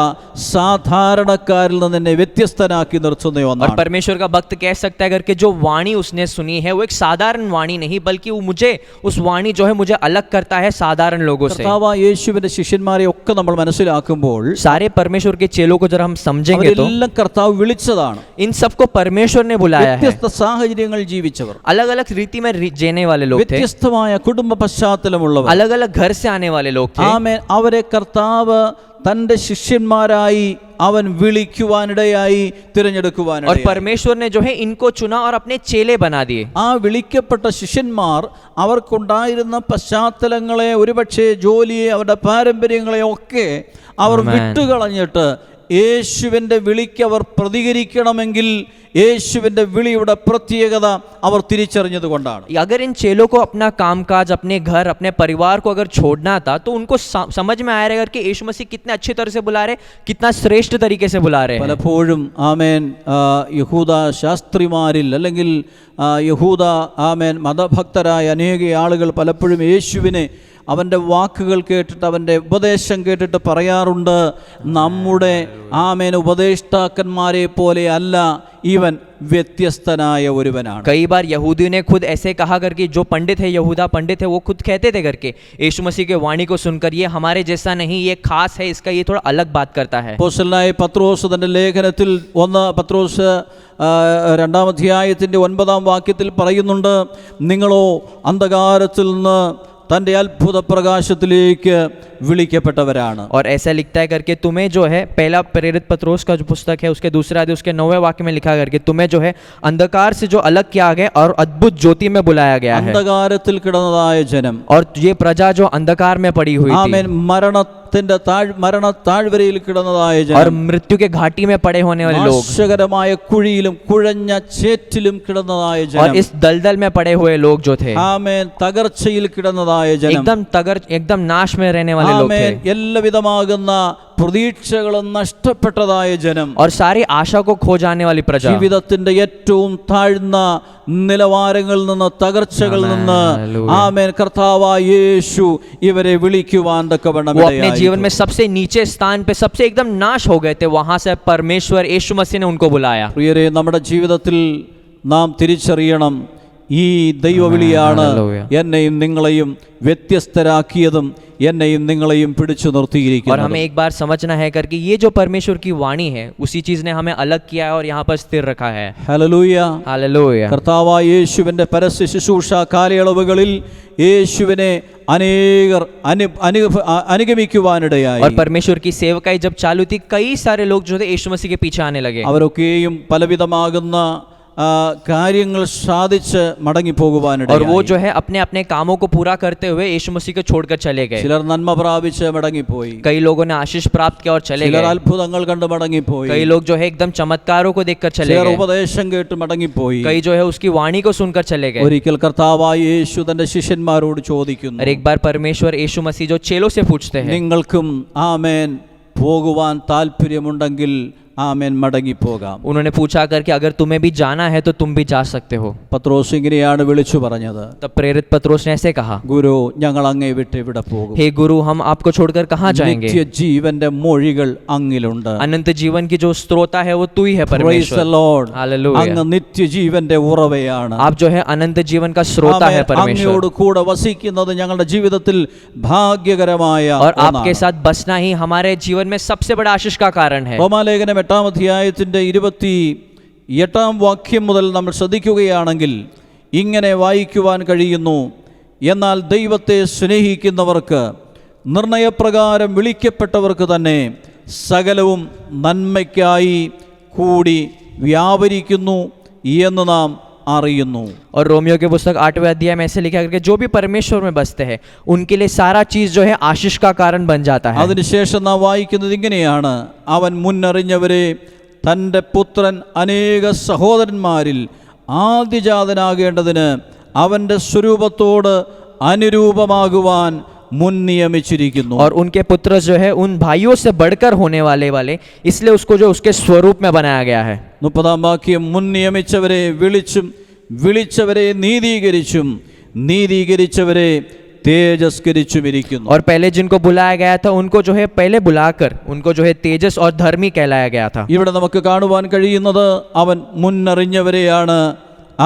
സാധാരണക്കാരിൽ നിന്ന് എന്നെ വ്യത്യസ്തനാക്കി നിർത്തുന്ന और ഒന്നാണ്. परमेश्वर का भक्त कह सकता है करके जो वाणी उसने सुनी है वो एक साधारण वाणी नहीं, बल्कि वो मुझे उस वाणी जो है मुझे अलग करता है साधारण लोगों से। കർത്താവായ യേശുവിന്റെ ശിഷ്യന്മാരെ ഒക്കെ നമ്മൾ മനസ്സിലാക്കുമ്പോൾ सारे परमेश्वर के चेलों को जरा हम समझेंगे तो അവരെല്ലാം കർത്താവ് വിളിച്ചതാണ്. इन सबको परमेश्वर ने बुलाया है। വ്യത്യസ്ത സാഹചര്യങ്ങൾ ജീവിച്ചവർ, अलग अलग रीति में जीने वाले लोग थे, വ്യത്യസ്തമായ കുടുംബ പശ്ചാത്തലമുള്ളവർ, अलग अलग घर से आने वाले लोग थे। ആമേൻ അവരെ കർത്താവ് തൻ്റെ ശിഷ്യന്മാരായി അവൻ വിളിക്കുവാനിടയായി और തിരഞ്ഞെടുക്കുവാനിടയായി. परमेश्वर ने जो है इनको चुना और अपने चेले बना दिए। ആ വിളിക്കപ്പെട്ട ശിഷ്യന്മാർ അവർക്കുണ്ടായിരുന്ന പശ്ചാത്തലങ്ങളെ, ഒരുപക്ഷെ ജോലിയെ, അവരുടെ പാരമ്പര്യങ്ങളെ ഒക്കെ അവർ Amen. വിട്ടുകളഞ്ഞിട്ട് യേശുവിൻ്റെ വിളിക്ക് അവർ പ്രതികരിക്കണമെങ്കിൽ യേശുവിൻ്റെ വിളിയുടെ പ്രത്യേകത അവർ തിരിച്ചറിഞ്ഞതുകൊണ്ടാണ്. अगर इन चेलों को अपना कामकाज, अपने घर, अपने परिवार को अगर छोड़ना था तो उनको समझ में आया रहेगा कि यीशु मसीह कितने अच्छी तरह से बुला रहे, कितना श्रेष्ठ तरीके से बुला रहे हैं। പലപ്പോഴും ആമേൻ യഹൂദ ശാസ്ത്രിമാരിൽ അല്ലെങ്കിൽ യഹൂദ ആമേൻ മതഭക്തരായ അനേക ആളുകൾ പലപ്പോഴും യേശുവിനെ അവൻ്റെ വാക്കുകൾ കേട്ടിട്ട്, അവൻ്റെ ഉപദേശം കേട്ടിട്ട് പറയാറുണ്ട്, നമ്മുടെ ആമേൻ ഉപദേഷ്ടാക്കന്മാരെ പോലെ അല്ല ഇവൻ, വ്യത്യസ്തനായ ഒരുവനാണ്. कई बार यहूदियों ने खुद ऐसे कहा करके, जो पंडित है, यहूदा पंडित है, वो खुद कहते थे करके यीशु मसीह के वाणी को सुनकर, ये हमारे जैसा नहीं, ये खास है, इसका ये थोड़ा अलग बात करता है। അപ്പോസ്തലനായ പത്രോസ് തൻ്റെ ലേഖനത്തിൽ പത്രോസ് 2-ാം അധ്യായത്തിൻ്റെ 9-ാം വാക്യത്തിൽ പറയുന്നുണ്ട്, നിങ്ങളോ അന്ധകാരത്തിൽ നിന്ന് തൻ്റെ അത്ഭുത പ്രകാശത്തിലേക്ക് വിളിക്കപ്പെട്ടവരാണ്. और ऐसा लिखता है करके, तुम्हें जो है, पहला प्रेरित पत्रोस का जो पुस्तक है उसके दूसरा अध्याय उसके 9वें वाक्य में लिखा करके, तुम्हें जो है अंधकार से जो अलग किया गया और अद्भुत ज्योति में बुलाया गया है। അന്ധകാരത്തിൽ കിടന്നതായ ജനം, और ये प्रजा जो अंधकार में पड़ी हुई ആമേൻ थी മരണ താഴ്വരയിൽ കിടന്നതായ और ജനം, मृत्यु के घाटी में पड़े होने वाले लोग, നാശകരമായ കുഴിയിലും കുഴഞ്ഞ ചേറ്റിലും കിടന്നതായ और ജനം, इस दलदल में पड़े हुए लोग जो थे, ആമേൻ തകർച്ചയിൽ കിടന്നതായ ജനം, एकदम नाश में रहने वाले लोग ആമേൻ थे, എല്ലാവിധമാകുന്ന പ്രതീക്ഷകളും നഷ്ടപ്പെട്ടതായ ജനം, और सारी आशा को खो जाने वाली प्रजा, ജീവിതത്തിന്റെ ഏറ്റവും താഴ്ന്ന നിലവാരങ്ങളിൽ നിന്ന്, തകർച്ചകളിൽ നിന്ന് ആമേൻ കർത്താവായ യേശു ഇവരെ വിളിക്കുവാൻ തക്കവണ്ണം वो अपने जीवन में सबसे नीचे स्थान पे, सबसे एकदम नाश हो गए थे, वहां से परमेश्वर यीशु मसीह ने उनको बुलाया। പ്രിയരെ, നമ്മുടെ ജീവിതത്തിൽ നാം തിരിച്ചറിയണം, ഈ ദൈവവിളിയാണ് എന്നെയും നിങ്ങളെയും വ്യത്യസ്തരാക്കിയതും എന്നെയും നിങ്ങളെയും പിടിച്ചു और നിർത്തിയിരിക്കുന്നത്. हमें एक बार समझना है करके, ये जो परमेश्वर की वाणी है उसी चीज ने हमें अलग किया है और यहाँ पर स्थिर रखा है। ഹല്ലേലൂയ. हालेलुया। കർത്താവായ യേശുവിൻ്റെ പരസ്യ ശുശ്രൂഷ കാലയളവുകളിൽ യേശുവിനെ അനേകർ അനുഗമിക്കുവാനിടയായി. और परमेश्वर की सेवकाई जब चालू थी, कई सारे लोग जो थे यीशु मसीह के पीछे आने लगे, അവരൊക്കെയും പലവിധമാകുന്ന കാര്യങ്ങൾ സാധിച്ച് മടങ്ങിപ്പോകുവാനിടയായി. और वो जो है अपने अपने कामों को पूरा करते हुए यीशु मसीह को छोड़कर चले गए। ചിലർ നന്മ പ്രാപിച്ച് മടങ്ങിപ്പോയി, कई लोगों ने आशीष प्राप्त किया और चले ചിലർ गए, അത്ഭുതങ്ങൾ കണ്ട് മടങ്ങിപ്പോയി, कई लोग जो है एकदम चमत्कारों को देखकर चले ചിലർ गए, ഉപദേശം കേട്ട് മടങ്ങിപ്പോയി. कई जो है उसकी वाणी को सुनकर चले गए। ഒരിക്കൽ കർത്താവായ യേശു തന്റെ ശിഷ്യന്മാരോട് ചോദിക്കുന്നു, और एक बार परमेश्वर यीशु मसीह जो चेलों से पूछते हैं, നിങ്ങൾക്കും ആമേൻ പോകുവാൻ താല്പര്യമുണ്ടെങ്കിൽ ആമേൻ മടങ്ങിപ്പോകാം. उन्होंने पूछा करके, अगर तुम्हें भी जाना है तो तुम भी जा सकते हो। പത്രോസ് ഇങ്ങനെയാണ് വിളിച്ചു പറഞ്ഞത്, तब प्रेरित पत्रोस ने ऐसे कहा, ഗുരു, ഞങ്ങൾ അങ്ങേ വിട്ട് ഇവിടെ പോകും. हे गुरु, हम आपको छोड़कर कहाँ जाएंगे? നിത്യജീവന്റെ മൊഴികൾ അങ്ങിലുണ്ട്. अनंत जीवन की जो स्रोता है वो तू ही है Praise the परमेश्वर। Lord. हालेलुया। അങ്ങ് നിത്യജീവന്റെ ഉറവയാണ്. आप जो है अनंत जीवन का स्रोता है परमेश्वर, അങ്ങയോട് കൂടെ വസിക്കുന്നത് ഞങ്ങളുടെ ജീവിതത്തിൽ ഭാഗ്യകരമായ और आपके साथ बसना ही हमारे जीवन में सबसे बड़ा आशीष का कारण है। റോമാലേഖനം 8-ാം അധ്യായത്തിന്റെ 28-ാം വാക്യം മുതൽ നമ്മൾ ശ്രദ്ധിക്കുകയാണെങ്കിൽ ഇങ്ങനെ വായിക്കുവാൻ കഴിയുന്നു, എന്നാൽ ദൈവത്തെ സ്നേഹിക്കുന്നവർക്ക്, നിർണയപ്രകാരം വിളിക്കപ്പെട്ടവർക്ക് തന്നെ സകലവും നന്മയ്ക്കായി കൂടി വ്യാപരിക്കുന്നു എന്ന് നാം അറിയുന്നു. और रोमियो के पुस्तक 8वें अध्याय में ऐसे लिखा करके जो भी परमेश्वर में बसते हैं उनके लिए सारा चीज जो है आशीष का कारण बन जाता है. അതിനുശേഷം നാം വായിക്കുന്നത് ഇങ്ങനെയാണ്: അവൻ മുന്നറിഞ്ഞവരെ തൻ്റെ പുത്രൻ അനേക സഹോദരന്മാരിൽ ആദ്യജാതനാകേണ്ടതിന് അവൻ്റെ സ്വരൂപത്തോട് അനുരൂപമാകുവാൻ മുൻ നിയമിച്ചിരിക്കുന്നു. और उनके पुत्र जो है उन भाइयों से बढ़कर होने वाले इसलिए उसको जो उसके स्वरूप में बनाया गया है. 30-ാം വാക്യം: മുൻ നിയമിച്ചവരെ വിളിച്ചും വിളിച്ചവരെ നീതീകരിച്ചും നീതീകരിച്ചവരെ തേജസ്കരിച്ചുമിരിക്കുന്നു. और पहले जिनको बुलाया गया था उनको जो है पहले बुलाकर उनको जो है तेजस और धर्मी कहलाया गया था. ഇവിടെ നമുക്ക് കാണുവാൻ കഴിയുന്നത് അവൻ മുന്നറിഞ്ഞവരെയാണ്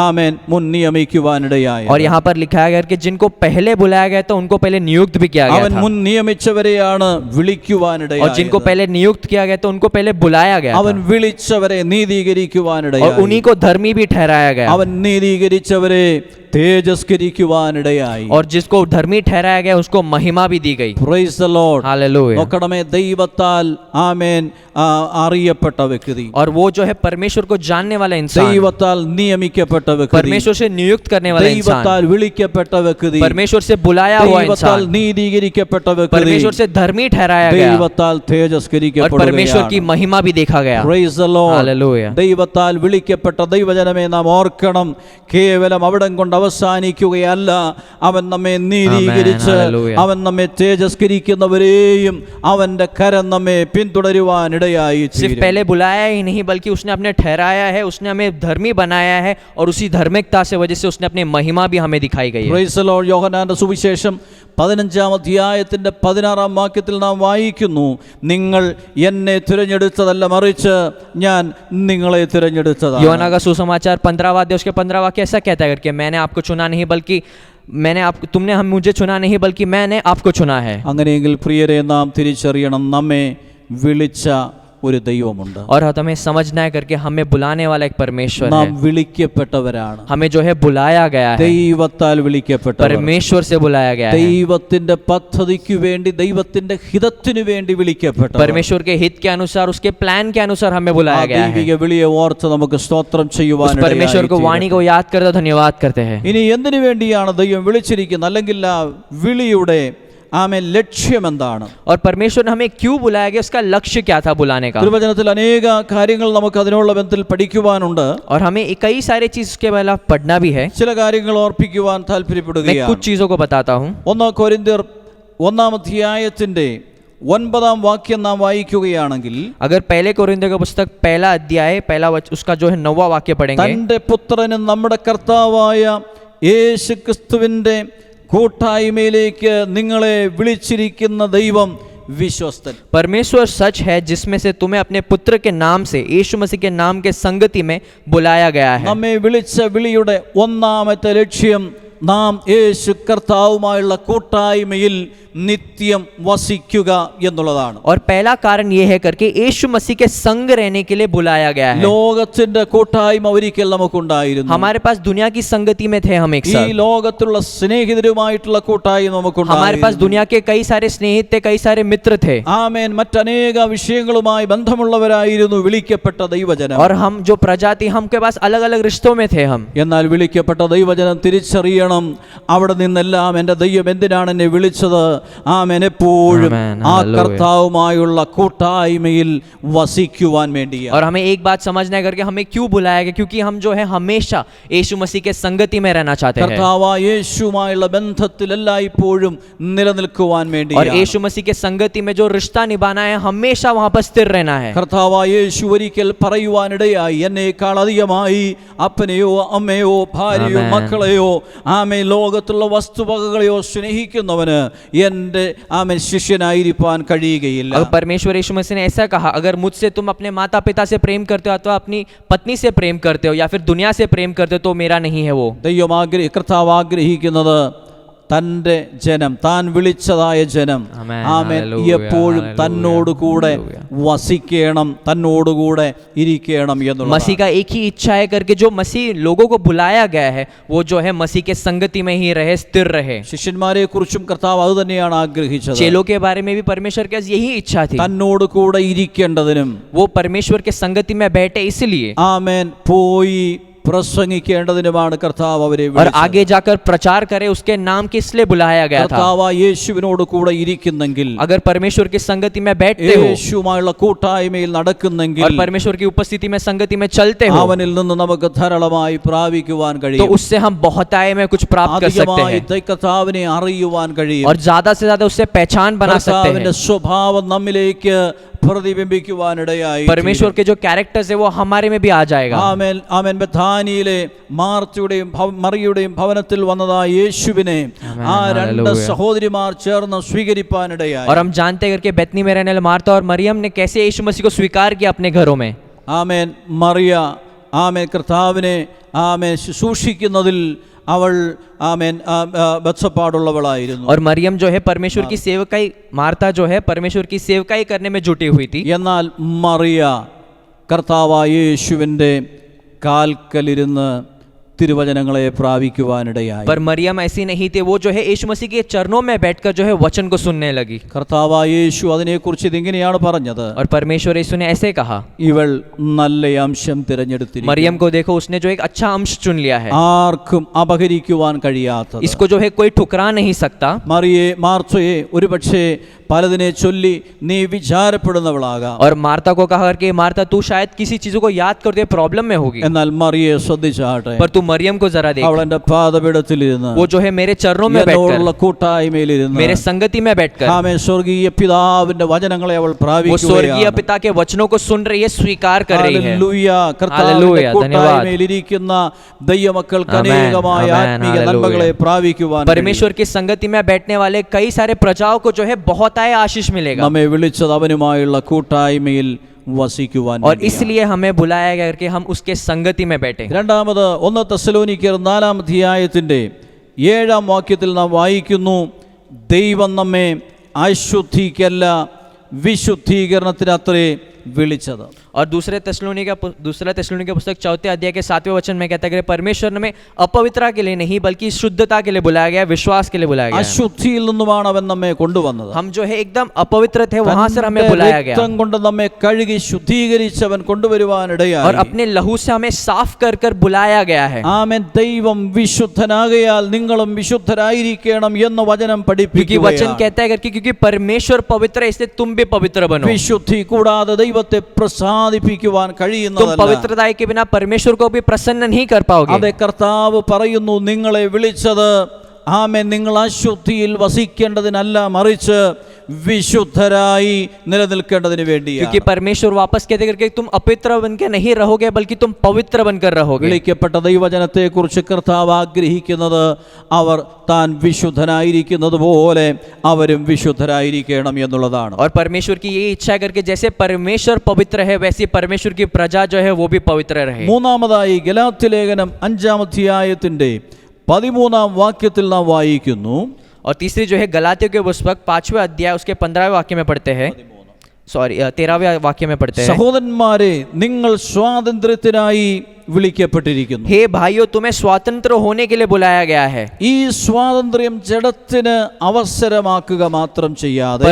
ആമേൻ മുൻ നിയമിക്കുവാനിടയായ. और यहाँ पर लिखा गया कि जिनको पहले बुलाया गया था उनको पहले नियुक्त भी किया गया അവൻ था. മുൻ നിയമിച്ചവരെയാണ് വിളിക്കുവാനിടയായ. और जिनको पहले नियुक्त किया गया था उनको पहले बुलाया गया അവൻ था. വിളിച്ചവരെ നീതീകരിക്കുവാനിടയായ. और उन्हीं को धर्मी भी ठहराया गया. അവൻ നീതീകരിച്ചവരെ തേജസ്കരിക്കുവാനിടയായി. और जिसको धर्मी ठहराया गया उसको महिमा भी दी गई. Price the Lord. हालेलुया. നോക്കണമേ, ദൈവത്താൽ ആമേൻ അറിയപ്പെട്ട വ്യക്തി, और वो जो है परमेश्वर को जानने वाला इंसान, ദൈവത്താൽ നിയമിക്കപ്പെട്ട വ്യക്തി, परमेश्वर से नियुक्त करने वाला इंसान, ദൈവത്താൽ വിളിക്കപ്പെട്ട വ്യക്തി, परमेश्वर से बुलाया हुआ ദൈവത്താൽ इंसान, നീതീകരിക്കപ്പെട്ട വ്യക്തി, परमेश्वर से धर्मी ठहराया गया ദൈവത്താൽ और परमेश्वर की തേജസ്കരിക്കപ്പെടുകയാണ്. महिमा भी देखा गया. Price the Lord. हालेलुया. ദൈവത്താൽ വിളിക്കപ്പെട്ട ദൈവജനമേ, നാം ഓർക്കണം, കേവലം അവിടം കൊണ്ട് അവസാനിക്കുകയല്ല. അവൻ നമ്മെ നീതീകരിച്ച് Hallelujah. അവൻ നമ്മെ തേജസ്കരിക്കുന്നവരെയും അവന്റെ കരം നമ്മെ പിന്തുടരുവാൻ ഇടയായി सिर्फ തീരും. पहले बुलाया ही नहीं बल्कि उसने अपने ठहराया है, उसने हमें धर्मी बनाया है और उसी धार्मिकता से वजह से उसने अपनी महिमा भी हमें दिखाई गई है. Price the Lord. യോഹന്നാന്റെ സുവിശേഷം 15-ാം അധ്യായത്തിന്റെ 16-ാം വാക്യത്തിൽ നാം വായിക്കുന്നു: നിങ്ങൾ എന്നെ തിരഞ്ഞെടുത്തതല്ല, മറിച്ച് ഞാൻ നിങ്ങളെ തിരഞ്ഞെടുത്തതാണ്. യോഹन्ना का सुसमाचार 15वां अध्याय उसके 15वां वाक्य ऐसा कहता है कि मैंने आपको चुना नहीं बल्कि तुमने हम मुझे चुना नहीं बल्कि मैंने आपको चुना है. അങ്ങനെയെങ്കിൽ പ്രിയരെ, നാം തിരിച്ചറിയണം, നമ്മെ വിളിച്ച ഒരു ദൈവമുണ്ട്. और हमें समझना है करके हमें बुलाने वाला एक परमेश्वर നാം है. വിളിക്കപ്പെട്ടവരാണ്. हमें जो है बुलाया गया है, ദൈവത്താൽ വിളിക്കപ്പെട്ടവർ. परमेश्वर से बुलाया गया है, ദൈവത്തിന്റെ പദ്ധതിക്ക് വേണ്ടി, ദൈവത്തിന്റെ ഹിതത്തിനു വേണ്ടി വിളിക്കപ്പെട്ടവർ. परमेश्वर के हित के अनुसार, उसके प्लान के अनुसार हमें ആ बुलाया गया है. ദൈവിക വിളിയെ ഓർത്ത് നമുക്ക് സ്തോത്രം उस ചെയ്യുവാൻ परमेश्वर को वाणी को याद करते धन्यवाद करते हैं. ഇനി എന്തിനു വേണ്ടിയാണ് ദൈവം വിളിച്ചിരിക്കുന്നത്, അല്ലെങ്കിൽ ആ വിളിയുടെ ആമേൻ ലക്ഷ്യം എന്താണ്? और परमेश्वर ने हमें क्यों बुलाया गया, उसका लक्ष्य क्या था बुलाने का? തിരുവചനത്തിൽ അനേക കാര്യങ്ങൾ നമുക്ക് അതിനുള്ള ബന്ധത്തിൽ പഠിക്കുവാനുണ്ട്. और हमें कई सारे चीज उसके बारे में पढ़ना भी है. ചില കാര്യങ്ങൾ ഓർപ്പിക്കുവാൻ मैं താല്പര്യപ്പെടുകയാണ്. कुछ चीजों को बताता हूँ. 1 കൊരിന്ത്യർ 1-ാം അധ്യായത്തിന്റെ 9-ാം വാക്യം നാം വായിക്കുകയാണെങ്കിൽ, अगर पहले कोरिन्थियों का पुस्तक 1 अध्याय उसका जो है 9वां वाक्य पढ़ेंगे. തന്റെ പുത്രനും നമ്മുടെ കർത്താവായ യേശുക്രിസ്തുവിന്റെ കൂട്ടായ്മയിലേക്ക് നിങ്ങളെ വിളിച്ചിരിക്കുന്ന ദൈവം विश्वस्तन। परमेश्वर सच है जिसमें से तुम्हें अपने पुत्र के नाम से, यीशु मसीह के नाम के संगति में बुलाया गया है. നമ്മെ വിളിച്ച വിളിയുടെ ഒന്നാമത്തെ ലക്ഷ്യം നാം യേശു കർത്താവുമായുള്ള കൂട്ടായ്മയിൽ നിത്യം വസിക്കുക എന്നുള്ളതാണ്. और पहला कारण यह है करके यीशु मसीह के संग रहने के लिए बुलाया गया है. ലോകത്തിന്റെ കൂട്ടായ്മ ഒരിക്കൽ നമുക്കുണ്ടായിരുന്നു. हमारे पास दुनिया की संगति में थे हम एक ഈ साथ. ലോകത്തിലുള്ള സ്നേഹിതരുമായിട്ടുള്ള കൂട്ടായ്മ हमारे നമുക്കുണ്ടായിരുന്നു. पास दुनिया के कई सारे स्नेहित थे, कई सारे मित्र थे. ആമേൻ. മറ്റനേക വിഷയങ്ങളുമായി ബന്ധമുള്ളവരായിരുന്നു വിളിക്കപ്പെട്ട ദൈവജനം. और हम जो प्रजाति, हमके पास अलग अलग रिश्तों में थे हम. എന്നാൽ വിളിക്കപ്പെട്ട ദൈവജനം തിരിച്ചറിയണം, അവിടെ നിന്നെല്ലാം എൻ്റെ ദൈവം എന്തിനാണ് എന്നെ വിളിച്ചത്. ആമേൻ. എപ്പോഴും Amen. ആ Hallelujah. കർത്താവുമായുള്ള കൂട്ടായ്മയിൽ വസിക്കുവാൻ വേണ്ടിയാണ്. और हमें एक बात समझना है करके हमें क्यों बुलाया गया, क्योंकि हम जो है हमेशा यीशु मसीह के संगति में रहना चाहते हैं. കർത്താവായ യേശുവുമായുള്ള ബന്ധത്തിൽ എല്ലായ്പ്പോഴും നിലനിൽക്കുവാൻ और വേണ്ടിയാണ്. यीशु मसीह के संगति में जो रिश्ता निभाना है, हमेशा वहां पर स्थिर रहना है. കർത്താവായ യേശു ഒരിക്കൽ പറയുവാനിടയായി, എന്നേക്കാൾ അധികമായി അപ്പനെയോ അമ്മയോ ഭാര്യയോ Amen. മക്കളെയോ ആമേ ലോകത്തുള്ള വസ്തുവകകളെയോ സ്നേഹിക്കുന്നവന് എൻ്റെ ആമേ ശിഷ്യനായിരിക്കാൻ കഴിയുകയില്ല. अगर परमेश्वर यीशु मसीह ने ऐसा कहा, अगर मुझसे तुम अपने माता पिता से प्रेम करते हो अथवा अपनी पत्नी से प्रेम करते हो या फिर दुनिया से प्रेम करते हो तो मेरा नहीं है वो. ദൈവം കർത്താവ് ആഗ്രഹിക്കുന്നത് തൻ്റെ ജനം, താൻ വിളിച്ചതായ ജനം Amen. ആമേൻ Hallelujah. എപ്പോഴും Hallelujah. തന്നോടുകൂടെ Hallelujah. വസിക്കണം, തന്നോടുകൂടെ ഇരിക്കണം എന്നുള്ള मसीह का एक ही इच्छा है करके जो मसीह लोगों को बुलाया गया है वो जो है मसीह के संगति में ही रहे, स्थिर रहे. ശിഷ്യന്മാരെ കുറിച്ചും കർത്താവ് അത് തന്നെയാണ് ആഗ്രഹിച്ചത്. चेलों के बारे में भी परमेश्वर के यही इच्छा थी. തന്നോടുകൂടെ ഇരിക്കേണ്ടതിനും वो परमेश्वर के संगति में बैठे इसलिए ആമേൻ പോയി പ്രസംഗിക്കേണ്ടതിനുമാണ് കർത്താവ് അവരെ और വിളിച്ചത്. आगे जाकर प्रचार करे उसके नाम के इसलिए बुलाया गया था। കർത്താവ് യേശുവിനോട് കൂടെ ഇരിക്കുന്നെങ്കിൽ, अगर परमेश्वर की संगति में बैठते हो യേശുവുമായുള്ള കൂട്ടായ്മയിൽ നടക്കുന്നെങ്കിൽ, और परमेश्वर की उपस्थिति में संगति में चलते हो, അവനിൽ നിന്ന് നമുക്ക് ധാരാളമായി പ്രാപിക്കുവാൻ तो കഴിയും. उससे हम बहुतायत में कुछ प्राप्त कर सकते അധികമായി हैं കർത്താവിനെ അറിയുവാൻ കഴിയും. और ज्यादा से ज्यादा उससे पहचान बना सकते കർത്താവിന്റെ हैं। സ്വഭാവം നമ്മിലേക്ക് പ്രതിബിംബിക്കുവാനിടയായി. परमेश्वर के जो कैरेक्टर्स है वो हमारे में भी आ जाएगा। ആമേൻ ആമേൻ. ബഥാനിയിലെ മാർത്തയുടെയും മറിയയുടെയും ഭവനത്തിൽ വന്നതായ യേശുവിനെ ആ രണ്ട് സഹോദരിമാർ ചേർന്ന് സ്വീകരിപ്പാനിടയായി. और हम जानते हैं कि बेथनी में रहने वाले मार्था और मरियम ने कैसे यीशु मसीह को स्वीकार किया अपने घरों में। ആമേൻ. മറിയ ആമേൻ കർത്താവിനെ ആമേൻ ശുശ്രൂഷിക്കുന്നതിൽ അവൾ ആമേൻ ബദ്ധപ്പാടുള്ളവളായിരുന്നു. और मरियम जो है परमेश्वर की सेवकाई, मार्था जो है परमेश्वर की सेवकाई करने में जुटी हुई थी। എന്നാൽ മറിയ കർത്താവായ യേശുവിൻ്റെ കാൽക്കലിരുന്ന് തിരുവചനങ്ങളെ പ്രാപിക്കുവാനിടയായി. पर मरियम ऐसी नहीं थी, वो जो है यीशु मसीह के चरणों में बैठकर जो है वचन को सुनने लगी। കർത്താവായ യേശു അതിനെക്കുറിച്ച് ഇതിങ്ങനെയാണ് പറഞ്ഞത്. और परमेश्वर यीशु ने ऐसे कहा, ഇവൾ നല്ല അംശം തിരഞ്ഞെടുത്തിരിക്കുന്നു. मरियम को देखो, उसने जो एक अच्छा अंश चुन लिया है, ആർക്കും അപഹരിക്കുവാൻ കഴിയാത്തത്. इसको जो है कोई ठुकरा नहीं सकता। മാർത്തയെ ഒരുപക്ഷേ പലതിനെ ചൊല്ലി നീ വിചാരപ്പെടുന്നവളാകാം. और मार्था को कहा कि मार्था तू शायद किसी चीजों को याद करते प्रॉब्लम में होगी, എന്നാൽ മറിയെ ശ്രദ്ധിച്ചാട്ടെ. पर तू मरियम को जरा देख, അവൾ എന്റെ പാദപീഠത്തിലിരുന്ന് वो जो है मेरे चरणों में എന്നോടുള്ള बैठकर, കൂട്ടായ്മയിലിരുന്ന് मेरे संगति में बैठकर ആമേൻ സ്വർഗീയ പിതാവിന്റെ വചനങ്ങളെ അവൾ वो स्वर्गीय പ്രാപിക്കുകയാണ്. पिता के वचनों को सुन रही है, स्वीकार कर रही है। ഹല്ലേലൂയ. കർത്താവിന്റെ ഹല്ലേലൂയ. കൂട്ടായ്മയിലിരിക്കുന്ന ദൈവമക്കൾക്ക് ആമേൻ. അനേകമായ ആമേൻ. ആത്മീയ ഹല്ലേലൂയ. നന്മകളെ പ്രാപിക്കുവാൻ परमेश्वर की संगति में बैठने वाले कई सारे प्रजाओं को जो है बहुत आया आशीष मिलेगा। നമ്മെ വിളിച്ചത് അവനുമായുള്ള കൂട്ടായ്മയിൽ വസിക്കുവാൻ और വേണ്ടിയാണ്. इसलिए हमें बुलाया गया कि हम उसके संगति में बैठे। രണ്ടാമത് 1 തെസ്സലോനിക്കർ 4-ാം അധ്യായത്തിന്റെ 7-ാം വാക്യത്തിൽ നാം വായിക്കുന്നു, ദൈവം നമ്മെ അശുദ്ധിക്കല്ല വിശുദ്ധീകരണത്തിനത്രേ വിളിച്ചത്. और दूसरा तेस्सलोनिका पुस्तक 4 अध्याय के 7वें वचन में कहता है कि परमेश्वर ने अपवित्रता के लिए नहीं बल्कि शुद्धता के लिए बुलाया गया, विश्वास के लिए बुलाया गया। അശുദ്ധിയിൽ നിന്നുമാണ് അവൻ നമ്മെ കൊണ്ടുവന്നത്. हम जो है एकदम अपवित्र थे, वहां से हमें बुलाया गया രക്തം കൊണ്ട് നമ്മെ കഴുകി ശുദ്ധീകരിച്ചവൻ കൊണ്ടുവരുവാനിടയായി. और अपने लहू से हमें साफ कर कर बुलाया गया है। ആമേൻ. ദൈവം വിശുദ്ധനാകയാൽ നിങ്ങളും വിശുദ്ധരായിരിക്കണം എന്ന വചനം क्योंकि वचन പഠിപ്പിക്കുകയാണ്. कहता है कि क्योंकि परमेश्वर पवित्र है इसलिए तुम भी पवित्र बनो। വിശുദ്ധി കൂടാതെ ദൈവത്തെ പ്രസാദിപ്പിക്കുവാൻ तुम കഴിയുന്നതല്ല. पवित्रता के बिना परमेश्वर को भी प्रसन्न नहीं कर पाओगे। അതെ കർത്താവ് പറയുന്നു, നിങ്ങളെ വിളിച്ചത് ആമേൻ നിങ്ങൾ അശുദ്ധിയിൽ വസിക്കേണ്ടതിനല്ല, മറിച്ച് വിശുദ്ധരായി നിലനിൽക്കേണ്ടതിന് വേണ്ടിയാണ്. क्योंकि परमेश्वर वापस कहते करके तुम अपवित्र बनकर नहीं रहोगे बल्कि तुम पवित्र बनकर रहोगे। വിളിക്കപ്പെട്ട ദൈവജനത്തെ കുറിച്ച് കർത്താവ് ആഗ്രഹിക്കുന്നത് അവർ താൻ വിശുദ്ധനായിരിക്കുന്നത് പോലെ അവരും വിശുദ്ധരായിരിക്കണം എന്നുള്ളതാണ്. और परमेश्वर की ये इच्छा करके जैसे परमेश्वर पवित्र है वैसे परमेश्वर की प्रजा जो है वो भी पवित्र रहे। മൂന്നാമതായി ഗലാത്യ ലേഖനം 5-ാം അധ്യായത്തിന്റെ 13-ാം വാക്യത്തിൽ നാം വായിക്കുന്നു, और तीसरी जो है गलातियों के पुस्तक 5वें अध्याय उसके 15वें वाक्य में पढ़ते हैं, 13वें वाक्य में पढ़ते हैं, സഹോദരന്മാരെ നിങ്ങൾ സ്വാതന്ത്ര്യത്തിനായി വിളിക്കപ്പെട്ടിരിക്കുന്നു. हे भाइयों तुम्हें स्वतंत्र होने के लिए बुलाया गया है। ഈ സ്വാതന്ത്ര്യം ജഡത്തിന് അവസരമാക്കുക മാത്രം ചെയ്യാതെ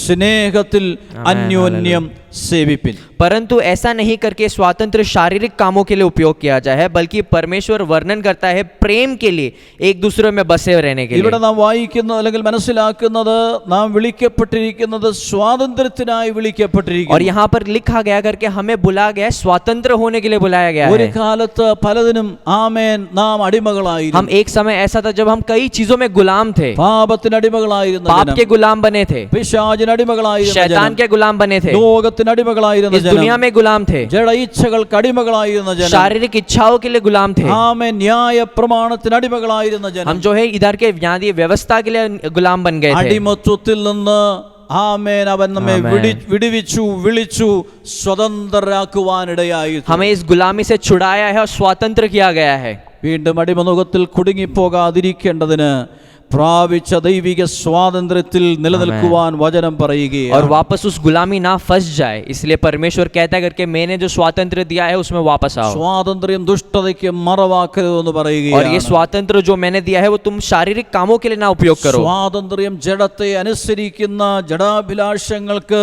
സ്നേഹത്തിൽ അന്യോന്യം സേവിപ്പിൻ. परंतु ऐसा नहीं करके स्वातंत्र शारीरिक कामों के लिए उपयोग किया जाए है, बल्कि परमेश्वर वर्णन करता है प्रेम के लिए एक दूसरे में बसे रहने के ഇവിടെ लिए। നാം വായിക്കുന്നത് അല്ലെങ്കിൽ മനസ്സിലാക്കുന്നത് നാം വിളിക്കപ്പെട്ടിരിക്കുന്നത് സ്വാതന്ത്ര്യത്തിനായി और വിളിക്കപ്പെട്ടിരിക്കുന്നു. यहाँ पर लिखा गया करके हमें बुलाया गया, स्वतंत्र होने के लिए बुलाया गया ഒരു है। കാലത്ത് പലതിനും ആമേൻ നാം അടിമകളായിരുന്നു. हम एक समय ऐसा था जब हम कई चीजों में गुलाम थे, പാപത്തിന് അടിമകളായിരുന്ന पाप ജനം, के गुलाम बने थे, പിശാചിന് അടിമകളായിരുന്ന शैतान ജനം, के गुलाम बने थे, ലോകത്തിന് അടിമകളായിരുന്ന इस दुनिया ജനം, में गुलाम थे, ജഡ ഇച്ഛകൾക്ക് അടിമകളായിരുന്ന ജനം, शारीरिक इच्छाओं के लिए गुलाम थे। ആമേൻ ന്യായ പ്രമാണത്തിന് അടിമകളായിരുന്ന ജനം, हम जो है इधर के न्याय व्यवस्था के लिए गुलाम बन गए थे। അടിമത്വത്തിൽ നിന്ന് ആമേൻ അവൻ നമ്മെ ആമേൻ. വിടുവിച്ചു, വിളിച്ചു, സ്വതന്ത്രരാക്കുവാനിടയായി. हमें इस गुलामी से छुड़ाया है और स्वतंत्र किया गया है। വീണ്ടും അടിമനുഖത്തിൽ കുടുങ്ങിപ്പോകാതിരിക്കേണ്ടതിന് പ്രാപിച്ച ദൈവിക സ്വാതന്ത്ര്യത്തിൽ നിലനിൽക്കുവാൻ വചനം പറയുകയാണ്. और वापस उस गुलामी ना फंस जाए, इसलिए परमेश्वर कहता है करके मैंने जो स्वातंत्र दिया है उसमें वापस आओ. സ്വാതന്ത്ര്യം ദുഷ്ടതയ്ക്ക് മറവാക്കരുതെന്ന് और ये പറയുകയാണ്. स्वातंत्र जो मैंने दिया है वो तुम शारीरिक कामों के लिए ना उपयोग करो. സ്വാതന്ത്ര്യം ജഡത്തെ അനുസരിക്കുന്ന ജഡാഭിലാഷങ്ങൾക്ക്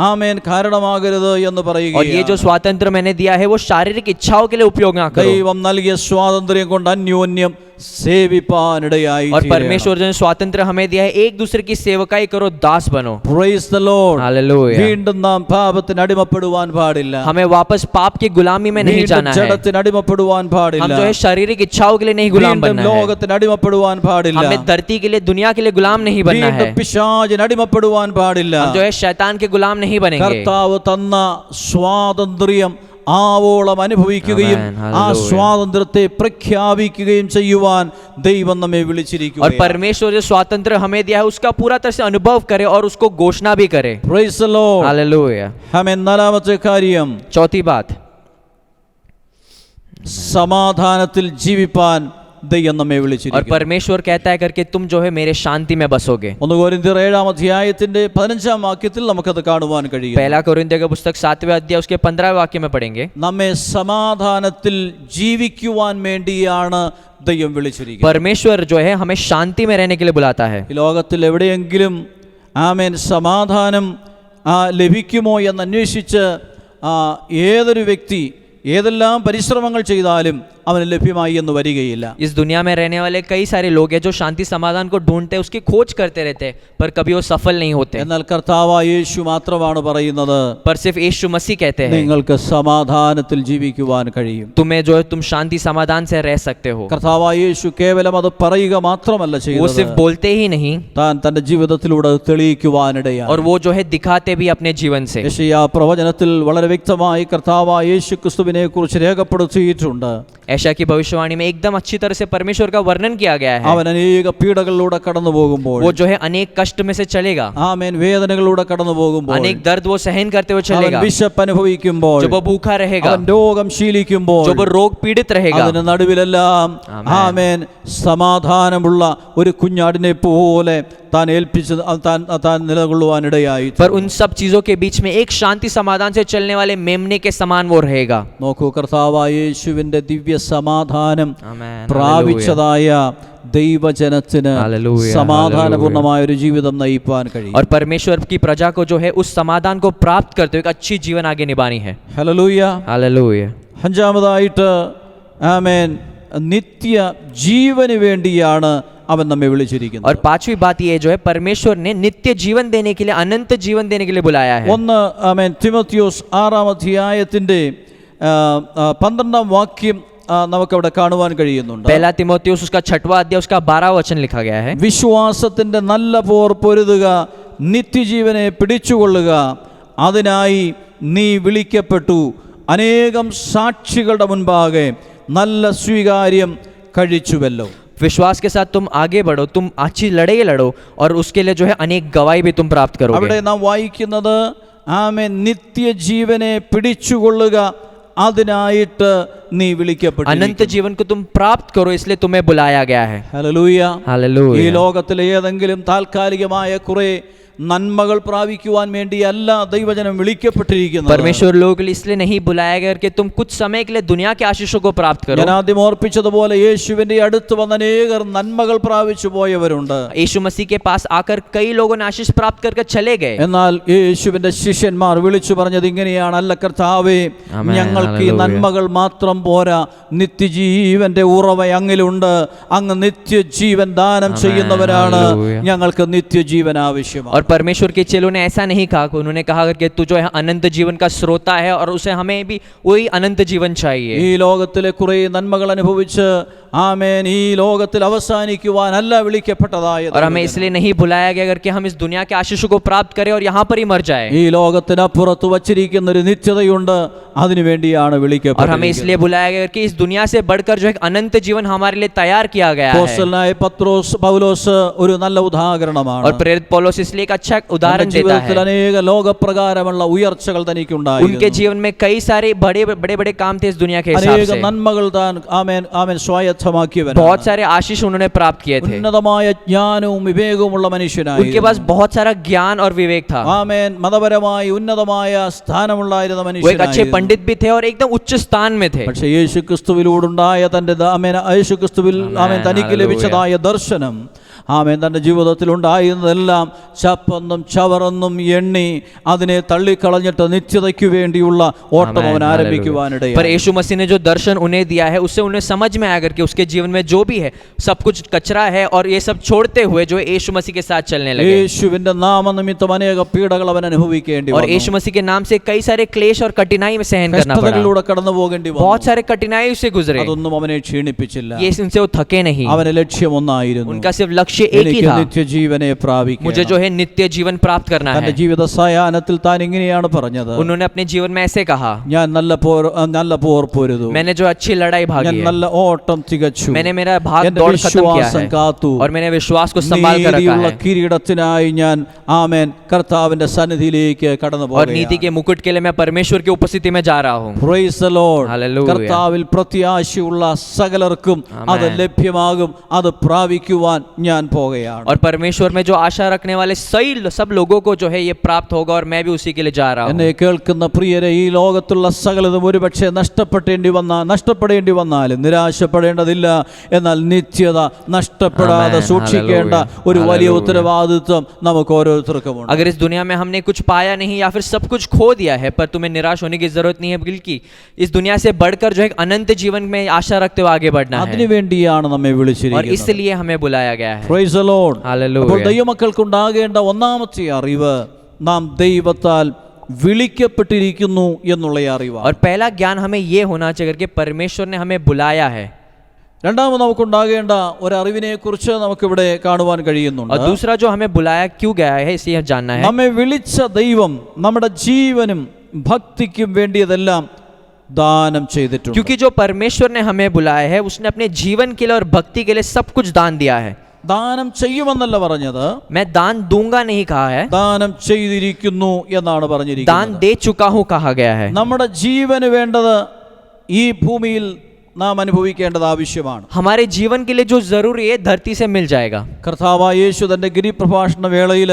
ആമേൻ കാരണമാകരുത് എന്ന് और ये പറയുകയാണ്. जो स्वातंत्र मैंने दिया है वो शारीरिक इच्छाओं के लिए उपयोग ना करो. ദൈവം നൽകിയ സ്വാതന്ത്ര്യം കൊണ്ട് അന്യോന്യം സേവിപ്പാനിടയായി. और परमेश्वर जो स्वातंत्र हमें दिया है एक दूसरे की सेवकाई करो, दास बनो. Praise the Lord. हालेलुया. വീണ്ടും നാം പാപത്തിന് അടിമപ്പെടുവാൻ പാടില്ല. हमें वापस पाप की गुलामी में नहीं വീണ്ടും जाना है. ജഡത്തിന് അടിമപ്പെടുവാൻ हम പാടില്ല. जो है शारीरिक इच्छाओं के लिए नहीं गुलाम വീണ്ടും बनना है. ലോകത്തിന് അടിമപ്പെടുവാൻ പാടില്ല. हमें धरती के लिए, दुनिया के लिए गुलाम नहीं बनना है. വീണ്ടും പിശാചിന് അടിമപ്പെടുവാൻ പാടില്ല. हम जो है शैतान के गुलाम नहीं बनेंगे. കർത്താവ് തന്ന സ്വാതന്ത്ര്യം ആവോളം അനുഭവിക്കുകയും Amen. ആ Hallelujah. സ്വാതന്ത്ര്യത്തെ പ്രഖ്യാപിക്കുകയും ചെയ്യുവാൻ ദൈവം നമ്മെ और വിളിച്ചിരിക്കുകയാണ്. परमेश्वर जो स्वातंत्र हमें दिया है उसका पूरा तरह से अनुभव करे और उसको घोषणा भी करे. Praise the Lord. हालेलुया. ആമേൻ. നാലാമത്തെ കാര്യം, चौथी बात, സമാധാനത്തിൽ ജീവിപ്പാൻ ദൈവം നമ്മെ और വിളിച്ചിരിക്കുന്നു. परमेश्वर कहता है करके तुम जो है मेरे शांति में बसोगे. 1 കൊരിന്ത്യർ 7-ാം അധ്യായത്തിന്റെ 15-ാം വാക്യത്തിൽ നമുക്കത് കാണുവാൻ കഴിയും. पहला कोरिन्थियों का पुस्तक 7वें अध्याय उसके 15वें वाक्य में पढ़ेंगे. നമ്മെ സമാധാനത്തിൽ ജീവിക്കുവാൻ വേണ്ടിയാണ് ദൈവം വിളിച്ചിരിക്കുന്നത്. परमेश्वर जो है हमें शांति में रहने के लिए बुलाता है. ഈ ലോകത്തിൽ എവിടെയെങ്കിലും ആമേൻ സമാധാനം ലഭിക്കുമോ എന്ന് അന്വേഷിച്ച് ഏതൊരു വ്യക്തി ഏതെല്ലാം പരിശ്രമങ്ങൾ ചെയ്താലും അവന് ലഭ്യമായി എന്ന് വരികയില്ല. इस दुनिया में रहने वाले कई सारे लोग हैं जो शांति समाधान को ढूंढते हैं, उसकी खोज करते रहते हैं, पर कभी वो सफल नहीं होते. എന്നാൽ കർത്താവായ യേശു മാത്രമാണ് പറയുന്നത്, पर सिर्फ यीशु मसीह कहते हैं നിങ്ങൾക്ക് സമാധാനത്തിൽ ജീവിക്കുവാൻ കഴിയും. तुम्हें जो है तुम शांति समाधान से रह सकते हो. കർത്താവായ യേശു കേവലം അത് പറയുക മാത്രമല്ല वो ചെയ്തത്, सिर्फ बोलते ही नहीं താൻ തന്റെ ജീവിതത്തിലൂടെ അത് തെളിയിക്കുവാനിടയാണ്. और वो जो है दिखाते भी अपने जीवन से. യെശയ്യാ പ്രവചനത്തിൽ വളരെ വ്യക്തമായി കർത്താവായ യേശു ക്രിസ്തുവിനെ കുറിച്ച് രേഖപ്പെടുത്തിയിട്ടുണ്ട്. ऐशा की भविष्यवाणी में एकदम अच्छी तरह से परमेश्वर का वर्णन किया गया है. അവൻ അനേക പീഡകളിലൂടെ കടന്നു പോകുമ്പോൾ, वो जो है अनेक कष्ट में से चलेगा, ആമേൻ, വേദനകളിലൂടെ കടന്നു പോകുമ്പോൾ, अनेक दर्द वो सहन करते हुए അവൻ चलेगा. വിശപ്പ് അനുഭവിക്കുമ്പോൾ, जब वो भूखा रहेगा, അവൻ രോഗം ശീലിക്കുമ്പോൾ, जब वो रोग पीड़ित रहेगा, അതിന് നടുവിലെല്ലാം ആമേൻ സമാധാനമുള്ള ഒരു കുഞ്ഞാടിനെ പോലെ താൻ ഏൽപ്പിച്ച് താൻ നിലകൊള്ളുവാനിടയായി. पर उन सब चीजों के बीच में एक शांति समाधान से चलने वाले मेमने के समान वो रहेगा. നോക്കൂ, കർത്താവായ യേശുവിന്റെ ദിവ്യ സമാധാനം Amen. പ്രാപിച്ചതായ ദൈവജനത്തിന് Hallelujah. സമാധാനപൂർണമായ ഒരു ജീവിതം നയിപ്പാൻ കഴിയും. और परमेश्वर की प्रजा को जो है उस समाधान को प्राप्त करते हुए एक अच्छी जीवन आगे निभानी है. ഹല്ലേലൂയ. हालेलुया. അഞ്ചാമതായിട്ട് ആമേൻ, നിത്യ ജീവന് വേണ്ടിയാണ് അവൻ നമ്മെ വിളിച്ചിരിക്കുന്നത്. और पांचवी बात ये जो है परमेश्वर ने नित्य जीवन देने के लिए, अनंत जीवन देने के लिए बुलाया है. ഒന്ന് ആമേൻ തിമോത്തിയോസ് 6-ാം അധ്യായത്തിന്റെ 12-ാം വാക്യം നമുക്കവിടെ കാണുവാൻ കഴിയുന്നുണ്ട്. पहला तिमोथियुस उसका 6वां अध्याय उसका 12वां वचन लिखा गया है. വിശ്വാസത്തിന്റെ നല്ല പോർ പൊരുതുക, നിത്യജീവനെ പിടിച്ചുകൊള്ളുക, അതിനായി നീ വിളിക്കപ്പെട്ടു, അനേകം സാക്ഷികളുടെ മുൻപാകെ നല്ല സ്വീകാര്യം കഴിച്ചുവല്ലോ. विश्वास के साथ तुम आगे बढ़ो, तुम अच्छी लड़ाई लड़ो और उसके लिए जो है अनेक गवाही भी तुम प्राप्त അവിടെ करोगे. നാം വായിക്കുന്നത് ആമേൻ, നിത്യജീവനെ പിടിച്ചുകൊള്ളുക, അതിനായിട്ട് നീ വിളിക്കപ്പെട്ടു. अनंत जीवन को तुम प्राप्त करो, इसलिए तुम्हें बुलाया गया है. ഹല്ലേലൂയ. हालेलुया. ഈ ലോകത്തിലെ ഏതെങ്കിലും താൽക്കാലികമായ കുറെ നന്മകൾ പ്രാപിക്കുവാൻ വേണ്ടിയല്ല ദൈവജനം വിളിക്കപ്പെട്ടിരിക്കുന്നത്. परमेश्वर लोगों के लिए इसलिए नहीं बुलाया गया कि तुम कुछ समय के लिए दुनिया के आशीषों को प्राप्त करो. ഞാൻ ആദ്യം ഓർപ്പിച്ചതുപോലെ യേശുവിന്റെ അടുത്ത് വന്ന അനേകർ നന്മകൾ പ്രാപിച്ചു പോയവരുണ്ട്. यीशु मसीह के पास आकर कई लोगों ने आशीष प्राप्त करके चले गए. എന്നാൽ യേശുവിന്റെ ശിഷ്യന്മാർ വിളിച്ചു പറഞ്ഞത് ഇങ്ങനെയാണ്, അല്ല കർത്താവേ, ആമേൻ. ഞങ്ങൾക്ക് ഈ ഹല്ലേലൂയ. നന്മകൾ മാത്രം പോരാ, നിത്യജീവന്റെ ഉറവ അങ്ങിലുണ്ട്, അങ്ങ് നിത്യജീവൻ ദാനം ആമേൻ. ചെയ്യുന്നവരാണ്, ഹല്ലേലൂയ. ഞങ്ങൾക്ക് നിത്യജീവൻ ആവശ്യമാണ്. और परमेश्वर के चेलों ने ऐसा नहीं कहा, उन्होंने कहा कि तू जो है अनंत जीवन का श्रोता है और उसे हमें भी वही अनंत जीवन चाहिए. ഈ ലോകത്തിലെ കുറെ നന്മകൾ അനുഭവിച്ച് ആമേൻ ഈ ലോകത്തിൽ അവസാനിക്കുവാനല്ല വിളിക്കപ്പെട്ടതായത്. और हमें इसलिए नहीं बुलाया गया करके हम इस दुनिया के आशीषों को प्राप्त करें और यहाँ पर ही मर जाए. ഈ ലോകത്തിനപ്പുറത്ത് വച്ചിരിക്കുന്ന ഒരു നിത്യതയുണ്ട്, അതിനുവേണ്ടിയാണ് और हमें വിളിക്കപ്പെട്ടത്. इसलिए बुलाया गया कि इस दुनिया से बढ़कर जो एक अनंत जीवन हमारे लिए तैयार किया गया है. അപ്പോസ്തലനായ പൗലോസ് ഒരു നല്ല ഉദാഹരണമാണ്. और प्रेरित पौलुस इसलिए एक अच्छा उदाहरण देता ജീവിതത്തിൽ है. അനേക ലോകപ്രകാരമുള്ള ഉയർച്ചകൾ उनके തനിക്കുണ്ടായിരുന്നു. जीवन में कई सारे बड़े बड़े काम थे इस दुनिया के हिसाब അനേക से. നന്മകൾ താൻ ആമേൻ സ്വായത്തമാക്കി കരസ്ഥമാക്കിയവനാണ്. बहुत सारे आशीष उन्होंने प्राप्त किए थे, ഉന്നതമായ ജ്ഞാനവും വിവേകവുമുള്ള മനുഷ്യനായി. उनके पास बहुत सारा ज्ञान और विवेक था, ആമേൻ. മതപരമായി ഉന്നതമായ സ്ഥാനമുണ്ടായിരുന്ന वो एक अच्छे മനുഷ്യനായിരുന്നു. पंडित भी थे और एकदम उच्च स्थान में थे. പക്ഷേ യേശുക്രിസ്തുവിലൂടുണ്ടായ തന്റെ യേശുക്രിസ്തുവിൽ ആമേൻ തനിക്ക് ലഭിച്ചതായ ദർശനം, ആമേൻ, തന്റെ ജീവിതത്തിൽ ഉണ്ടായിരുന്നതെല്ലാം ചപ്പെന്നും ചവറെന്നും എണ്ണി അതിനെ തള്ളിക്കളഞ്ഞിട്ട് നിത്യതയ്ക്ക് വേണ്ടിയുള്ള ഓട്ടം അവൻ ആരംഭിക്കുവാനിടയായി. पर यीशु मसीह ने जो दर्शन उन्हें दिया है उससे उन्हें समझ में आया कि उसके जीवन में जो भी है सब कुछ कचरा है और ये सब छोड़ते हुए जो यीशु मसीह के साथ चलने लगे. യേശുവിന്റെ നാമനിമിത്തം അനേക പീഡകൾ അവൻ അനുഭവിക്കേണ്ടി और വന്നു. यीशु मसीह के नाम से कई सारे क्लेश और कठिनाई में सहन करना पड़ा, കഷ്ടതകളിലൂടെ കടന്നു പോകേണ്ടി വന്നു. बहुत सारे कठिनाई से गुजरे. അതൊന്നും അവനെ ക്ഷീണിപ്പിച്ചില്ല. ये इनसे वो थके नहीं, അവന്റെ ലക്ഷ്യം ഒന്നായിരുന്നു, उनका सिर्फ लक्ष्य एक ही എനിക്ക് था, നിത്യജീവനെ പ്രാപിക്കണം. मुझे जो है नित्य जीवन प्राप्त करना തന്റെ है. ജീവിത സായാഹ്നത്തിൽ താൻ ഇങ്ങനെയാണ് പറഞ്ഞത്, उन्होंने अपने जीवन में ऐसे कहा, ഞാൻ നല്ല പോർ പൊരുതു, मैंने जो अच्छी लड़ाई ഞാൻ भागी है, നല്ല ഓട്ടം തികച്ചു, मैंने मेरा भाग എന്റെ दौड़ खत्म किया വിശ്വാസം है കാത്തു, और मैंने विश्वास को संभाल कर रखा നീതിയുള്ള है കിരീടത്തിനായി ഞാൻ ആമേൻ കർത്താവിന്റെ സന്നിധിയിലേക്ക് കടന്നു और नीति പോകുകയാണ്. के मुकुट के लिए मैं परमेश्वर की उपस्थिति में जा रहा हूँ. Praise the Lord. Hallelujah. കർത്താവിൽ പ്രത്യാശയുള്ള സകലർക്കും അത് ലഭ്യമാകും, അത് പ്രാപിക്കുവാൻ ഞാൻ പോകുകയാണ്. और परमेश्वर में जो आशा रखने वाले सही सब लोगों को जो है ये प्राप्त होगा और मैं भी उसी के लिए जा रहा हूँ. എന്നെ കേൾക്കുന്ന പ്രിയരെ, ഈ ലോകത്തുള്ള സകലതും ഒരുപക്ഷെ നഷ്ടപ്പെടേണ്ടി വന്നാലും നിരാശപ്പെടേണ്ടതില്ല. എന്നാൽ നിത്യത നഷ്ടപ്പെടാതെ സൂക്ഷിക്കേണ്ട ഒരു വലിയ ഉത്തരവാദിത്വം നമുക്ക് ഓരോരുത്തർക്കുമുണ്ട്. अगर इस दुनिया में हमने कुछ पाया नहीं या फिर सब कुछ खो दिया है, पर तुम्हें निराश होने की जरूरत नहीं है, बल्कि इस दुनिया से बढ़कर जो है अनंत जीवन में आशा रखते हुए आगे बढ़ना है അതിനുവേണ്ടിയാണ് നമ്മെ और വിളിച്ചിരിക്കുന്നത്. इसलिए हमें बुलाया गया है. Praise the Lord. Hallelujah. അപ്പോൾ ദൈവമക്കൾക്കുണ്ടാകേണ്ട ഒന്നാമത്തെ അറിവ് നാം ദൈവത്താൽ വിളിക്കപ്പെട്ടിരിക്കുന്നു എന്നുള്ള അറിവാണ്. और पहला ज्ञान हमें ये होना चाहिए कि परमेश्वर ने हमें बुलाया है. രണ്ടാമത് നമുക്കുണ്ടാകേണ്ട ഒരറിവിനെ കുറിച്ച് നമുക്കിവിടെ കാണുവാൻ കഴിയുന്നുണ്ട്. और दूसरा जो हमें बुलाया क्यों गया है इसे जानना है. നമ്മെ വിളിച്ച ദൈവം നമ്മുടെ ജീവനും ഭക്തിക്കും വേണ്ടിയതെല്ലാം ദാനം ചെയ്തിട്ടുണ്ട്. क्योंकि जो परमेश्वर ने हमें बुलाया है उसने अपने जीवन के लिए और भक्ति के लिए सब कुछ दान दिया है. ദാനം ചെയ്യുമെന്നല്ല പറഞ്ഞത്, मैं दान दूंगा नहीं कहा है, ദാനം ചെയ്തിരിക്കുന്നു എന്നാണ് दान പറഞ്ഞിരിക്കുന്നത്. दे चुका हूं कहा गया है. നമ്മുടെ ജീവന് വേണ്ടത് ഈ ഭൂമിയിൽ നാം അനുഭവിക്കേണ്ടത് ആവശ്യമാണ്. हमारे जीवन के लिए जो जरूरी है धरती से मिल जाएगा. കർത്താവായ യേശു തന്റെ ഗിരിപ്രഭാഷണ വേളയിൽ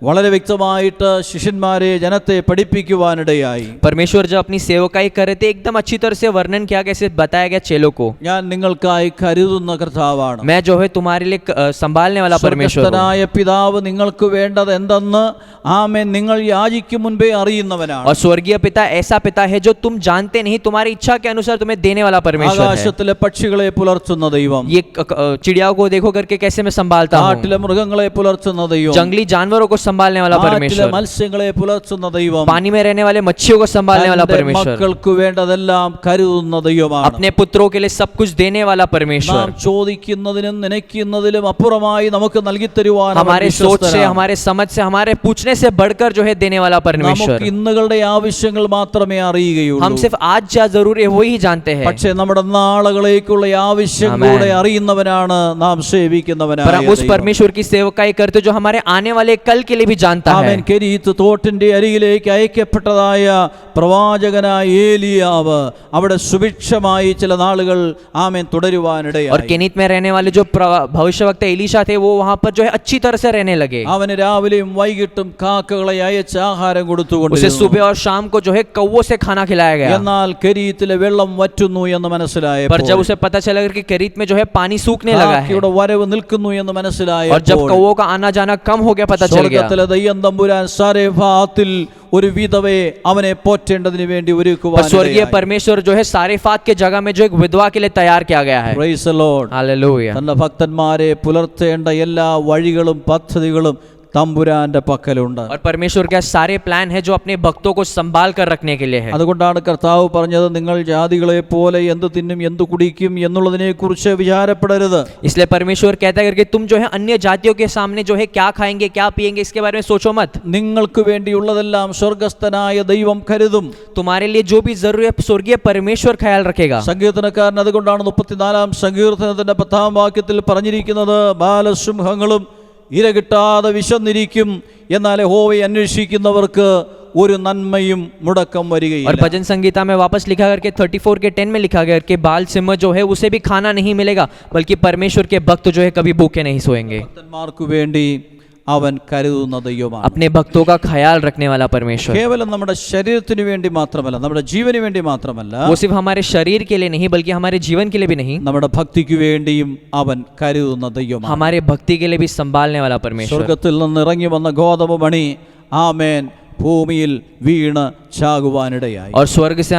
വളരെ വ്യക്തമായിട്ട് ശിഷ്യന്മാരെ ജനത്തെ പഠിപ്പിക്കുവാനിടയായി. परमेश्वर जब अपनी सेवकाई कर रहे थे एकदम अच्छी तरह से वर्णन किया, कैसे बताया गया चेलों को, ഞാൻ നിങ്ങൾക്കായി കരുതുന്ന കർത്താവാണ്. मैं जो है तुम्हारे लिए संभालने वाला परमेश्वर हूं. സ്വർഗ്ഗസ്ഥനായ പിതാവ് നിങ്ങൾക്ക് വേണ്ടത് എന്തെന്ന് ആമേൻ നിങ്ങൾ യാചിക്കും മുൻപേ അറിയുന്നവനാണ്. और स्वर्गीय पिता ऐसा पिता है जो तुम जानते नहीं, तुम्हारी इच्छा के अनुसार तुम्हें देने वाला परमेश्वर है. ആകാശത്തിലെ പക്ഷികളെ പുലർത്തുന്ന ദൈവം, ये चिड़ियाओं को देखो करके कैसे मैं संभालता हूँ, കാട്ടിലെ മൃഗങ്ങളെ പുലർത്തുന്ന ദൈവം, जंगली जानवरों को संभालने वाला കാട്ടിലെ परमेश्वर, മത്സ്യങ്ങളെ പുലർത്തുന്ന ദൈവം, पानी में रहने वाले मच्छियों को संभालने वाला തന്റെ परमेश्वर, മക്കൾക്ക് വേണ്ടതെല്ലാം കരുതുന്ന ദൈവമാണ്. अपने पुत्रों के लिए सब कुछ देने वाला നാം परमेश्वर, ചോദിക്കുന്നതിനും നനയ്ക്കുന്നതിലും അപ്പുറമായി നമുക്ക് നൽകി തരുവാൻ അവൻ हमारे सोच से, വിശ്വസ്തനാണ്. हमारे समझ से, हमारे पूछने से बढ़कर जो है देने वाला परमेश्वर. നമുക്ക് ഇന്നുകളുടെ ആവശ്യങ്ങൾ മാത്രമേ അറിയുകയുള്ളൂ. हम सिर्फ आज क्या जरूरी है वही जानते हैं, പക്ഷേ നമ്മുടെ നാളുകളേക്കുള്ള ആവശ്യം കൂടെ അറിയുന്നവനാണ് നാം पर സേവിക്കുന്നവനായ हम उस परमेश्वर की सेवकाई करते जो हमारे आने वाले कल के लिए भी जानता है. അവൻ കെരീത്ത് തോട്ടിന്റെ അരികിലേക്ക് അയക്കപ്പെട്ടതായ പ്രവാചകനായ ഏലിയാവ് അവിടെ സുഭിക്ഷമായി ചില നാളുകൾ ആമേൻ और തുടരുവാനിടയായി. केनीत में रहने वाले जो भविष्यवक्ता एलीशा थे वो वहां पर जो है अच्छी तरह से रहने लगे. അവന് രാവിലെയും വൈകിട്ടും കാക്കകളെ അയച്ച് ആഹാരം उसे കൊടുത്തുകൊണ്ടിരുന്നു. सुबह और शाम को जो है कौवों से खाना खिलाया गया. എന്നാൽ കെരീത്തിലെ വെള്ളം വറ്റുന്നു എന്ന് पर जब മനസ്സിലായപ്പോൾ, उसे पता चला कि करीत में जो है पानी सूखने लगा है കാക്കയുടെ വരവ് നിൽക്കുന്നു എന്ന് और जब മനസ്സിലായപ്പോൾ, कौवों का आना जाना कम हो गया पता चल गया, സ്വർഗ്ഗത്തിലെ ദൈവം തമ്പുരാൻ സാരെഫാത്തിൽ ഒരു വിധവയെ അവനെ പോറ്റേണ്ടതിന് വേണ്ടി पर ഒരുക്കുവാൻ स्वर्गीय परमेश्वर जो है सारेफात के जगह में जो एक विधवा के लिए तैयार किया गया है. Praise the Lord. हालेलुया. തന്റെ ഭക്തന്മാരെ പുലർത്തേണ്ട എല്ലാ വഴികളും പദ്ധതികളും തമ്പുരാന്റെ പക്കലുണ്ട്. और परमेश्वर के सारे प्लान है जो अपने भक्तों को संभाल कर रखने के लिए है. അതുകൊണ്ടാണ് കർത്താവ് പറഞ്ഞത്, നിങ്ങൾ ജാതികളെ പോലെ എന്ത് തിന്നും എന്ത് കുടിക്കും എന്നുള്ളതിനെ കുറിച്ച് വിചാരപ്പെടരുത്. इसलिए परमेश्वर कहता है कि तुम जो है अन्य जातियों के सामने जो है क्या खाएंगे क्या पिएंगे इसके बारे में सोचो मत. നിങ്ങൾക്ക് വേണ്ടിയുള്ളതെല്ലാം സ്വർഗ്ഗസ്ഥനായ ദൈവം കരുതും. तुम्हारे लिए जो भी जरूरी है स्वर्गीय परमेश्वर ख्याल रखेगा. സങ്കീർത്തനക്കാരൻ അതുകൊണ്ടാണ് 34-ാം സങ്കീർത്തനത്തിന്റെ 10-ാം വാക്യത്തിൽ പറഞ്ഞിരിക്കുന്നത്, ബാലസിംഹങ്ങളും ഇര കിട്ടാതെ വിശന്നിരിക്കും, എന്നാൽ യഹോവയെ അന്വേഷിക്കുന്നവർക്ക് ഒരു നന്മയും മുടക്കം और വരികയില്ല. भजन संगीता में वापस लिखा करके 34 के 10 में लिखा गया कि बाल सिंह जो है उसे भी खाना नहीं मिलेगा, बल्कि परमेश्वर के भक्त जो है कभी भूखे नहीं सोएंगे. ഭക്തന്മാർക്ക് വേണ്ടി അവൻ കരുതുന്ന ദൈവമാണ്. अपने भक्तों का ख्याल रखने वाला परमेश्वर. കേവലം നമ്മുടെ ശരീരത്തിന് വേണ്ടി മാത്രമല്ല, നമ്മുടെ ജീവന് വേണ്ടി മാത്രമല്ല, वो सिर्फ हमारे शरीर के लिए नहीं बल्कि हमारे जीवन के लिए भी नहीं, നമ്മുടെ ഭക്തിക്ക് വേണ്ടിയും അവൻ കരുതുന്ന ദൈവമാണ്. हमारे भक्ति के लिए भी संभालने वाला परमेश्वर. സ്വർഗത്തിൽ നിന്ന് ഇറങ്ങി വന്ന ഗോതമ്പ് മണി ആമേൻ ഭൂമിയിൽ വീണ് ചാകുവാനിടയായി. और स्वर्ग से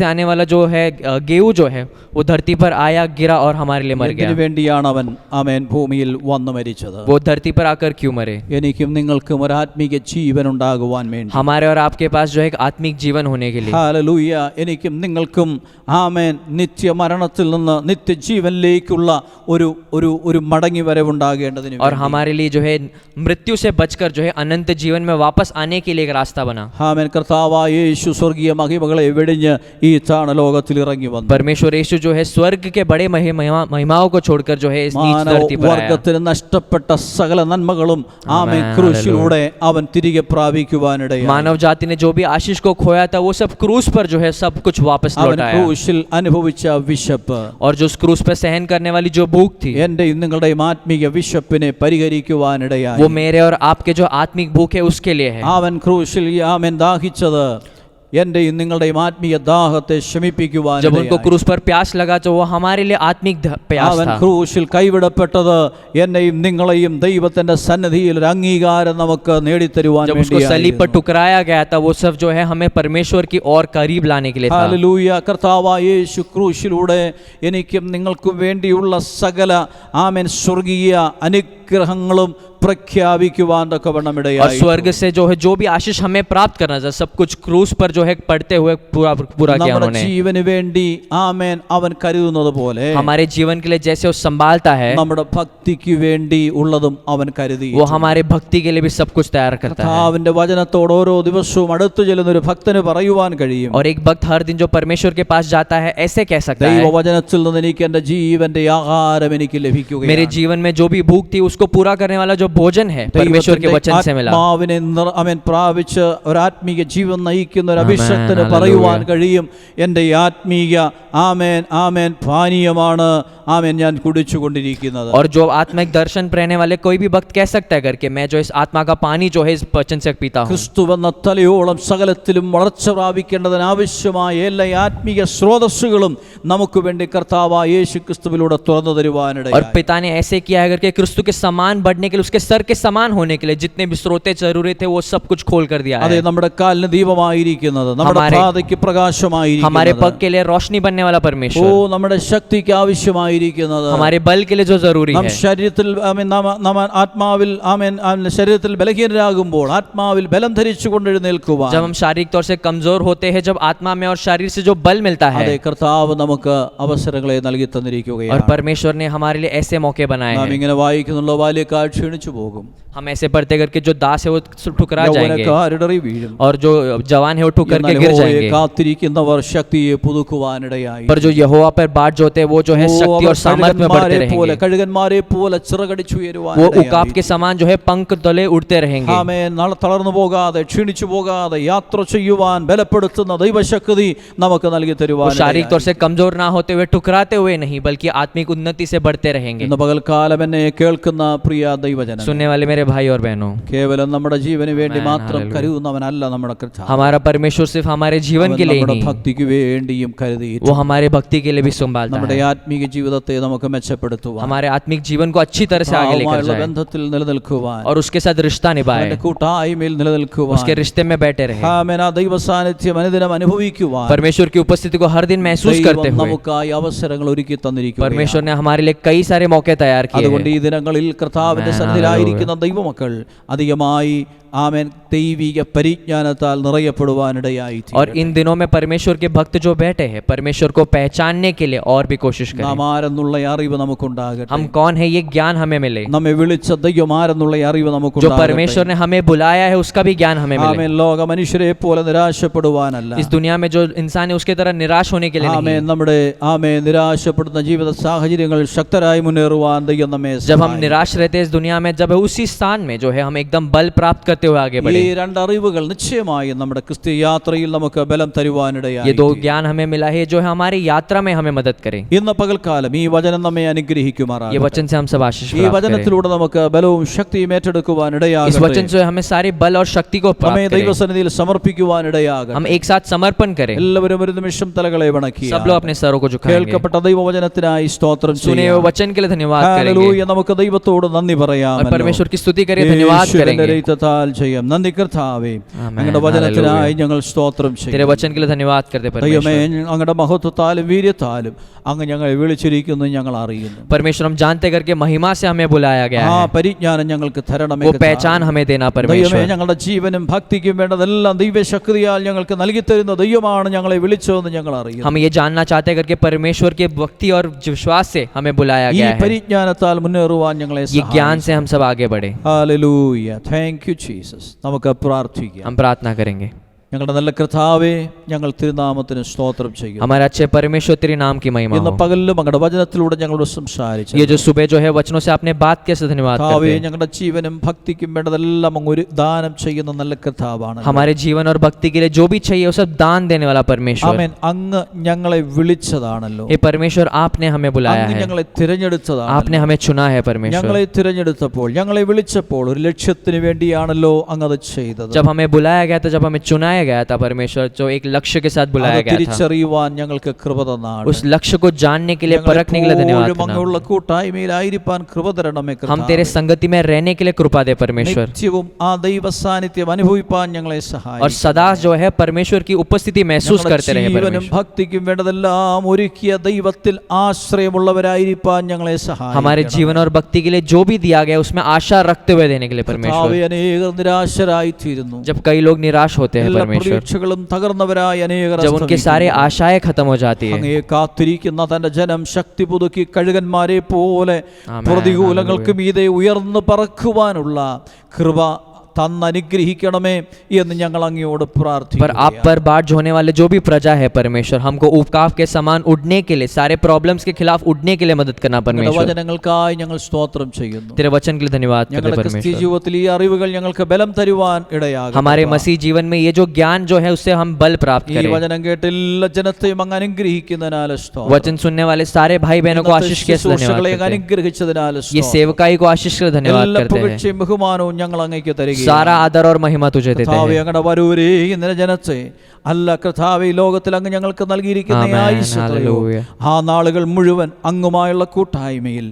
आने वाला जो है गेहूं जो है वो धरती पर आया, गिरा और हमारे लिए मर ഇതിനു गया. വേണ്ടിയാണ് അവൻ ആമേൻ ഭൂമിയിൽ വന്നു മരിച്ചത്. वो धरती पर आकर क्यों मरे? എനിക്കും നിങ്ങൾക്കും ഒരു ആത്മീക ജീവൻ ഉണ്ടാകുവാൻ വേണ്ടി. हमारे और आपके पास जो है एक आत्मिक जीवन होने के लिए. ഹല്ലേലൂയ. എനിക്കും നിങ്ങൾക്കും ആമേൻ നിത്യ മരണത്തിൽ നിന്ന് നിത്യജീവനിലേക്കുള്ള ഒരു ഒരു ഒരു മടങ്ങി വരവുണ്ടാകേണ്ടതിന് और हमारे लिए जो है मृत्यु से बचकर जो है अनंत जीवन में वापस आने के लिए एक रास्ता बना. ആമേൻ. കർത്താവായ യേശു സ്വർഗീയ മഹിമകളെ വെടിഞ്ഞ് ഈ താണലോകത്തിൽ ഇറങ്ങി വന്നു. परमेश्वर यीशु जो है स्वर्ग के बड़े महिमाओं को छोड़कर जो है इस नीच धरती पर आया. വർഗത്തിന് നഷ്ടപ്പെട്ട സകല നന്മകളും ആമേൻ ക്രൂശിലൂടെ അവൻ തിരികെ പ്രാപിക്കുവാനിടയായി. मानव जाति ने जो भी आशीष को खोया था वो सब क्रूस पर जो है सब कुछ वापस അവൻ लौटाया. ക്രൂശിൽ അനുഭവിച്ച വിശപ്പ്, और जो उस क्रूस पर सहन करने वाली जो भूख थी, എന്റെയും നിങ്ങളുടെയും ആത്മീയ വിശപ്പിനെ പരിഹരിക്കുവാനിടയായി. वो मेरे और आपके जो आत्मिक भूख है उसके लिए है. അവൻ ക്രൂശിൽ ആമേൻ ദാഹിച്ചത് എന്റെയും നിങ്ങളുടെയും ആത്മീയ ദാഹത്തെ जब उनको ശമിപ്പിക്കുവാനിടയായി. क्रूस पर प्यास लगा तो वो हमारे लिए आत्मिक प्यास അവൻ था. ക്രൂശിൽ കൈവിടപ്പെട്ടത് എന്നെയും നിങ്ങളെയും ദൈവത്തിന്റെ സന്നിധിയിൽ ഒരു അംഗീകാരം നമുക്ക് നേടിത്തരുവാൻ जब उसको सलीब पर ठुकराया गया था वो सब जो है हमें परमेश्वर की और करीब लाने के लिए था. ഹല്ലേലൂയ. കർത്താവായ യേശു ക്രൂശിലൂടെ എനിക്കും നിങ്ങൾക്കും വേണ്ടിയുള്ള സകല ആമേൻ സ്വർഗീയ അനുഗ്രഹങ്ങളും പ്രഖ്യാപിക്കുവാൻ തക്കവണ്ണം और ഇടയായി. स्वर्ग से जो है जो भी आशीष हमें प्राप्त करना था सब कुछ क्रूस पर जो है पढ़ते हुए पूरा किया നമ്മുടെ उन्होंने. ജീവന് വേണ്ടി ആമേൻ അവൻ കരുതുന്നത് പോലെ हमारे जीवन के लिए जैसे वो संभालता है നമ്മുടെ ഭക്തിക്ക് വേണ്ടി ഉള്ളതും അവൻ കരുതി. वो हमारे भक्ति के लिए भी सब कुछ तैयार करता है. കർത്താവിന്റെ വചനത്തോട് ഓരോ ദിവസവും അടുത്തു ചെല്ലുന്ന ഒരു ഭക്തന് പറയുവാൻ കഴിയും, और एक भक्त हर दिन जो परमेश्वर के पास जाता है ऐसे कह सकता है, ദൈവവചനത്തിൽ നിന്ന് എനിക്ക് എന്റെ ജീവന്റെ ആഹാരം എനിക്ക് मेरे ലഭിക്കുകയാണ്. जीवन में जो भी भूख थी उसको पूरा करने वाला जो भोजन है परमेश्वर के वचन से मिला. ആത്മാവിനെ അവൻ പ്രാപിച്ച് ഒരു ആത്മീക ജീവൻ നയിക്കുന്ന ഒരു അഭിഷക്തന് പറയുവാൻ കഴിയും, എൻ്റെ ആത്മീയ ആമേൻ ആമേൻ പാനീയമാണ് ആമേൻ ഞാൻ കുടിച്ചുകൊണ്ടിരിക്കുന്നത്. और जो आत्मिक दर्शन रहने वाले कोई भी भक्त कह सकता है करके मैं जो इस आत्मा का पानी जो है इस वचन से पीता हूँ. ക്രിസ്തുവെന്ന തലയോളം സകലത്തിലും വളർച്ച പ്രാപിക്കേണ്ടതിന് ആവശ്യമായ എല്ലാ ആത്മീയ സ്രോതസ്സുകളും നമുക്ക് വേണ്ടി കർത്താവായ യേശു ക്രിസ്തുവിലൂടെ തുറന്നു और തരുവാനിടയായി. पिता ने ऐसे किया है करके क्रिस्तु के समान बढ़ने के लिए उसके सर के समान होने के लिए जितने भी स्रोते जरूरी थे वो सब कुछ खोल कर दिया അതെ, है. നമ്മുടെ കാലിന് ദീപമായിരിക്കുന്നത്, നമ്മുടെ പാതയ്ക്ക് हमारे പ്രകാശമായിരിക്കുന്നത്, पग के लिए रोशनी बनने वाला ഓ परमेश्वर, നമ്മുടെ ശക്തിക്ക് ആവശ്യമായിരിക്കുന്നത്, हमारे बल के लिए जो जरूरी നാം है. ശരീരത്തിൽ നാം ആത്മാവിൽ ആമേൻ ശരീരത്തിൽ ബലഹീനരാകുമ്പോൾ ആത്മാവിൽ ബലം ധരിച്ചു കൊണ്ട് എഴുന്നേൽക്കുവാൻ जब हम शारीरिक तौर से कमजोर होते हैं, जब आत्मा में और शरीर से जो बल मिलता है, അതെ കർത്താവ് നമുക്ക് അവസരങ്ങളെ നൽകി और തന്നിരിക്കുകയാണ്. परमेश्वर ने हमारे लिए ऐसे मौके बनाए നാം हैं. ഇങ്ങനെ വായിക്കുന്നുള്ള ബാല്യക്കാർ ക്ഷീണിച്ചു പോകും, हम ऐसे पढ़ते करके जो दास है वो ठुकरा जाएंगे യൗവനക്കാരിടറി വീഴും, और जो जवान है वो ठुकर के गिर എന്നാൽ യഹോവയെ जाएंगे. കാത്തിരിക്കുന്നവർ ശക്തിയെ പുതുക്കുവാനിടയായി. पर जो यहोवा पर बाट जोते हैं वो जो है शक्ति और सामर्थ में बढ़ते रहेंगे. കഴുകന്മാരെ പോലെ ചിറകടിച്ചു वो उकाब के समान जो है पंख तले उड़ते रहेंगे. ആമേൻ. നാളെ തളർന്നു പോകാതെ ക്ഷീണിച്ചു പോകാതെ യാത്ര ചെയ്യുവാൻ ബലപ്പെടുത്തുന്ന ദൈവശക്തി നമുക്ക് നൽകി वो തരുവാൻ शारीरिक तौर से कमजोर ना होते हुए ठुकराते हुए नहीं बल्कि आत्मिक उन्नति से बढ़ते रहेंगे. ഇന്ന് പകൽക്കാലം എന്നെ കേൾക്കുന്ന പ്രിയ ദൈവജനം, सुनने वाले मेरे भाई और बहनों, കേവലം നമ്മുടെ ജീവന് വേണ്ടി മാത്രം കരുതുന്നവനല്ല നമ്മുടെ കർത്താവ്. हमारा परमेश्वर सिर्फ हमारे जीवन के लिए ही നമ്മുടെ नहीं, ഭക്തിക്ക് വേണ്ടിയും കരുതി वो हमारे भक्ति के लिए भी संभालता നമ്മുടെ है. ആത്മീക ജീവിതത്തെ നമുക്ക് മെച്ചപ്പെടുത്തുവാൻ, हमारे आत्मिक जीवन को अच्छी तरह से आगे लेकर കർത്താവുമായുള്ള जाए ബന്ധത്തിൽ നിലനിൽക്കുവാൻ, और उसके साथ रिश्ता निभाए, അവന്റെ കൂട്ടായ്മയിൽ നിലനിൽക്കുവാൻ, उसके रिश्ते में बैठे रहे, ആമേൻ. ആ ദൈവ സാന്നിധ്യം അനുദിനം അനുഭവിക്കുവാൻ परमेश्वर की उपस्थिति को हर दिन महसूस करते ദൈവം हुए നമുക്കായി അവസരങ്ങൾ ഒരുക്കി തന്നിരിക്കുകയാണ്. परमेश्वर ने हमारे लिए कई सारे मौके तैयार किए അതുകൊണ്ട് हैं. ഈ ദിനങ്ങളിൽ കർത്താവിന്റെ സന്നിധിയിലായിരിക്കുന്ന ദൈവമക്കൾ അധികമായി ആമേൻ ദൈവിക പരിജ്ഞാനത്താൽ നിറയപ്പെടുവാനിടയായി. और इन दिनों में परमेश्वर के भक्त जो बैठे हैं परमेश्वर को पहचानने के लिए और भी कोशिश करें. നാം ആരെന്നുള്ള അറിവ് നമുക്കുണ്ടാകട്ടെ. हम कौन है ये ज्ञान हमें मिले, നമ്മെ വിളിച്ച ദൈവം ആരെന്നുള്ള അറിവ് जो നമുക്കുണ്ടാകട്ടെ. परमेश्वर ने हमें बुलाया है उसका भी ज्ञान हमें मिले। ആമേൻ. ലോക മനുഷ്യരെ പോലെ നിരാശപ്പെടുവാനല്ല. इस दुनिया में जो इंसान है उसके तरह निराश होने के लिए नहीं ആമേൻ. है। നമ്മുടെ നിരാശപ്പെടുന്ന ജീവിത സാഹചര്യങ്ങൾ ശക്തരായി മുന്നേറുവാൻ ദൈവം നമ്മെ जब हम निराश रहते हैं इस दुनिया में, जब उसी स्थान में जो है हम एकदम बल प्राप्त करते हुए आगे ഈ बढ़े। രണ്ട് അറിവുകൾ നിശ്ചയമായും നമ്മുടെ ക്രിസ്തീയ യാത്രയിൽ നമുക്ക് ബലം തരുവാനിടയായി. ये दो ज्ञान हमें मिला है जो है हमारी यात्रा में हमें मदद करे। ഇന്ന് പകൽക്കാലം ഈ വചനം നമ്മെ ये അനുഗ്രഹിക്കുമാറാകട്ടെ. वचन से हम सब आशीष ഈ प्राप्त करें। വചനത്തിലൂടെ നമുക്ക് ബലവും ശക്തിയും ഏറ്റെടുക്കുവാൻ इस ഇടയാകട്ടെ. वचन से हमें सारे बल और शक्ति को നമ്മെ प्राप्त करें। ദൈവസന്നിധിയിൽ സമർപ്പിക്കുവാൻ ഇടയാകട്ടെ. हम एक साथ समर्पण करें। എല്ലാവരും ഒരു നിമിഷം തലകളെ വണക്കി सब लोग अपने सरों को झुकाएंगे। കേൾക്കപ്പെട്ട ദൈവവചനത്തിനായി സ്തോത്രം सुने हुए वचन के लिए धन्यवाद करेंगे ഹല്ലേലൂയ. നമുക്ക് ദൈവത്തോട് നന്ദി പറയാം. और परमेश्वर की स्तुति करें, धन्यवाद करेंगे। ചെയ്യാം. നന്ദി കർത്താവേ. ആമേൻ. അങ്ങയുടെ വചനത്തിനായി ഞങ്ങൾ സ്തോത്രം तेरे ചെയ്യും. वचन के लिए धन्यवाद करते ദൈവമേ, परमेश्वर। അങ്ങയുടെ മഹത്വത്താലും വീര്യത്താലും അങ്ങ് ഞങ്ങളെ വിളിച്ചിരിക്കുന്നു ഞങ്ങൾ അറിയുന്നു. परमेश्वर हम जानते करके महिमा से हमें बुलाया गया ആ है, പരിജ്ഞാനം ഞങ്ങൾക്ക് തരണമേ वो കർത്താവേ. पहचान हमें देना ദൈവമേ, परमेश्वर। ഞങ്ങളുടെ ജീവനും ഭക്തിക്കും വേണ്ടതെല്ലാം ദൈവശക്തിയാൽ ഞങ്ങൾക്ക് നൽകി തരുന്ന ദൈവമാണ് ഞങ്ങളെ വിളിച്ചതെന്ന് ഞങ്ങൾ അറിയുന്നു. हम ये जानना चाहते हैं करके परमेश्वर के भक्ति और विश्वास से हमें बुलाया ഈ गया है। പരിജ്ഞാനത്താൽ മുന്നേറുവാൻ ഞങ്ങളെ ये ज्ञान से हम सब आगे बढ़े। ഹല്ലേലൂയ. Thank you Jesus. നമുക്ക് പ്രാർത്ഥിക്കാം. हम प्रार्थना करेंगे। ഞങ്ങളുടെ നല്ല കർത്താവേ, ഞങ്ങൾ തിരുനാമത്തിന് സ്തോത്രം ചെയ്യുന്നു. हमारे अच्छे परमेश्वर तेरे नाम की महिमा ഇന്ന് हो। പകലിലും അങ്ങയുടെ വചനത്തിലൂടെ ഞങ്ങളോട് സംസാരിച്ചു. ये जो सुबह जो है वचनों से आपने बात कैसे धन्यवाद करते കർത്താവേ, हैं। ഞങ്ങളുടെ ജീവനും ഭക്തിക്കും വേണ്ടതെല്ലാം അങ്ങ് ഒരു ദാനം ചെയ്യുന്ന നല്ല കർത്താവാണ്. हमारे जीवन और भक्ति के लिए जो भी चाहिए वो सब दान देने वाला परमेश्वर। ആമേൻ. അങ്ങ് ഞങ്ങളെ വിളിച്ചതാണല്ലോ. ये परमेश्वर आपने हमें बुलाया അങ്ങ് है, ഞങ്ങളെ തിരഞ്ഞെടുത്തതാണ്. आपने हमें चुना है परमेश्वर। ഞങ്ങളെ തിരഞ്ഞെടുത്തപ്പോൾ, ഞങ്ങളെ വിളിച്ചപ്പോൾ ഒരു ലക്ഷ്യത്തിന് വേണ്ടിയാണല്ലോ അങ്ങ് അത് ചെയ്തത്. जब हमें बुलाया गया था, जब हमें चुनाया गया था परमेश्वर, जो एक लक्ष्य के साथ बुलाया അത് गया था, തിരിച്ചറിയുവാൻ ഞങ്ങൾക്ക് കൃപ തന്നാണ്. उस लक्ष्य को जानने के लिए, परखने के लिए धन्यवाद ഞങ്ങളെപ്പോഴും करना। അങ്ങയുള്ള കൂട്ടായ്മയിലായിരിക്കാൻ കൃപ തരണമേ हम കർത്താവേ. तेरे संगति में रहने के लिए कृपा दे परमेश्वर, നിത്യവും ആ ദൈവ സാന്നിധ്യം അനുഭവിപ്പാൻ ഞങ്ങളെ और സഹായിക്കും. सदा जो है परमेश्वर की उपस्थिति महसूस करते रहे ജീവനും परमेश्वर। ഭക്തിക്കും വേണ്ടതെല്ലാം ഒരുക്കിയ ദൈവത്തിൽ ആശ്രയമുള്ളവരായിരിക്കാൻ ഞങ്ങളെ സഹായിക്കും. हमारे जीवन और भक्ति के लिए जो भी दिया गया उसमें आशा रखते हुए देने के लिए परमेश्वर। അനേകർ നിരാശരായി തീരുന്നു. जब कई लोग निराश होते हैं എല്ലാ परमेश्वर, പ്രതീക്ഷകളും തകർന്നവരായി അനേകർ जब उनके सारे आशाएं खत्म हो जाती है, അങ്ങയെ കാത്തിരിക്കുന്ന തന്റെ ജനം ശക്തി പുതുക്കി കഴുകന്മാരെ പോലെ ആമേൻ. പ്രതികൂലങ്ങൾക്ക് മീതെ ഉയർന്നു പറക്കുവാനുള്ള കൃപ തന്നനുഗ്രഹിക്കണമേ എന്ന് ഞങ്ങൾ അങ്ങയോട് पर आप പ്രാർത്ഥിക്കുന്നു. पर बाढ़ होने वाले जो भी प्रजा है परमेश्वर, हमको उपकाव के समान उड़ने के लिए, सारे प्रॉब्लम्स के खिलाफ उड़ने के लिए मदद करना परमेश्वर। വചനങ്ങൾക്കായി ഞങ്ങൾ സ്തോത്രം ചെയ്യുന്നു. तेरे वचन के लिए धन्यवाद करते ഞങ്ങളുടെ ക്രിസ്തീയ परमेश्वर। ജീവിതത്തിൽ ഈ അറിവുകൾ ഞങ്ങൾക്ക് ബലം തരുവാൻ ഇടയാകും. हमारे मसीह जीवन में ये जो ज्ञान जो है उससे हम बल प्राप्त ഈ करें। വചനം കേട്ട് എല്ലാ ജനത്തെയും അങ്ങ് അനുഗ്രഹിക്കുന്നതിനാൽ സ്തോത്രം. वचन सुनने वाले सारे भाई बहनों को आशीष के धन्यवाद ശുശ്രൂഷകളെ करते हैं। അനുഗ്രഹിച്ചതിനാൽ ये സ്തോത്രം. सेवकाई को आशीष के धन्यवाद എല്ലാ करते हैं। പുകഴ്ചയും ബഹുമാനവും ഞങ്ങൾ അങ്ങേക്ക് തരികയാണ്. सारा आदर और महिमा तुझे देते കർത്താവേ, हैं। അങ്ങയുടെ വരൂരേ ഇന്നലെ ജനത്തെ അല്ല കർത്താവേ, ഈ ലോകത്തിൽ അങ്ങ് ഞങ്ങൾക്ക് നൽകിയിരിക്കുന്ന ഈ ആമേൻ. ആയുസ്സ് എത്രയോ. ഹല്ലേലൂയ. ആ നാളുകൾ മുഴുവൻ അങ്ങുമായുള്ള കൂട്ടായ്മയിൽ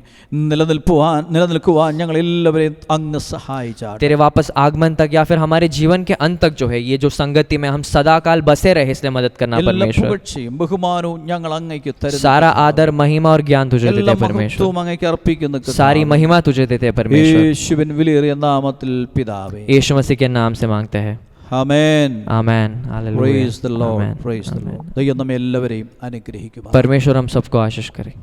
നിലനിൽക്കുവാൻ ഞങ്ങൾ എല്ലാവരെയും അങ്ങ് സഹായിച്ചാട്ടെ. तेरे वापस आगमन तक या फिर हमारे जीवन के अंत तक जो है ये जो संगति में हम सदाकाल बसे रहे, इसलिए मदद करना എല്ലാ परमेश्वर। പുകഴ്ചയും ബഹുമാനവും ഞങ്ങൾ അങ്ങേക്ക് തരുന്നു. सारा आदर, महिमा और ज्ञान तुझे देते എല്ലാ हैं परमेश्वर। മഹത്വവും അങ്ങേക്ക് അർപ്പിക്കുന്നു കർത്താവേ. सारी महिमा तुझे देते हैं परमेश्वर। യേശുവിൻ വിലയേറിയ നാമത്തിൽ പിതാവേ. यीशु मसीह के नाम से मांगते हैं, amen. Amen. Hallelujah, Praise the Lord. Amen, Praise the amen. Lord. ദൈവം നമ്മെ എല്ലാവരെയും അനുഗ്രഹിക്കുക. परमेश्वर हम सबको आशीष करे।